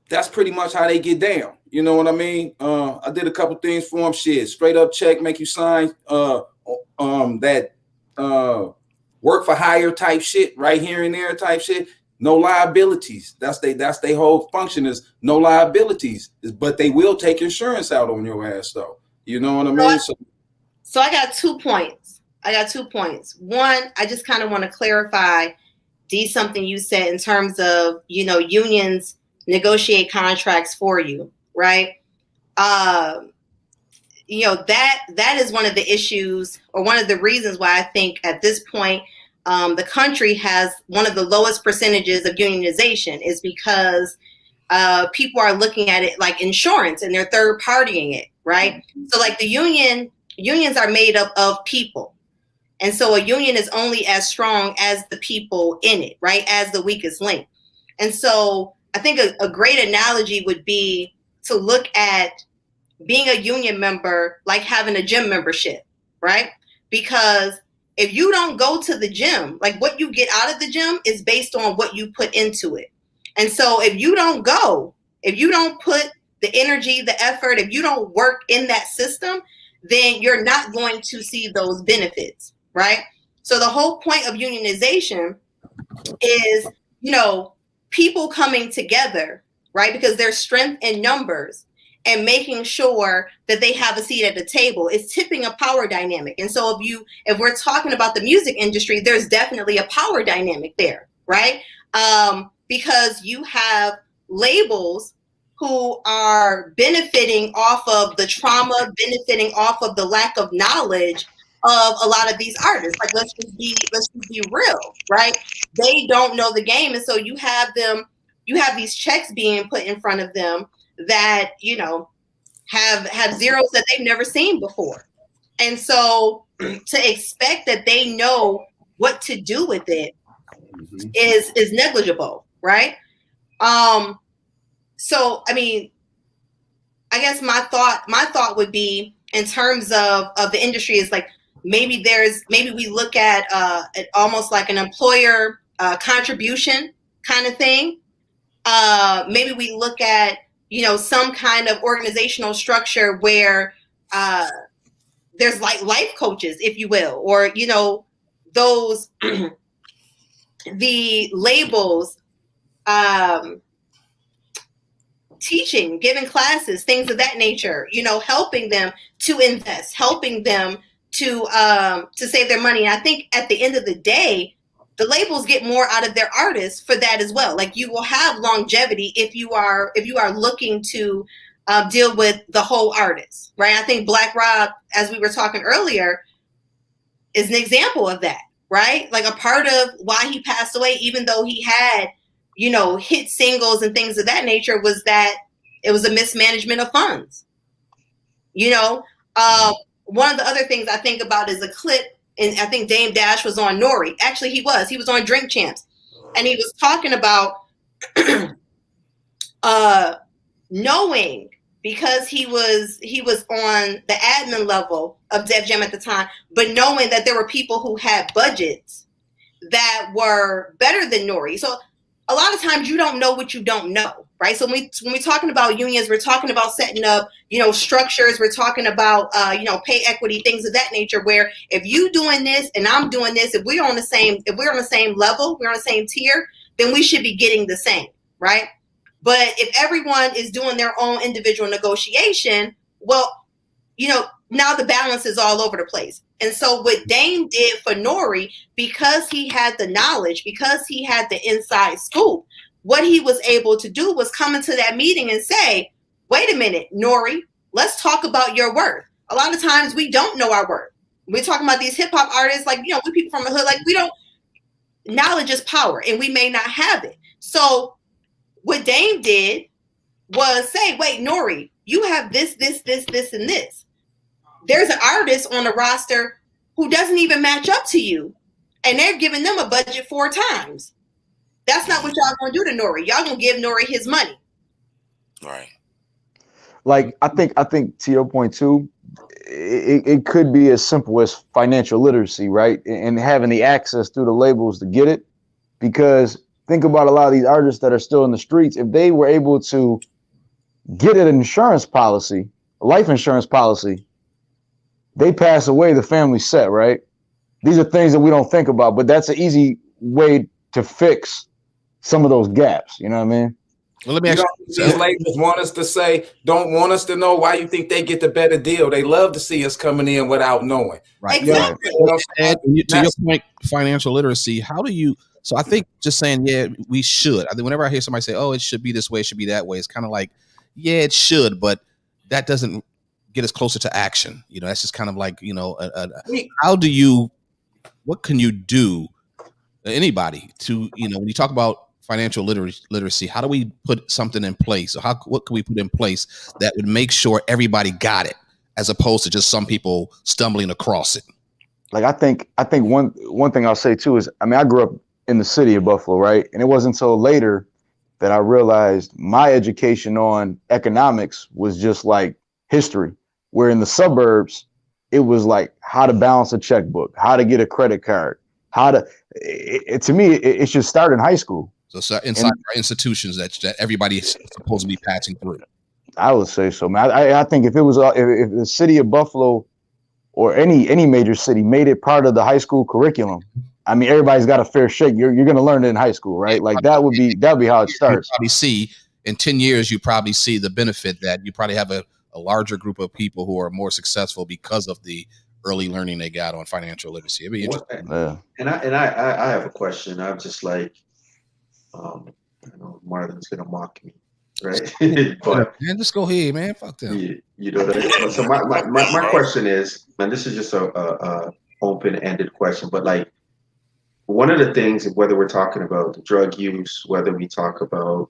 that's pretty much how they get down. You know what I mean? I did a couple things for them. Shit, straight up check, make you sign that work for hire type shit, right here and there type shit. No liabilities. That's they whole function is no liabilities. But they will take insurance out on your ass though. You know what I mean? So I got 2 points. One, I just kind of want to clarify, something you said in terms of, you know, unions negotiate contracts for you, right? You know, that is one of the issues, or one of the reasons why I think at this point, the country has one of the lowest percentages of unionization, is because people are looking at it like insurance and they're third partying it, right? So like unions are made up of people. And so a union is only as strong as the people in it, right? As the weakest link. And so I think a great analogy would be to look at being a union member like having a gym membership, right? Because if you don't go to the gym, like what you get out of the gym is based on what you put into it. And so if you don't go, if you don't put the energy, the effort, if you don't work in that system, then you're not going to see those benefits, right? So the whole point of unionization is, you know, people coming together, right? Because there's strength in numbers. and making sure that they have a seat at the table. It's tipping a power dynamic. And so if we're talking about the music industry, there's definitely a power dynamic there, right? Because you have labels who are benefiting off of the trauma, benefiting off of the lack of knowledge of a lot of these artists. Like, let's just be real, right? They don't know the game. And so you have these checks being put in front of them that, you know, have zeros that they've never seen before. And so to expect that they know what to do with it is negligible, right? So, I mean, I guess my thought would be, in terms of the industry, is like, maybe we look at almost like an employer contribution kind of thing. Maybe we look at, you know, some kind of organizational structure where there's like life coaches, if you will, or, you know, those the labels, teaching, giving classes, things of that nature, you know, helping them to invest, helping them to save their money. And I think at the end of the day, the labels get more out of their artists for that as well. Like, you will have longevity if you are looking to deal with the whole artist, right? I think Black Rob, as we were talking earlier, is an example of that, right? Like, a part of why he passed away, even though he had, you know, hit singles and things of that nature, was that it was a mismanagement of funds. You know, one of the other things I think about is a clip, and I think Dame Dash was on Nori. Actually, he was on Drink Champs, and he was talking about knowing, because he was on the admin level of Def Jam at the time, but knowing that there were people who had budgets that were better than Nori. So a lot of times you don't know what you don't know, right? So when we're talking about unions, we're talking about setting up, you know, structures. We're talking about, you know, pay equity, things of that nature, where if you doing this and I'm doing this, if we're on the same level, we're on the same tier, then we should be getting the same, right? But if everyone is doing their own individual negotiation, well, you know, now the balance is all over the place. And so what Dame did for Nori, because he had the knowledge, because he had the inside scoop, what he was able to do was come into that meeting and say, wait a minute, Nori, let's talk about your worth. A lot of times we don't know our worth. We're talking about these hip hop artists, like, you know, we people from the hood, like, we don't, knowledge is power, and we may not have it. So what Dame did was say, wait, Nori, you have this, and this. There's an artist on the roster who doesn't even match up to you, and they're giving them a budget 4 times. That's not what y'all gonna do to Nori. Y'all gonna give Nori his money. Right. Like, I think to your point too, it could be as simple as financial literacy, right? And having the access through the labels to get it. Because think about a lot of these artists that are still in the streets. If they were able to get an insurance policy, a life insurance policy, they pass away, the family's set, right? These are things that we don't think about, but that's an easy way to fix some of those gaps. You know what I mean? Well, let me ask you. These labels want us to say, don't want us to know why you think they get the better deal. They love to see us coming in without knowing. Right. Exactly. And to your point, financial literacy, how do you, so I think just saying, yeah, we should. I think whenever I hear somebody say, oh, it should be this way, it should be that way, it's kind of like, yeah, it should, but that doesn't get us closer to action. You know, that's just kind of like, you know, what can you do, anybody, to, you know, when you talk about financial literacy, how do we put something in place? Or what can we put in place that would make sure everybody got it, as opposed to just some people stumbling across it? Like, I think one thing I'll say too is, I mean, I grew up in the city of Buffalo, right? And it wasn't until later that I realized my education on economics was just like history, where in the suburbs, it was like how to balance a checkbook, how to get a credit card, to me, it should start in high school. So inside our institutions that everybody is supposed to be passing through. I would say so, man. I think if it was if the city of Buffalo or any major city made it part of the high school curriculum, I mean, everybody's got a fair shake. You're going to learn it in high school, right? Like that'd be how it starts. You probably see in 10 years, you probably see the benefit that you probably have a larger group of people who are more successful because of the early learning they got on financial literacy. It'd be interesting. And I have a question. I'm just like, I know Marlon's gonna mock me, right? But man, just go ahead, man. Fuck them. You know that. So my question is, and this is just a open-ended question, but like, one of the things, whether we're talking about drug use, whether we talk about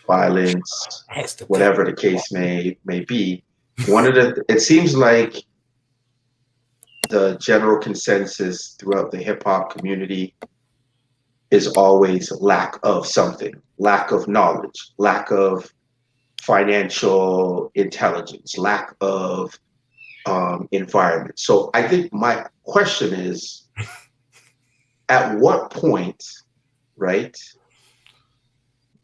violence, whatever the case may be, it seems like the general consensus throughout the hip hop community is always lack of something, lack of knowledge, lack of financial intelligence, lack of environment. So I think my question is, at what point, right,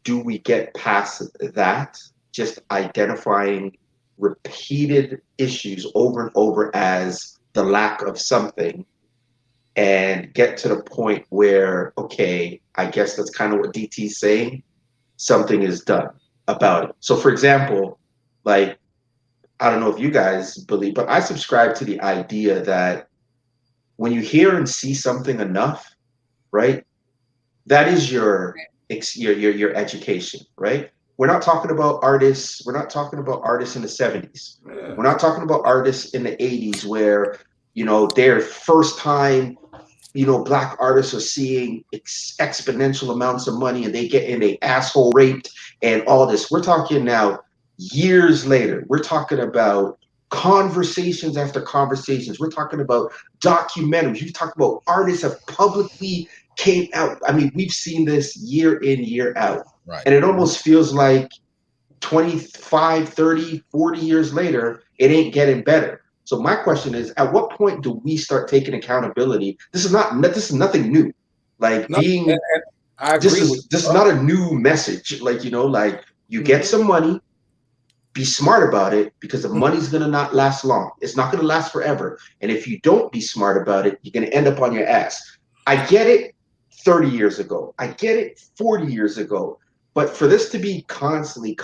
do we get past that, just identifying repeated issues over and over as the lack of something, and get to the point where, okay, I guess that's kind of what DT's saying, something is done about it. So for example, like, I don't know if you guys believe, but I subscribe to the idea that when you hear and see something enough, right, that is your education, right? We're not talking about artists. We're not talking about artists in the 70s. We're not talking about artists in the 80s where, you know, their first time, you know, Black artists are seeing exponential amounts of money and they get in a asshole raped and all this. We're talking now years later. We're talking about conversations after conversations. We're talking about documentaries. You're talking about artists have publicly came out. I mean, we've seen this year in, year out. Right. And it almost feels like 25, 30, 40 years later, it ain't getting better. So my question is, at what point do we start taking accountability? This is nothing new. Like, this is not a new message. Like, you know, like, you get some money, be smart about it, because the money's gonna not last long. It's not gonna last forever. And if you don't be smart about it, you're gonna end up on your ass. I get it 30 years ago. I get it 40 years ago. But for this to be constantly,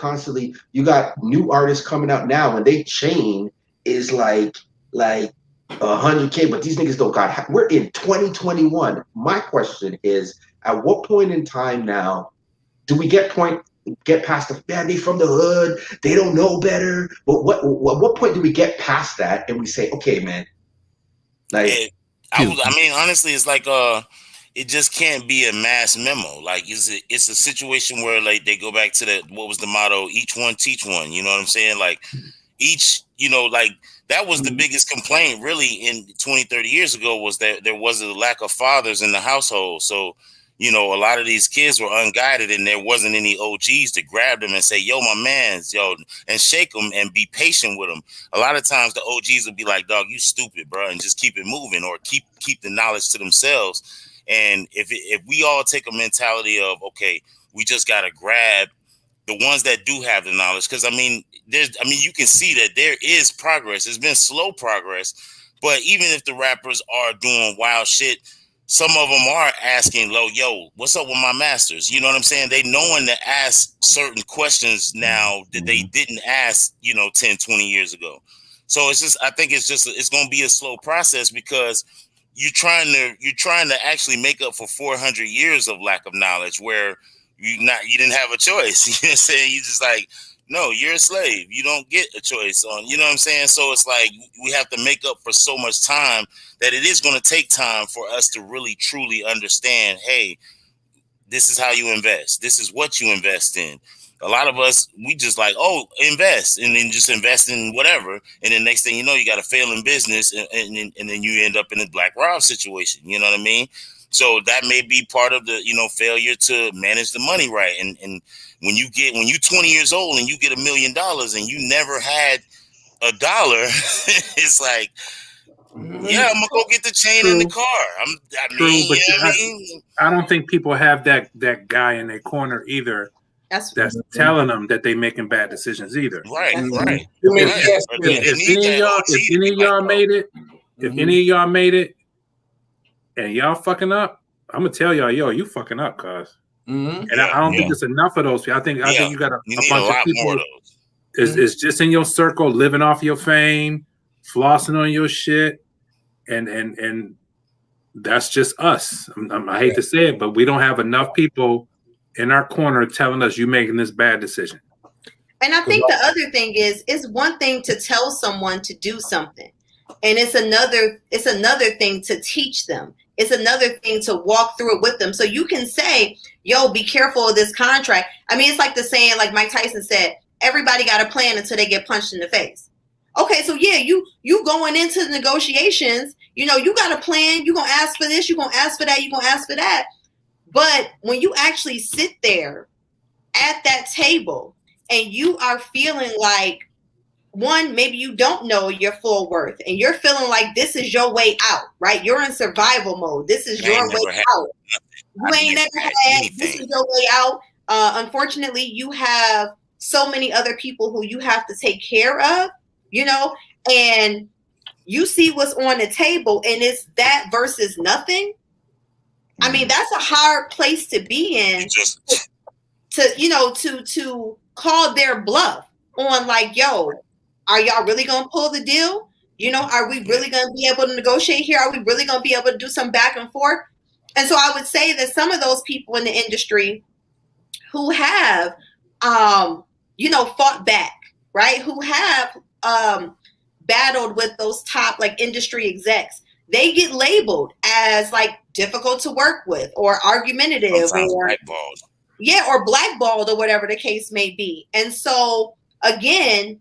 you got new artists coming out now and they chain is like 100K, but these niggas don't got, we're in 2021. My question is, at what point in time now do we get past the, man, they from the hood, they don't know better. But what point do we get past that and we say, okay, man, like, I mean, honestly, it's like it just can't be a mass memo. Like, it's a situation where, like, they go back to what was the motto? Each one teach one. You know what I'm saying? Like, each, you know, like, that was the biggest complaint really in 20, 30 years ago, was that there was a lack of fathers in the household. So, you know, a lot of these kids were unguided and there wasn't any OGs to grab them and say, yo, my mans, yo, and shake them and be patient with them. A lot of times the OGs will be like, dog, you stupid, bro, and just keep it moving, or keep the knowledge to themselves. And if we all take a mentality of, okay, we just got to grab the ones that do have the knowledge. Because, I mean, you can see that there is progress. It's been slow progress. But even if the rappers are doing wild shit, some of them are asking, yo, what's up with my masters? You know what I'm saying? They knowing to ask certain questions now that they didn't ask, 10, 20 years ago. So I think it's going to be a slow process, because you're trying to actually make up for 400 years of lack of knowledge, where you didn't have a choice. You know what I'm saying? You just like, no, you're a slave. You don't get a choice on, you know what I'm saying? So it's like, we have to make up for so much time that it is going to take time for us to really, truly understand, hey, this is how you invest. This is what you invest in. A lot of us, we just like, oh, invest, and then just invest in whatever. And then next thing you know, you got a failing business, and then you end up in a Black Rob situation. You know what I mean? So that may be part of the, failure to manage the money right. And when you're 20 years old and you get $1 million and you never had $1, it's like, yeah, I'm gonna go get the chain in the car. I don't think people have that guy in their corner either. That's telling them that they're making bad decisions either. Right. If any of y'all made it, and y'all fucking up, I'm gonna tell y'all, yo, you fucking up, cuz. And I don't think it's enough of those people. I think you got a bunch of people more of those. Is just in your circle, living off your fame, flossing on your shit, and that's just us. I hate to say it, but we don't have enough people in our corner telling us you're making this bad decision. And I think the other thing is, it's one thing to tell someone to do something, and it's another thing to teach them. It's another thing to walk through it with them. So you can say, yo, be careful of this contract. I mean, it's like the saying, like Mike Tyson said, everybody got a plan until they get punched in the face. Okay, so yeah, you going into the negotiations, you got a plan. You're going to ask for this. You're going to ask for that. You're going to ask for that. But when you actually sit there at that table and you are feeling like, one, maybe you don't know your full worth and you're feeling like this is your way out, right? You're in survival mode. This is your way out. You ain't never had, this is your way out. Unfortunately, you have so many other people who you have to take care of, and you see what's on the table and it's that versus nothing. I mean, that's a hard place to be in to call their bluff on like, yo, are y'all really going to pull the deal? Are we really going to be able to negotiate here? Are we really going to be able to do some back and forth? And so I would say that some of those people in the industry who have, fought back, right? Who have battled with those top like industry execs, they get labeled as like difficult to work with or argumentative or blackballed or whatever the case may be. And so again,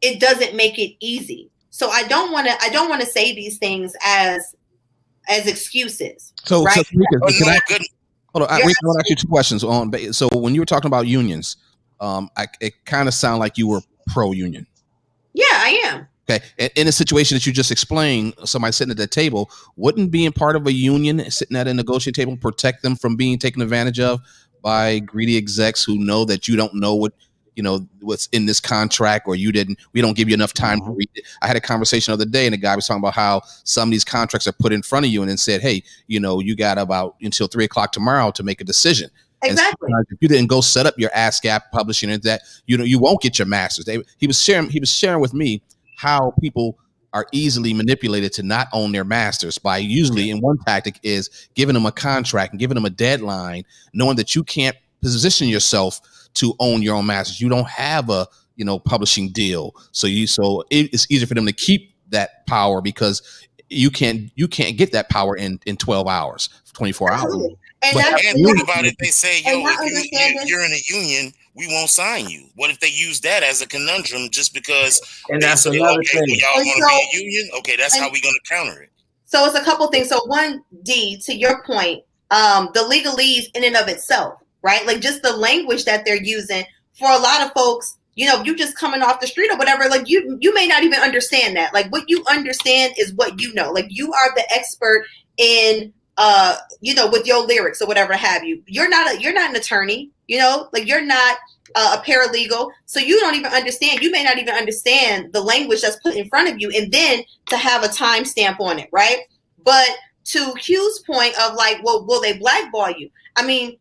it doesn't make it easy. So I don't want to say these things as excuses. So, right? Hold on. I want to ask you two questions. So when you were talking about unions, it kind of sounded like you were pro-union. Yeah, I am. Okay. In a situation that you just explained, somebody sitting at that table, wouldn't being part of a union, sitting at a negotiating table, protect them from being taken advantage of by greedy execs who know that you don't know what's in this contract, or we don't give you enough time to read it. I had a conversation the other day and the guy was talking about how some of these contracts are put in front of you and then said, hey, you got about until 3:00 tomorrow to make a decision. Exactly. And if you didn't go set up your ASCAP publishing and that, you won't get your masters. He was sharing with me how people are easily manipulated to not own their masters by usually, and one tactic is giving them a contract and giving them a deadline, knowing that you can't position yourself to own your own masters. You don't have a publishing deal, so it's easier for them to keep that power because you can't get that power in 12 hours, 24 hours. And what about if they say, yo, if you're in a union, we won't sign you? What if they use that as a conundrum just because? And that's another thing. Y'all want to be a union? Okay, that's how we're going to counter it. So it's a couple things. So one, D, to your point, the legalese in and of itself, right? Like just the language that they're using for a lot of folks, you just coming off the street or whatever, like you may not even understand that. Like what you understand is what you know. Like you are the expert in with your lyrics or whatever have you. You're not an attorney, like you're not a paralegal. So you don't even understand. You may not even understand the language that's put in front of you, and then to have a timestamp on it, right? But to Q's point of like, well, will they blackball you? I mean,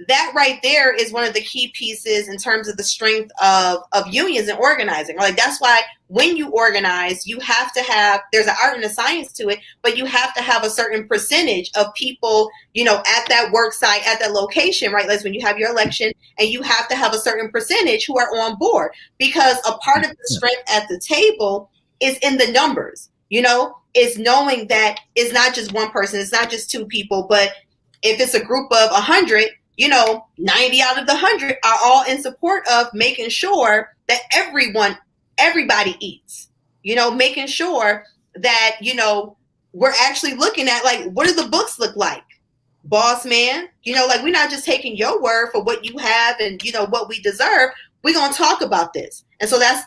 that right there is one of the key pieces in terms of the strength of unions and organizing. Like that's why when you organize, you have to have, there's an art and a science to it, but you have to have a certain percentage of people, at that work site, at that location, right? That's when you have your election, and you have to have a certain percentage who are on board, because a part of the strength at the table is in the numbers, is knowing that it's not just one person, it's not just two people, but if it's a group of 100, 90 out of the 100 are all in support of making sure that everybody eats, making sure that, we're actually looking at like, what do the books look like? Boss man, like we're not just taking your word for what you have and, what we deserve. We're going to talk about this. And so that's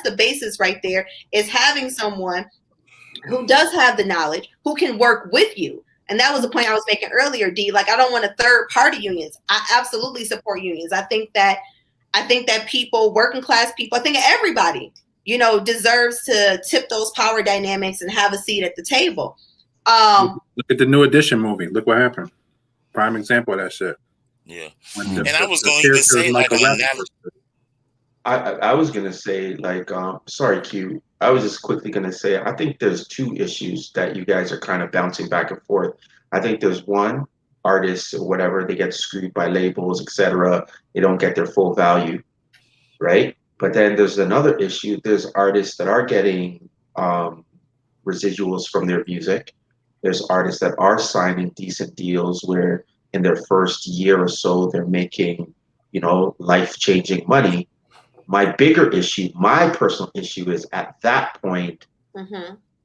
the basis right there, is having someone who does have the knowledge, who can work with you. And that was the point I was making earlier, D. Like, I don't want a third party unions. I absolutely support unions. I think that people, working class people, I think everybody, deserves to tip those power dynamics and have a seat at the table. Look at the New Edition movie. Look what happened. Prime example of that shit. Yeah. And I was going to even say like an analogy. I was gonna say like sorry Q. I was just quickly gonna say I think there's two issues that you guys are kind of bouncing back and forth. I think there's one, artists or whatever, they get screwed by labels, etc. They don't get their full value, right? But then there's another issue. There's artists that are getting residuals from their music. There's artists that are signing decent deals where in their first year or so they're making, you know, life-changing money. My bigger issue, my personal issue is at that point,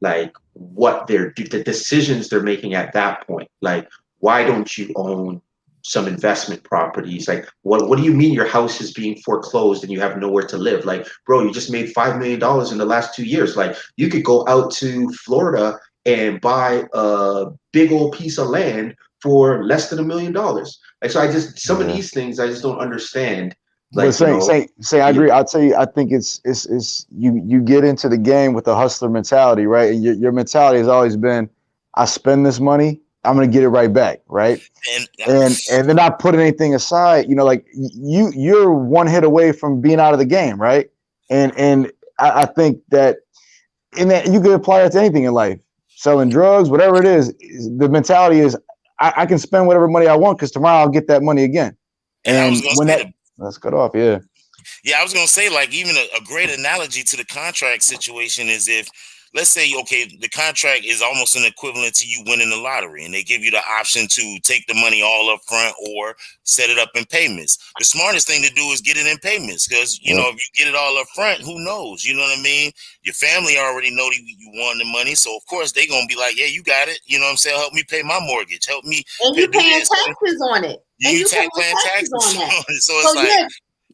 like what the decisions they're making at that point. Like, why don't you own some investment properties? Like, what do you mean your house is being foreclosed and you have nowhere to live? Like, bro, you just made $5 million in the last 2 years. Like, you could go out to Florida and buy a big old piece of land for less than $1 million. Like, so I just, some of these things I just don't understand. Like, but say, I agree. I'll tell you, I think it's you get into the game with a hustler mentality, right? And your mentality has always been, I spend this money, I'm gonna get it right back, right? And they're not putting anything aside, you know, like you're one hit away from being out of the game, right? And I think that you could apply that to anything in life, selling drugs, whatever it is. The mentality is, I can spend whatever money I want because tomorrow I'll get that money again. And when that let's cut off. Yeah. I was going to say, like, even a great analogy to the contract situation is if, let's say, okay, the contract is almost an equivalent to you winning the lottery and they give you the option to take the money all up front or set it up in payments. The smartest thing to do is get it in payments because, you know, if you get it all up front, who knows? You know what I mean? Your family already know that you won the money. So, of course, they're going to be like, yeah, you got it. You know what I'm saying? Help me pay my mortgage. Help me. And you paying taxes on it. And you paying taxes on that. So it's like, yeah,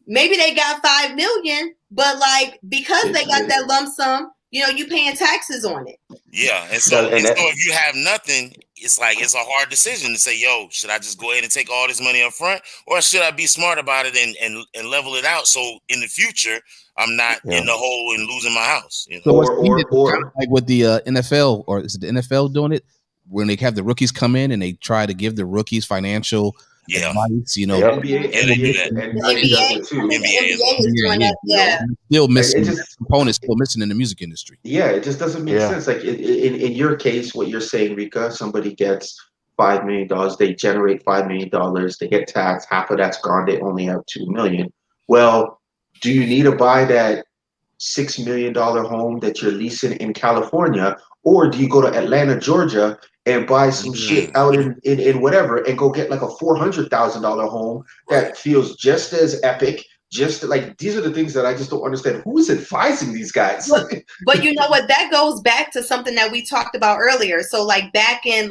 maybe they got $5 million, but like because they got that lump sum, you know, you paying taxes on it. Yeah, and so if you have nothing, it's like it's a hard decision to say, yo, should I just go ahead and take all this money up front, or should I be smart about it and level it out so in the future I'm not in the hole and losing my house. You know? Or like with the NFL, or is it the NFL doing it when they have the rookies come in and they try to give the rookies financial advice, you know, NBA still missing components, still missing in the music industry. Yeah, it just doesn't make sense. Like in your case, what you're saying, Rika, somebody gets $5 million, they generate $5 million, they get taxed, half of that's gone, they only have $2 million. Well, do you need to buy that $6 million home that you're leasing in California, or do you go to Atlanta, Georgia, and buy some shit out in whatever and go get like a $400,000 home that feels just as epic? Just like, these are the things that I just don't understand. Who is advising these guys? But you know what? That goes back to something that we talked about earlier. So like back when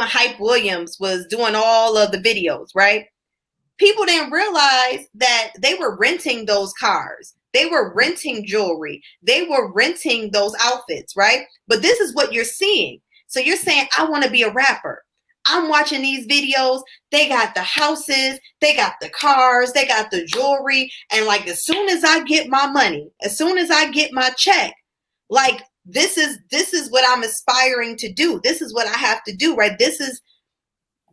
Hype Williams was doing all of the videos, right? People didn't realize that they were renting those cars. They were renting jewelry. They were renting those outfits, right? But this is what you're seeing. So you're saying, I want to be a rapper. I'm watching these videos. They got the houses, they got the cars, they got the jewelry. And like, as soon as I get my money, as soon as I get my check, like this is what I'm aspiring to do. This is what I have to do, right? This is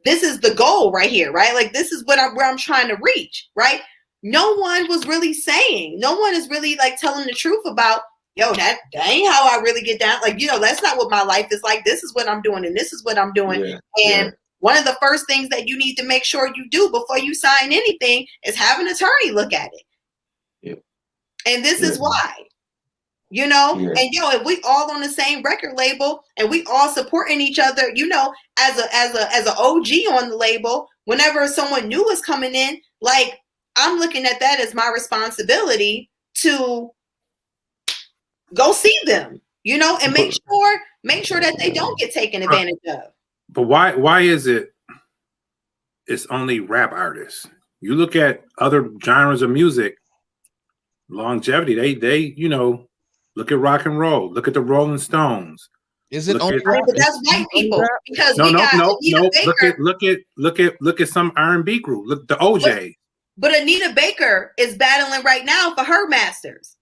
the goal right here, right? Like this is where I'm trying to reach, right? No one was really saying, no one is really like telling the truth about, yo, that ain't how I really get down. Like, you know, that's not what my life is like. This is what I'm doing and this is what I'm doing. One of the first things that you need to make sure you do before you sign anything is have an attorney look at it. And this is why, you know, and if we all on the same record label and we all supporting each other, you know, as an OG on the label, whenever someone new is coming in, like I'm looking at that as my responsibility to go see them, you know, and make sure that they don't get taken advantage of. But why is it's only rap artists? You look at other genres of music, longevity, they you know, look at rock and roll, look at the Rolling Stones. Is it only rap? But that's white people because no. Look at some R&B group. Look, the OJ. But Anita Baker is battling right now for her masters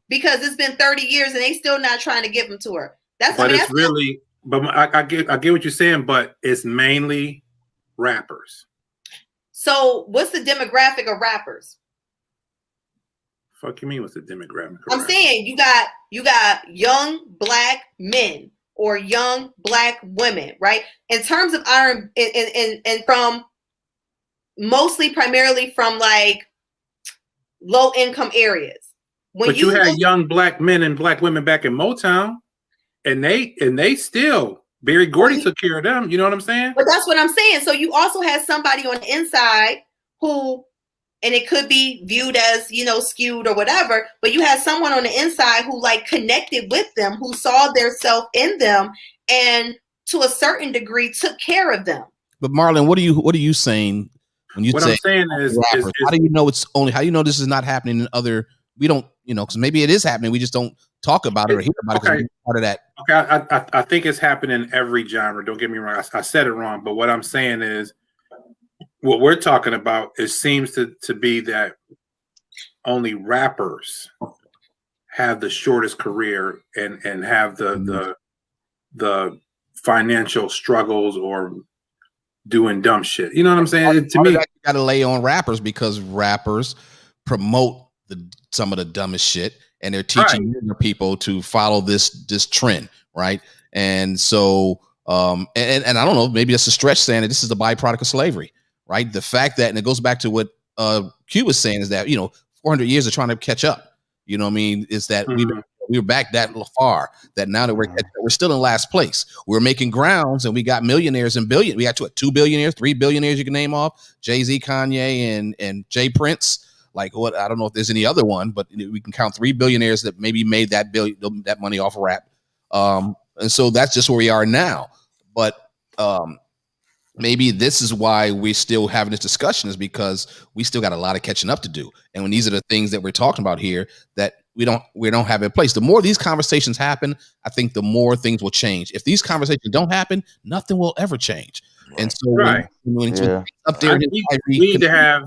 because it's been 30 years and they still not trying to give them to her. That's really But I get what you're saying, but it's mainly rappers. So what's the demographic of rappers? Fuck you mean what's the demographic? I'm saying you got young black men or young black women, right? In terms of and from mostly primarily from like low income areas. But you had young black men and black women back in Motown, and they still Barry Gordy took care of them. You know what I'm saying? But that's what I'm saying. So you also had somebody on the inside who, and it could be viewed as, skewed or whatever, but you had someone on the inside who like connected with them, who saw their self in them, and to a certain degree took care of them. But Marlon, what are you saying when you say? What I'm saying is how do you know how you know this is not happening in other? We don't, because maybe it is happening. We just don't talk about it or hear about it because we're part of that. Okay, I think it's happening in every genre. Don't get me wrong. I said it wrong, but what I'm saying is, what we're talking about, it seems to be that only rappers have the shortest career and have the financial struggles or doing dumb shit. You know what I'm saying? To me, you got to lay on rappers because rappers promote some of the dumbest shit, and they're teaching younger people to follow this trend, right? And so, and I don't know, maybe that's a stretch saying that this is the byproduct of slavery, right? The fact that, and it goes back to what Q was saying, is that 400 years of trying to catch up. You know what I mean? Is that we were back that far that now that we're still in last place. We're making grounds, and we got millionaires and billion. We got 2 billionaires, 3 billionaires you can name off: Jay-Z, Kanye, and Jay Prince. Like what? I don't know if there's any other one, but we can count 3 billionaires that maybe made that money off of rap. And so that's just where we are now. But maybe this is why we're still having this discussion, is because we still got a lot of catching up to do. And when these are the things that we're talking about here that we don't have in place, the more these conversations happen, I think the more things will change. If these conversations don't happen, nothing will ever change. And so when up there, we need to have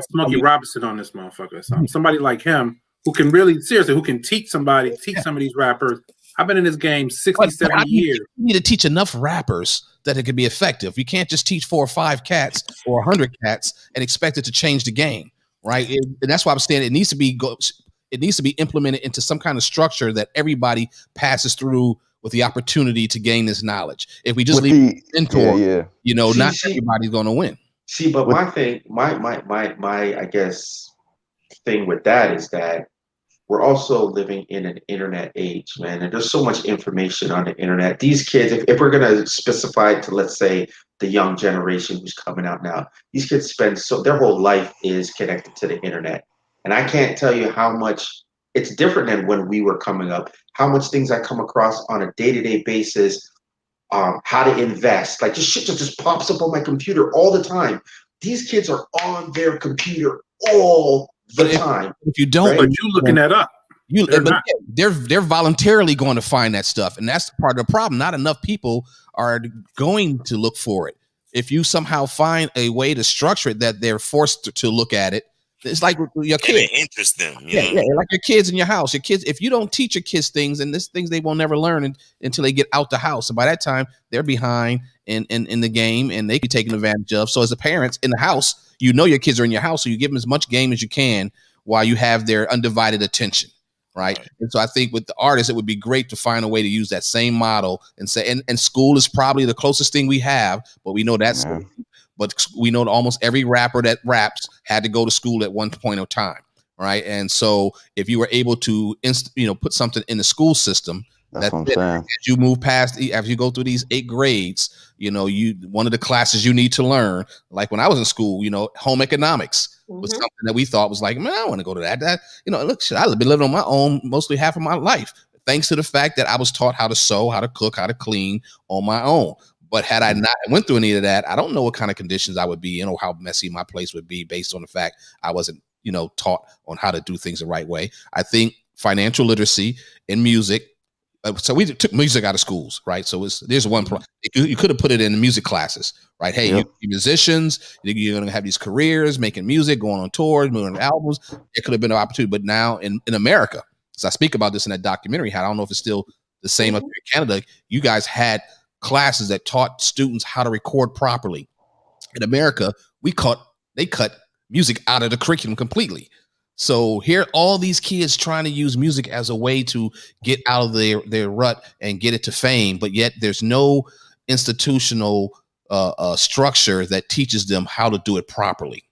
Smokey Robinson on this motherfucker. Somebody like him who can really who can teach some of these rappers. I've been in this game 60, 70 years. You need to teach enough rappers that it could be effective. You can't just teach 4 or 5 cats or 100 cats and expect it to change the game, right? And that's why I'm saying it needs to be implemented into some kind of structure that everybody passes through with the opportunity to gain this knowledge. If we just leave mentor, not everybody's going to win. See, but my thing, my I guess thing with that is that we're also living in an internet age, man, and there's so much information on the internet. These kids, if we're going to specify it to, let's say, the young generation who's coming out now, these kids spend their whole life is connected to the internet. And I can't tell you how much it's different than when we were coming up, how much things I come across on a day-to-day basis, how to invest, like just shit just pops up on my computer all the time. These kids are on their computer all the time. If you don't, but you looking that up. They're voluntarily going to find that stuff, and that's part of the problem. Not enough people are going to look for it. If you somehow find a way to structure it that they're forced to look at it, it's like your kids. Interest them. Like your kids in your house. Your kids, if you don't teach your kids things, and these things they will never learn until they get out the house. And by that time, they're behind in the game, and they be taken advantage of. So as a parents in the house, your kids are in your house, so you give them as much game as you can while you have their undivided attention. Right. And so I think with the artists, it would be great to find a way to use that same model and say, and school is probably the closest thing we have, but we know that's, but we know that almost every rapper that raps had to go to school at one point of time. Right. And so if you were able to, put something in the school system, that's what I'm saying. As you move past, as you go through these 8 grades, one of the classes you need to learn, like when I was in school, home economics was something that we thought was like, man, I want to go to that. Look, I've been living on my own mostly half of my life, thanks to the fact that I was taught how to sew, how to cook, how to clean on my own. But had I not went through any of that, I don't know what kind of conditions I would be in or how messy my place would be based on the fact I wasn't, taught on how to do things the right way. I think financial literacy in music. So we took music out of schools, right? So there's one problem. You could have put it in the music classes, right? Hey, you're musicians, you're going to have these careers, making music, going on tours, moving albums. It could have been an opportunity. But now in America, so I speak about this in that documentary, I don't know if it's still The same up here in Canada. You guys had classes that taught students how to record properly. In America, they cut music out of the curriculum completely. So here, all these kids trying to use music as a way to get out of their rut and get it to fame, but yet there's no institutional structure that teaches them how to do it properly.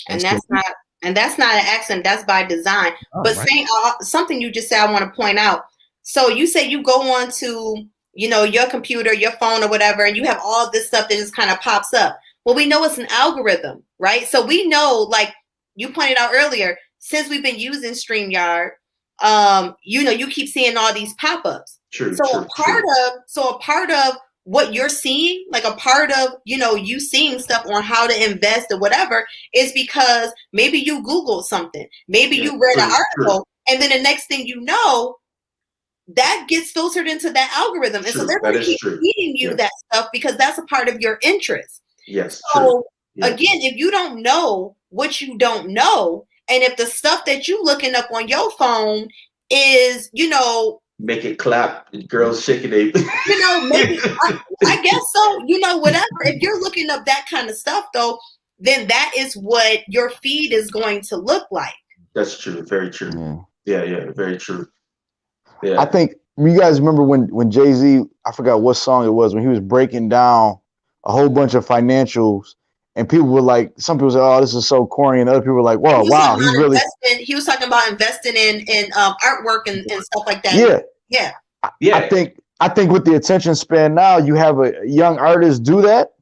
And that's not an accident. That's by design. But right. Saying something you just said, I want to point out. So you say you go on to, your computer, your phone or whatever, and you have all this stuff that just kind of pops up. Well, we know it's an algorithm, right? So we know, like you pointed out earlier, since we've been using StreamYard, you keep seeing all these pop-ups. True. So a part of what you're seeing, like a part of, you seeing stuff on how to invest or whatever, is because maybe you Googled something, maybe you read an article, and then the next thing you know, that gets filtered into that algorithm. And so they're going to keep feeding you that stuff because that's a part of your interest. Yes. So again, if you don't know what you don't know, and if the stuff that you looking up on your phone is, make it clap, girls shaking it. Maybe I guess so. Whatever. If you're looking up that kind of stuff, though, then that is what your feed is going to look like. That's true. Very true. Yeah. Very true. Yeah. I think you guys remember when Jay-Z, I forgot what song it was, when he was breaking down a whole bunch of financials, and people were like, some people said, "Oh, this is so corny," and other people were like, "Whoa, wow, he's really." He was talking about investing in artwork and stuff like that. Yeah. I think with the attention span now, you have a young artist do that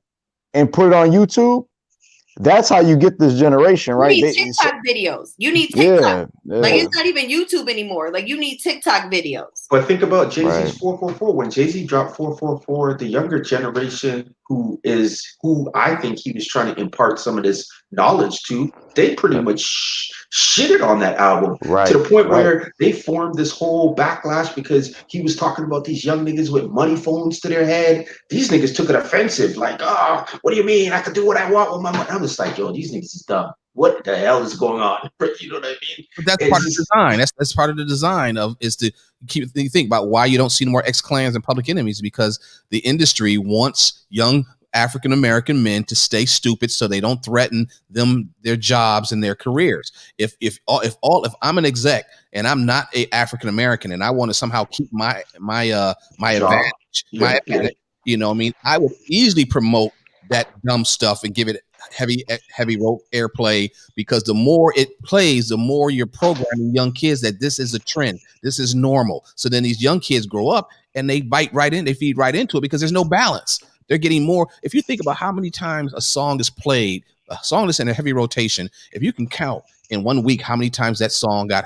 and put it on YouTube. That's how you get this generation, right? You need TikTok videos. You need TikTok. Like, it's not even YouTube anymore. Like, you need TikTok videos. But think about Jay-Z's 444. When Jay-Z dropped 444, the younger generation who I think he was trying to impart some of this knowledge to, they pretty much shitted on that album to the point where they formed this whole backlash because he was talking about these young niggas with money phones to their head. These niggas took it offensive, like, what do you mean? I can do what I want with my money. I'm just like, yo, these niggas is dumb. What the hell is going on? You know what I mean? But that's part of the design. That's part of the design is to think about why you don't see more ex-clans and Public Enemies, because the industry wants young African American men to stay stupid so they don't threaten their jobs and their careers. If I'm an exec and I'm not a African American and I want to somehow keep my advantage, I would easily promote that dumb stuff and give it heavy airplay, because the more it plays, the more you're programming young kids that this is a trend, this is normal. So then these young kids grow up and they feed right into it because there's no balance. They're getting more. If you think about how many times a song is played, a song that's in a heavy rotation, if you can count in 1 week how many times that song got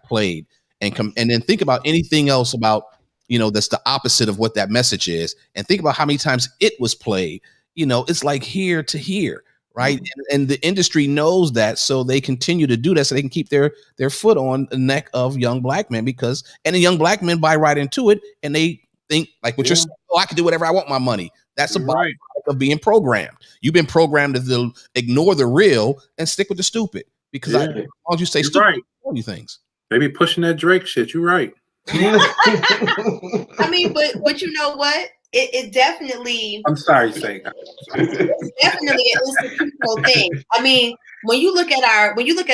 played, and then think about anything else about, that's the opposite of what that message is, and think about how many times it was played, it's like here to here, right? And the industry knows that, so they continue to do that so they can keep their foot on the neck of young black men, and the young black men buy right into it, and they think like what you're saying, I can do whatever I want with my money. That's a byproduct of being programmed. You've been programmed to ignore the real and stick with the stupid, because as long as you say stupid, I tell you things. They be pushing that Drake shit. You're right. I mean, but you know what? It definitely. I'm sorry to say that. It's definitely an institutional thing. I mean, when you look at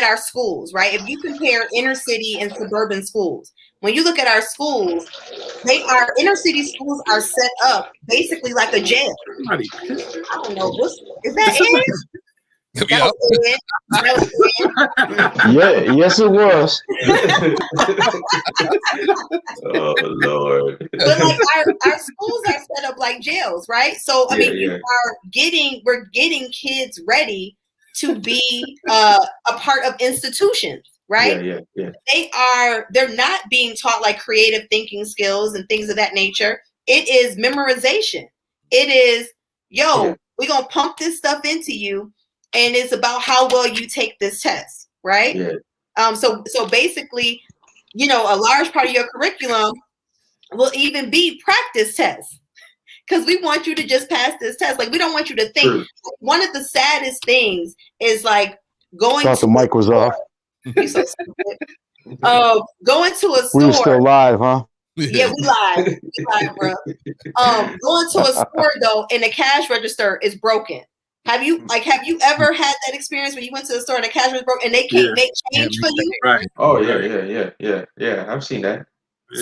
our schools, right? If you compare inner city and suburban schools, when you look at our schools, inner city schools are set up basically like a jail. I don't know. Is that it? Yeah, yes, it was. Oh Lord! But like our schools are set up like jails, right? So I mean, we're getting kids ready to be a part of institutions, right? Yeah. They're not being taught like creative thinking skills and things of that nature. It is memorization. It is, we're gonna pump this stuff into you. And it's about how well you take this test, right? Yeah. So basically, a large part of your curriculum will even be practice tests, because we want you to just pass this test. Like, we don't want you to think. True. One of the saddest things is like going. Thought the mic was off. You're so stupid. Going to a store. We were still live, huh? Yeah, we live. We live, bro. Going to a store though, and the cash register is broken. Have you ever had that experience where you went to the store and the cash was broken and they can't make change for you? Right. Oh yeah. I've seen that.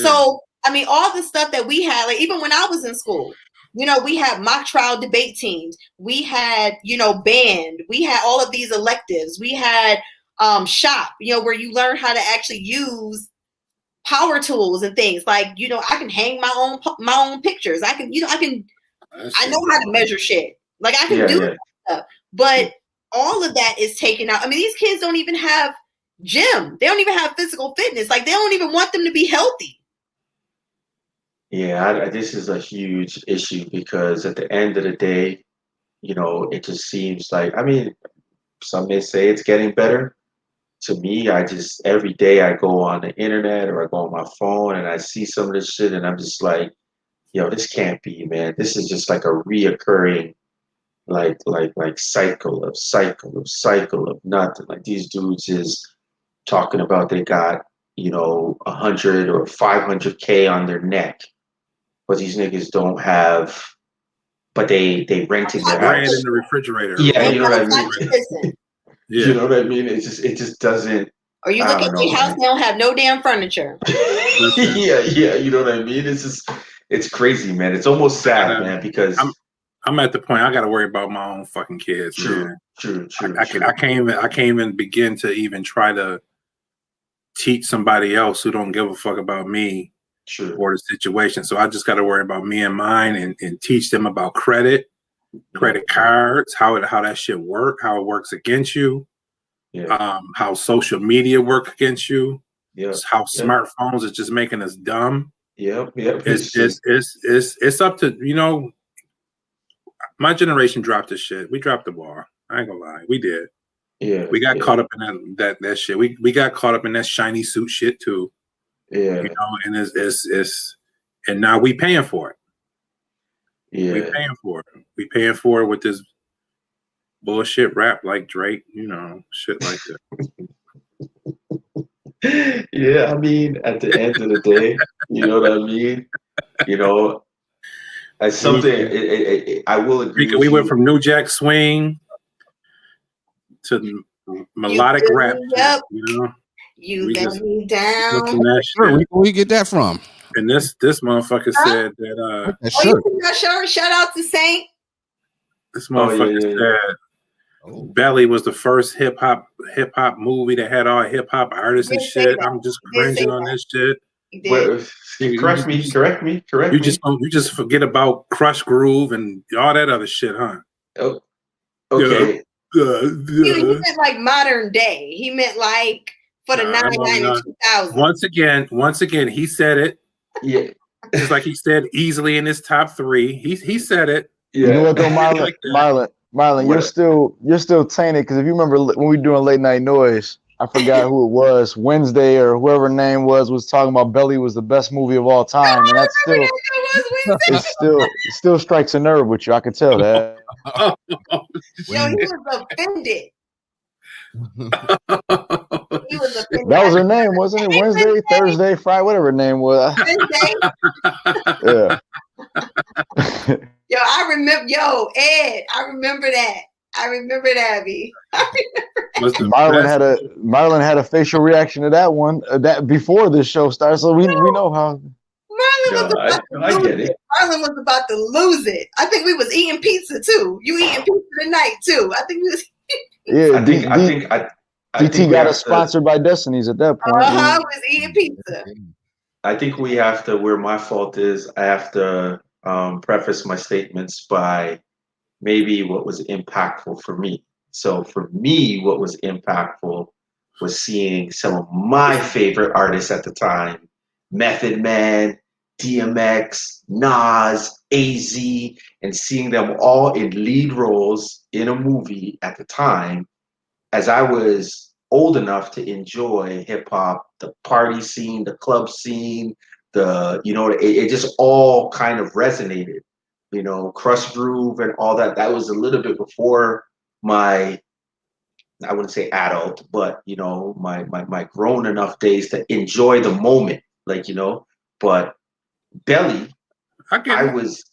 So I mean, all the stuff that we had, like even when I was in school, you know, we had mock trial debate teams. We had, you know, band. We had all of these electives. We had shop, you know, where you learn how to actually use power tools and things. Like, you know, I can hang my own pictures. I can, you know, I know how to measure shit. Like I can do that stuff. But all of that is taken out. I mean, these kids don't even have gym. They don't even have physical fitness. Like they don't even want them to be healthy. Yeah, this is a huge issue because at the end of the day, you know, it just seems like, I mean, some may say it's getting better. To me, every day I go on the internet or I go on my phone and I see some of this shit and I'm just like, yo, this can't be, man. This is just like a reoccurring, like cycle of nothing. Like these dudes is talking about they got, you know, 100 or 500K on their neck. But these niggas don't have, but they renting their bread house in the refrigerator. Yeah, you know what I mean. You know what I mean. It just doesn't. Or you look at your house, they don't have no damn furniture. yeah, you know what I mean. It's crazy, man. It's almost sad, man, because I'm at the point I got to worry about my own fucking kids. True. I can't even begin to even try to teach somebody else who don't give a fuck about me. Or the situation. So I just got to worry about me and mine and teach them about credit cards, how that shit work, how it works against you, how social media work against you, how smartphones is just making us dumb. It's up to, you know, my generation dropped the shit. We dropped the ball. I ain't gonna lie. We did. Yeah. We got caught up in that shit. We got caught up in that shiny suit shit too. Yeah, you know, and it's and now we paying for it. Yeah, we paying for it with this bullshit rap like Drake, you know, shit like that. Yeah, I mean, at the end of the day, you know what I mean. You know, as something I will agree. Rika, we went from New Jack Swing to melodic rap. Yep. You know. You let me down. Where we get that from? And this motherfucker said that. You see that shirt? Shout out to Saint. This motherfucker said Belly was the first hip hop movie that had all hip hop artists and shit. I'm just cringing on this shit. Correct me. You just forget about Crush Groove and all that other shit, huh? Oh, okay. He meant like modern day. He meant like. For the 99 and 2000. Once again, he said it. Yeah. Just like he said easily in his top 3. He said it. Yeah. You know what though, Marlon, you're still tainted because if you remember when we were doing Late Night Noise, I forgot who it was, Wednesday or whoever her name was talking about Belly was the best movie of all time, and that's still strikes a nerve with you. I could tell that. Yo, he was offended. That was her name, wasn't it? Wednesday, Thursday, Friday, whatever her name was. Yeah. Yo, I remember. Yo, Ed, I remember that. I remember that, B. Marlon had a facial reaction to that one that before this show started, so we know how. Marlon was about to lose it. I think we was eating pizza too. You eating pizza tonight too. I think we was. Yeah, I think DT got us sponsored by Destiny's at that point. Was eating pizza. I think we have to. Where my fault is, I have to preface my statements by maybe what was impactful for me. So for me, what was impactful was seeing some of my favorite artists at the time: Method Man, DMX, Nas, AZ, and seeing them all in lead roles in a movie at the time, as I was old enough to enjoy hip hop, the party scene, the club scene, it just all kind of resonated, you know, Crush Groove and all that. That was a little bit before my, I wouldn't say adult, but you know, my grown enough days to enjoy the moment, like, you know. But Belly, I was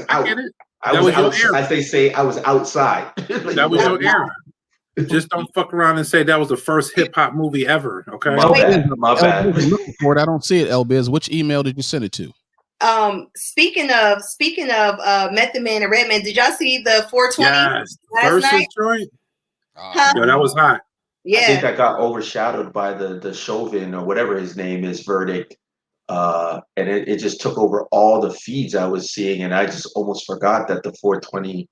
out. I was out, as they say, I was outside. Like, that was your era. Just don't fuck around and say that was the first hip hop movie ever. Okay. My bad. Looking for it. I don't see it. Elbiz, which email did you send it to? Speaking of Method Man and Redman, did y'all see the 420 last night? Joint? Yo, that was hot. Yeah, I think that got overshadowed by the Chauvin or whatever his name is verdict. And it just took over all the feeds I was seeing, and I just almost forgot that the 420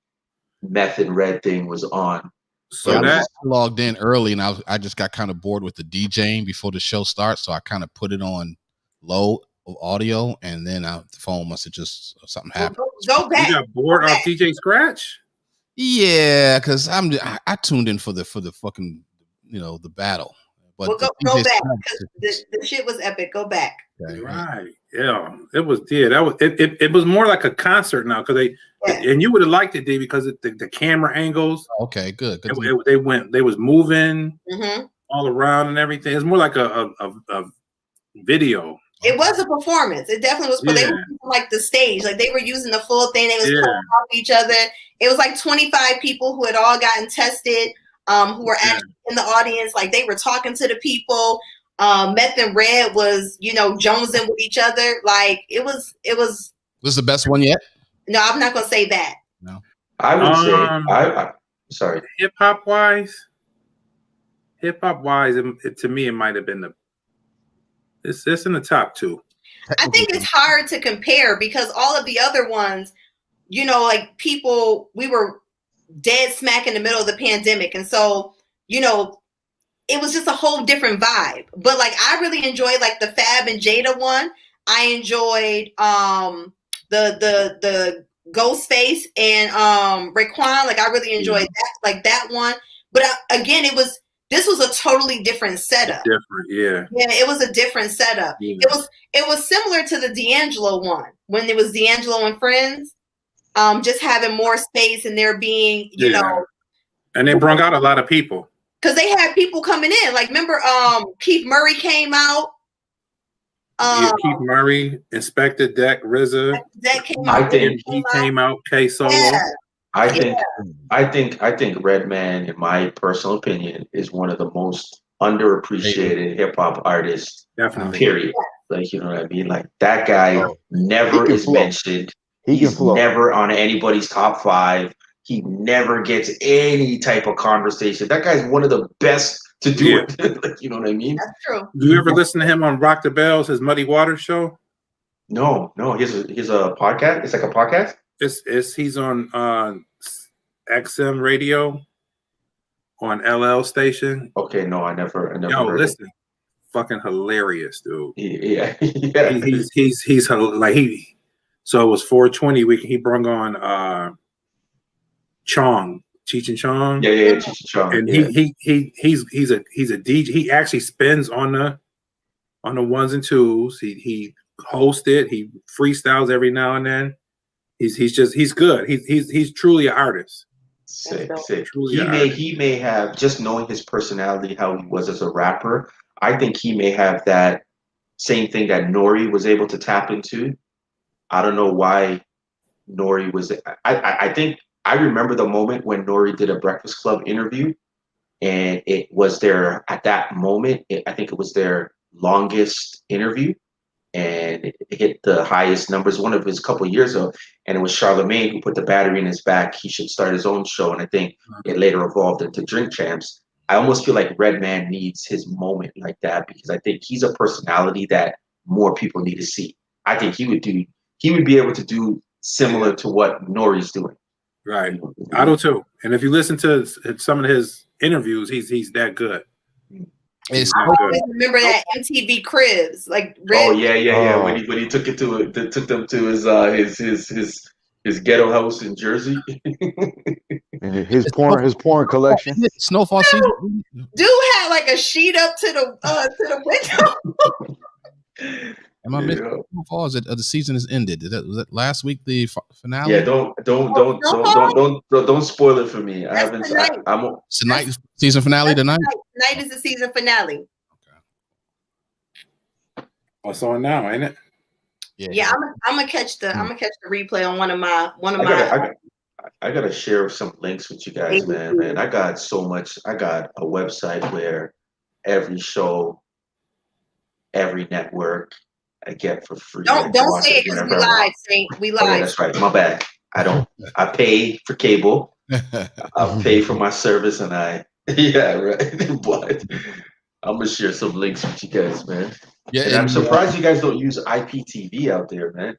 Meth and Red thing was on. So I logged in early, and I just got kind of bored with the DJing before the show starts, so I kind of put it on low audio, and then the phone must have just something happened. Go back. You got bored off DJ Scratch? Yeah, because I tuned in for the fucking the battle. But well, go back because the shit was epic. Go back. Okay. Right. Yeah. It was. Yeah. That was. It was more like a concert now because and you would have liked it, D, because the camera angles. Okay. Good. They was moving all around and everything. It's more like a video. It was a performance. It definitely was. But they were using, like the stage, like they were using the full thing. They was pulling off each other. It was like 25 people who had all gotten tested. Who were actually in the audience, like they were talking to the people. Meth and Red was, jonesing with each other. Like it was. This is the best one yet? No, I'm not gonna say that. No, I would say. Sorry. Hip hop wise, to me, it might have been it's in the top two. I think it's hard to compare because all of the other ones, like people, we were dead smack in the middle of the pandemic, and so it was just a whole different vibe. But like I really enjoyed like the Fab and Jada one. I enjoyed the Ghostface and Raekwon. Like I really enjoyed that one. But again, this was a totally different setup. Yeah, it was a different setup. Yeah. It was similar to the D'Angelo one when it was D'Angelo and Friends. Just having more space and there being, and they brought out a lot of people because they had people coming in. Like, remember, Keith Murray came out. Keith Murray, Inspector Deck, RZA. Deck came out. He came out. K Solo. Yeah. I think Redman, in my personal opinion, is one of the most underappreciated hip hop artists. Definitely. Period. Like, you know what I mean? Like that guy never is mentioned. He's never on anybody's top 5. He never gets any type of conversation. That guy's one of the best to do it. Like, you know what I mean? That's true. Do you ever listen to him on Rock the Bells, his Muddy Waters show? No. He's a podcast. It's like a podcast. He's on XM radio on LL station. Okay, no, I never. Yo, listen, fucking hilarious, dude. Yeah. He's like he. So it was 420 week. He brought on Chong, Cheech and Chong. Yeah, Cheech and Chong. And he's a DJ. He actually spins on the ones and twos. He hosts it. He freestyles every now and then. He's good. He's truly an artist. Sick. He may have, just knowing his personality, how he was as a rapper. I think he may have that same thing that Nori was able to tap into. I don't know why Nori was. I think I remember the moment when Nori did a Breakfast Club interview, and it was their, at that moment, I think it was their longest interview, and it hit the highest numbers one of his couple of years ago. And it was Charlemagne who put the battery in his back. He should start his own show, and I think it later evolved into Drink Champs. I almost feel like Redman needs his moment like that because I think he's a personality that more people need to see. I think he would be able to do similar to what Nori's doing. Right. I do too. And if you listen to some of his interviews, he's that good. I remember that MTV Cribs, like Red. Oh yeah. When he took them to his ghetto house in Jersey. his porn collection. Snowfall season. Dude had like a sheet up to the window. Am I missing Snowfall? Is it the season is ended? Was that last week the finale? Yeah, don't spoil it for me. I haven't. Tonight season finale tonight. Tonight is the season finale. Okay. What's on now, ain't it? Yeah, I'm gonna catch the replay on one of my. I gotta share some links with you guys, man. I got so much. I got a website where every show, every network, I get for free. Don't say it because we live. We live. Oh, yeah, that's right. My bad. I pay for cable. I pay for my service, and yeah, right. But I'm gonna share some links with you guys, man. Yeah, and I'm surprised you guys don't use IPTV out there, man.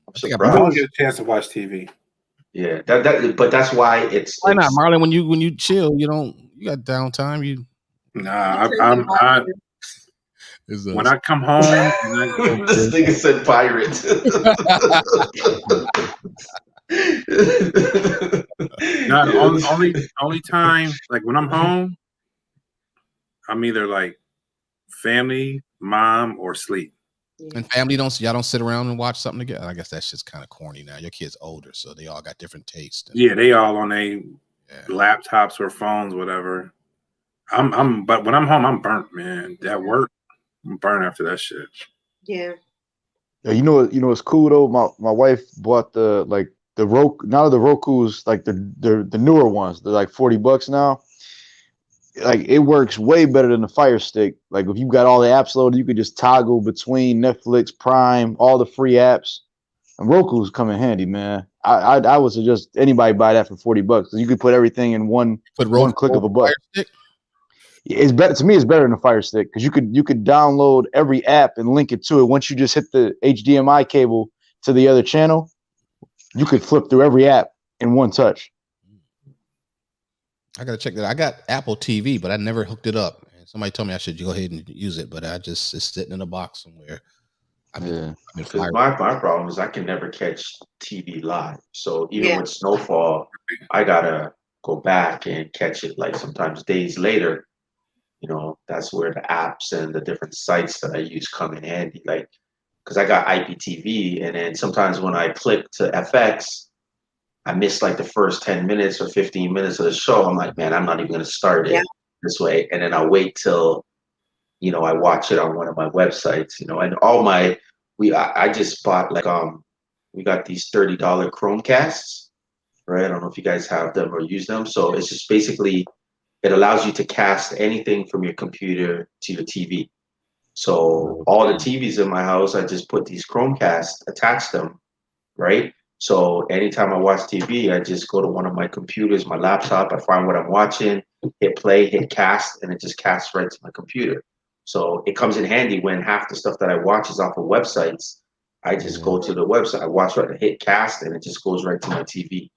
I'm surprised. I don't get a chance to watch TV. Yeah, but that's why it's. Why not, Marlon? When you chill, you got downtime. Nah, when I come home, this nigga said pirate. only time, like when I'm home, I'm either like family, mom, or sleep. And family y'all don't sit around and watch something together. I guess that's just kind of corny now. Your kids older, so they all got different tastes. Yeah, they all on their laptops or phones, whatever. But when I'm home, I'm burnt, man. At work, I'm burnt after that shit. Yeah. Yeah, you know what's cool though? My wife bought the Roku. Now the Roku's like the newer ones. They're like $40 now. Like it works way better than the Fire Stick. Like if you got all the apps loaded, you could just toggle between Netflix, Prime, all the free apps. And Roku's come in handy, man. I would suggest anybody buy that for $40 because you could put everything in one click of a button. It's better to me. It's better than the Fire Stick because you could download every app and link it to it. Once you just hit the HDMI cable to the other channel, you could flip through every app in one touch. I gotta check that. I got Apple TV, but I never hooked it up. And somebody told me I should go ahead and use it, but it's sitting in a box somewhere. My problem is I can never catch TV live. So even with snowfall, I gotta go back and catch it like sometimes days later. That's where the apps and the different sites that I use come in handy. Like, because I got IPTV, and then sometimes when I click to FX, I miss like the first 10 minutes or 15 minutes of the show. I'm like, man, I'm not even going to start it this way. And then I'll wait till, I watch it on one of my websites, and I just bought like, we got these $30 Chromecasts, right? I don't know if you guys have them or use them. So it's just basically, it allows you to cast anything from your computer to your TV. So all the TVs in my house, I just put these Chromecasts, attach them, right? So anytime I watch TV, I just go to one of my computers, my laptop, I find what I'm watching, hit play, hit cast, and it just casts right to my computer. So it comes in handy when half the stuff that I watch is off of websites. I just go to the website, I watch right, hit cast, and it just goes right to my TV,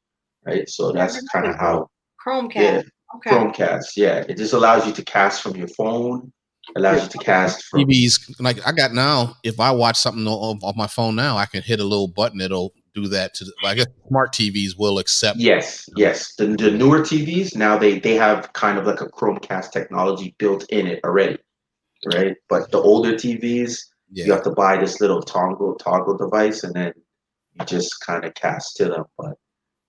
right? So that's kind of how. Chromecast. Yeah, okay. Chromecast, yeah. It just allows you to cast from your phone. Allows you to cast from TVs. Like I got now, if I watch something off my phone now, I can hit a little button. It'll do that I guess smart TVs will accept. Yes. The newer TVs now they have kind of like a Chromecast technology built in it already, right? But the older TVs, you have to buy this little toggle device, and then you just kind of cast to them. But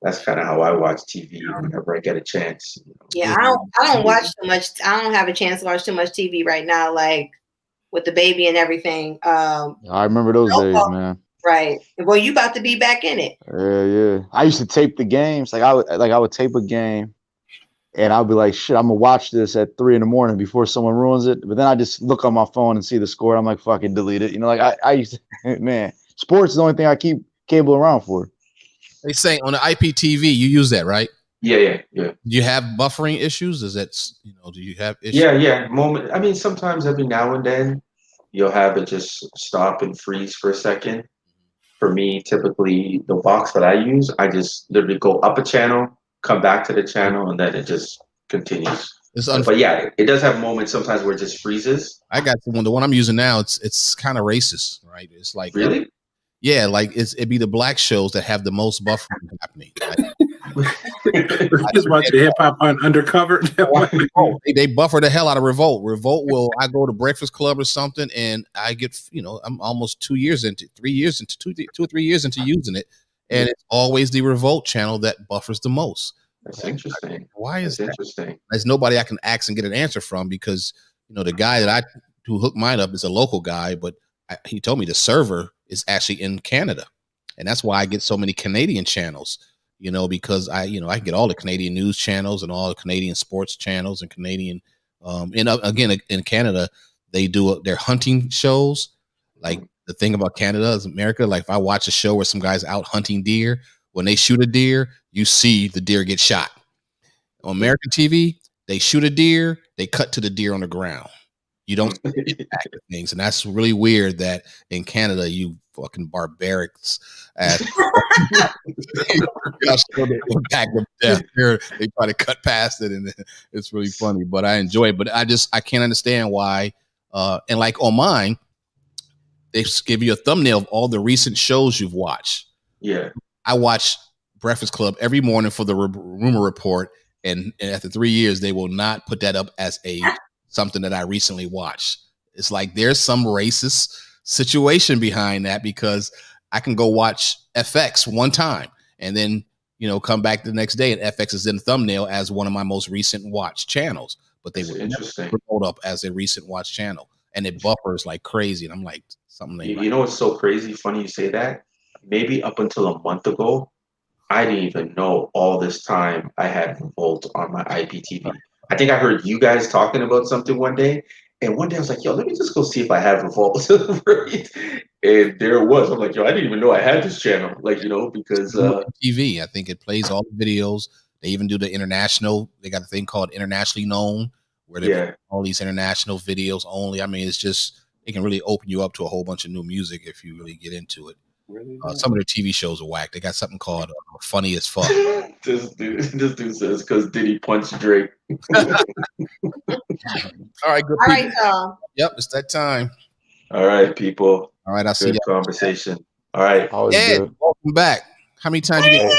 that's kind of how I watch TV whenever I get a chance. Yeah, I don't watch too much. I don't have a chance to watch too much TV right now, like with the baby and everything. I remember those days, man. Right. Well, you about to be back in it. Yeah. I used to tape the games. I would tape a game, and I'd be like, shit, I'm gonna watch this at 3 a.m. before someone ruins it. But then I just look on my phone and see the score. I'm like, fucking delete it. I used to, man. Sports is the only thing I keep cable around for. They say on the IPTV, you use that, right? Yeah. Do you have buffering issues? Is that, do you have issues? Yeah. I mean, sometimes every now and then you'll have it just stop and freeze for a second. For me, typically the box that I use, I just literally go up a channel, come back to the channel, and then it just continues. But yeah, it does have moments sometimes where it just freezes. I got the one I'm using now. It's kind of racist, right? It's like really. Yeah, like it'd be the black shows that have the most buffering happening. Just watch the hip hop Undercover. They buffer the hell out of Revolt. I go to Breakfast Club or something, and I get, I'm almost 2 years into, 3 years into, 2 or 3 years into using it, and it's always the Revolt channel that buffers the most. That's interesting. Why is that? Interesting? There's nobody I can ask and get an answer from because the guy who hooked mine up is a local guy, but he told me the server is actually in Canada, and that's why I get so many Canadian channels. Because I get all the Canadian news channels and all the Canadian sports channels and Canadian. And again, in Canada, they do their hunting shows. Like the thing about Canada is America. Like if I watch a show where some guy's out hunting deer, when they shoot a deer, you see the deer get shot. On American TV, they shoot a deer, they cut to the deer on the ground. You don't see things, and that's really weird. That in Canada, you fucking barbarics at they try to cut past it, and it's really funny. But I enjoy it. But I can't understand why. And like on mine, they give you a thumbnail of all the recent shows you've watched. Yeah, I watch Breakfast Club every morning for the rumor report, and after 3 years, they will not put that up as something that I recently watched. It's like there's some racist situation behind that, because I can go watch FX one time and then come back the next day and FX is in the thumbnail as one of my most recent watch channels, but they would never promote up as a recent watch channel, and it buffers like crazy. And I'm like, something. You know what's so crazy? Funny you say that. Maybe up until a month ago, I didn't even know all this time I had Revolt on my IPTV. I think I heard you guys talking about something one day, and one day I was like, yo, let me just go see if I have Revolt. Right? And there it was. I'm like, yo, I didn't even know I had this channel. Like, because TV, I think it plays all the videos. They even do the international. They got a thing called Internationally Known, where they put all these international videos only. I mean, it's just, it can really open you up to a whole bunch of new music if you really get into it. Really some of their TV shows are whack. They got something called Funny as Fuck. This dude says because Diddy punched Drake. All right, good. All right, y'all. Yep, it's that time. All right, people. All right, I'll see you. Conversation. All right. Ed, welcome back. How many times you get?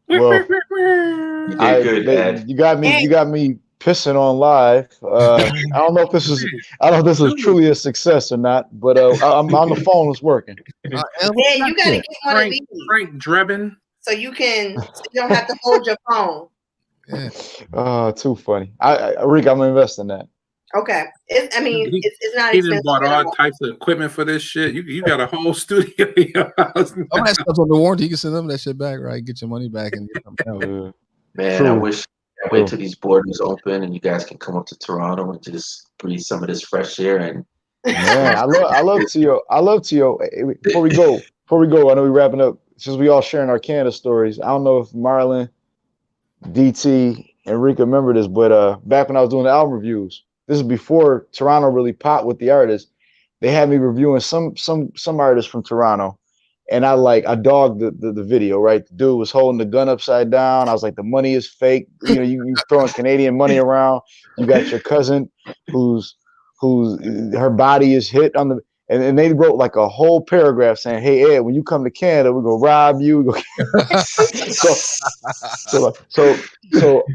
Well, you did good, Ed. You got me pissing on live. I don't know if this is truly a success or not, but I'm on the phone. It's working. Yeah, you gotta get one of these. Frank Drebin. So you don't have to hold your phone. Yeah. Too funny. Rika, I'm gonna invest in that. Okay. It's not he expensive. He bought all types of equipment for this shit. You got a whole studio in your house. All that stuff's on the warranty. You can send them that shit back, right? Get your money back and get something else. Man, true. I wish I wait till these borders open and you guys can come up to Toronto and just breathe some of this fresh air. And man, I love Tio. Before we go, I know we're wrapping up. Since we all sharing our Canada stories, I don't know if Marlon, DT, and Rika remember this, but back when I was doing the album reviews, this is before Toronto really popped with the artists. They had me reviewing some artists from Toronto, and I dogged the video. Right, the dude was holding the gun upside down. I was like, the money is fake. You throwing Canadian money around. You got your cousin who's her body is hit on the. And they wrote like a whole paragraph saying, "Hey Ed, when you come to Canada, we're gonna rob you." So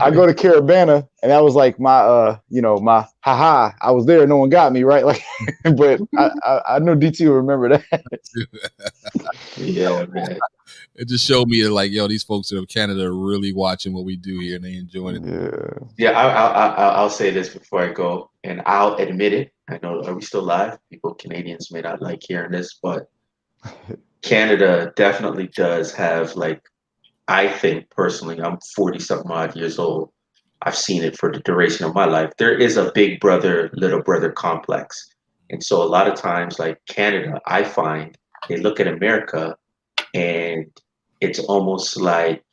I go to Carabana, and that was like my my haha. I was there, no one got me, right? Like, but I know DT will remember that. Yeah, man. It just showed me that, like, yo, these folks in Canada are really watching what we do here, and they enjoying it. Yeah. I'll say this before I go, and I'll admit it. I know, are we still live? People, Canadians may not like hearing this, but Canada definitely does have, like, I think personally, I'm 40-something odd years old. I've seen it for the duration of my life. There is a big brother, little brother complex. And so a lot of times, like Canada, I find they look at America and it's almost like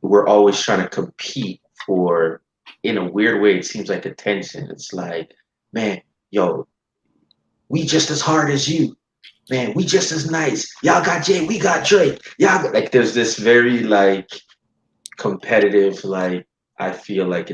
we're always trying to compete for, in a weird way, it seems like attention. It's like, man, yo, we just as hard as you. Man, we just as nice. Y'all got Jay, we got Drake. Y'all got, like, there's this very, like, competitive, like, I feel like it's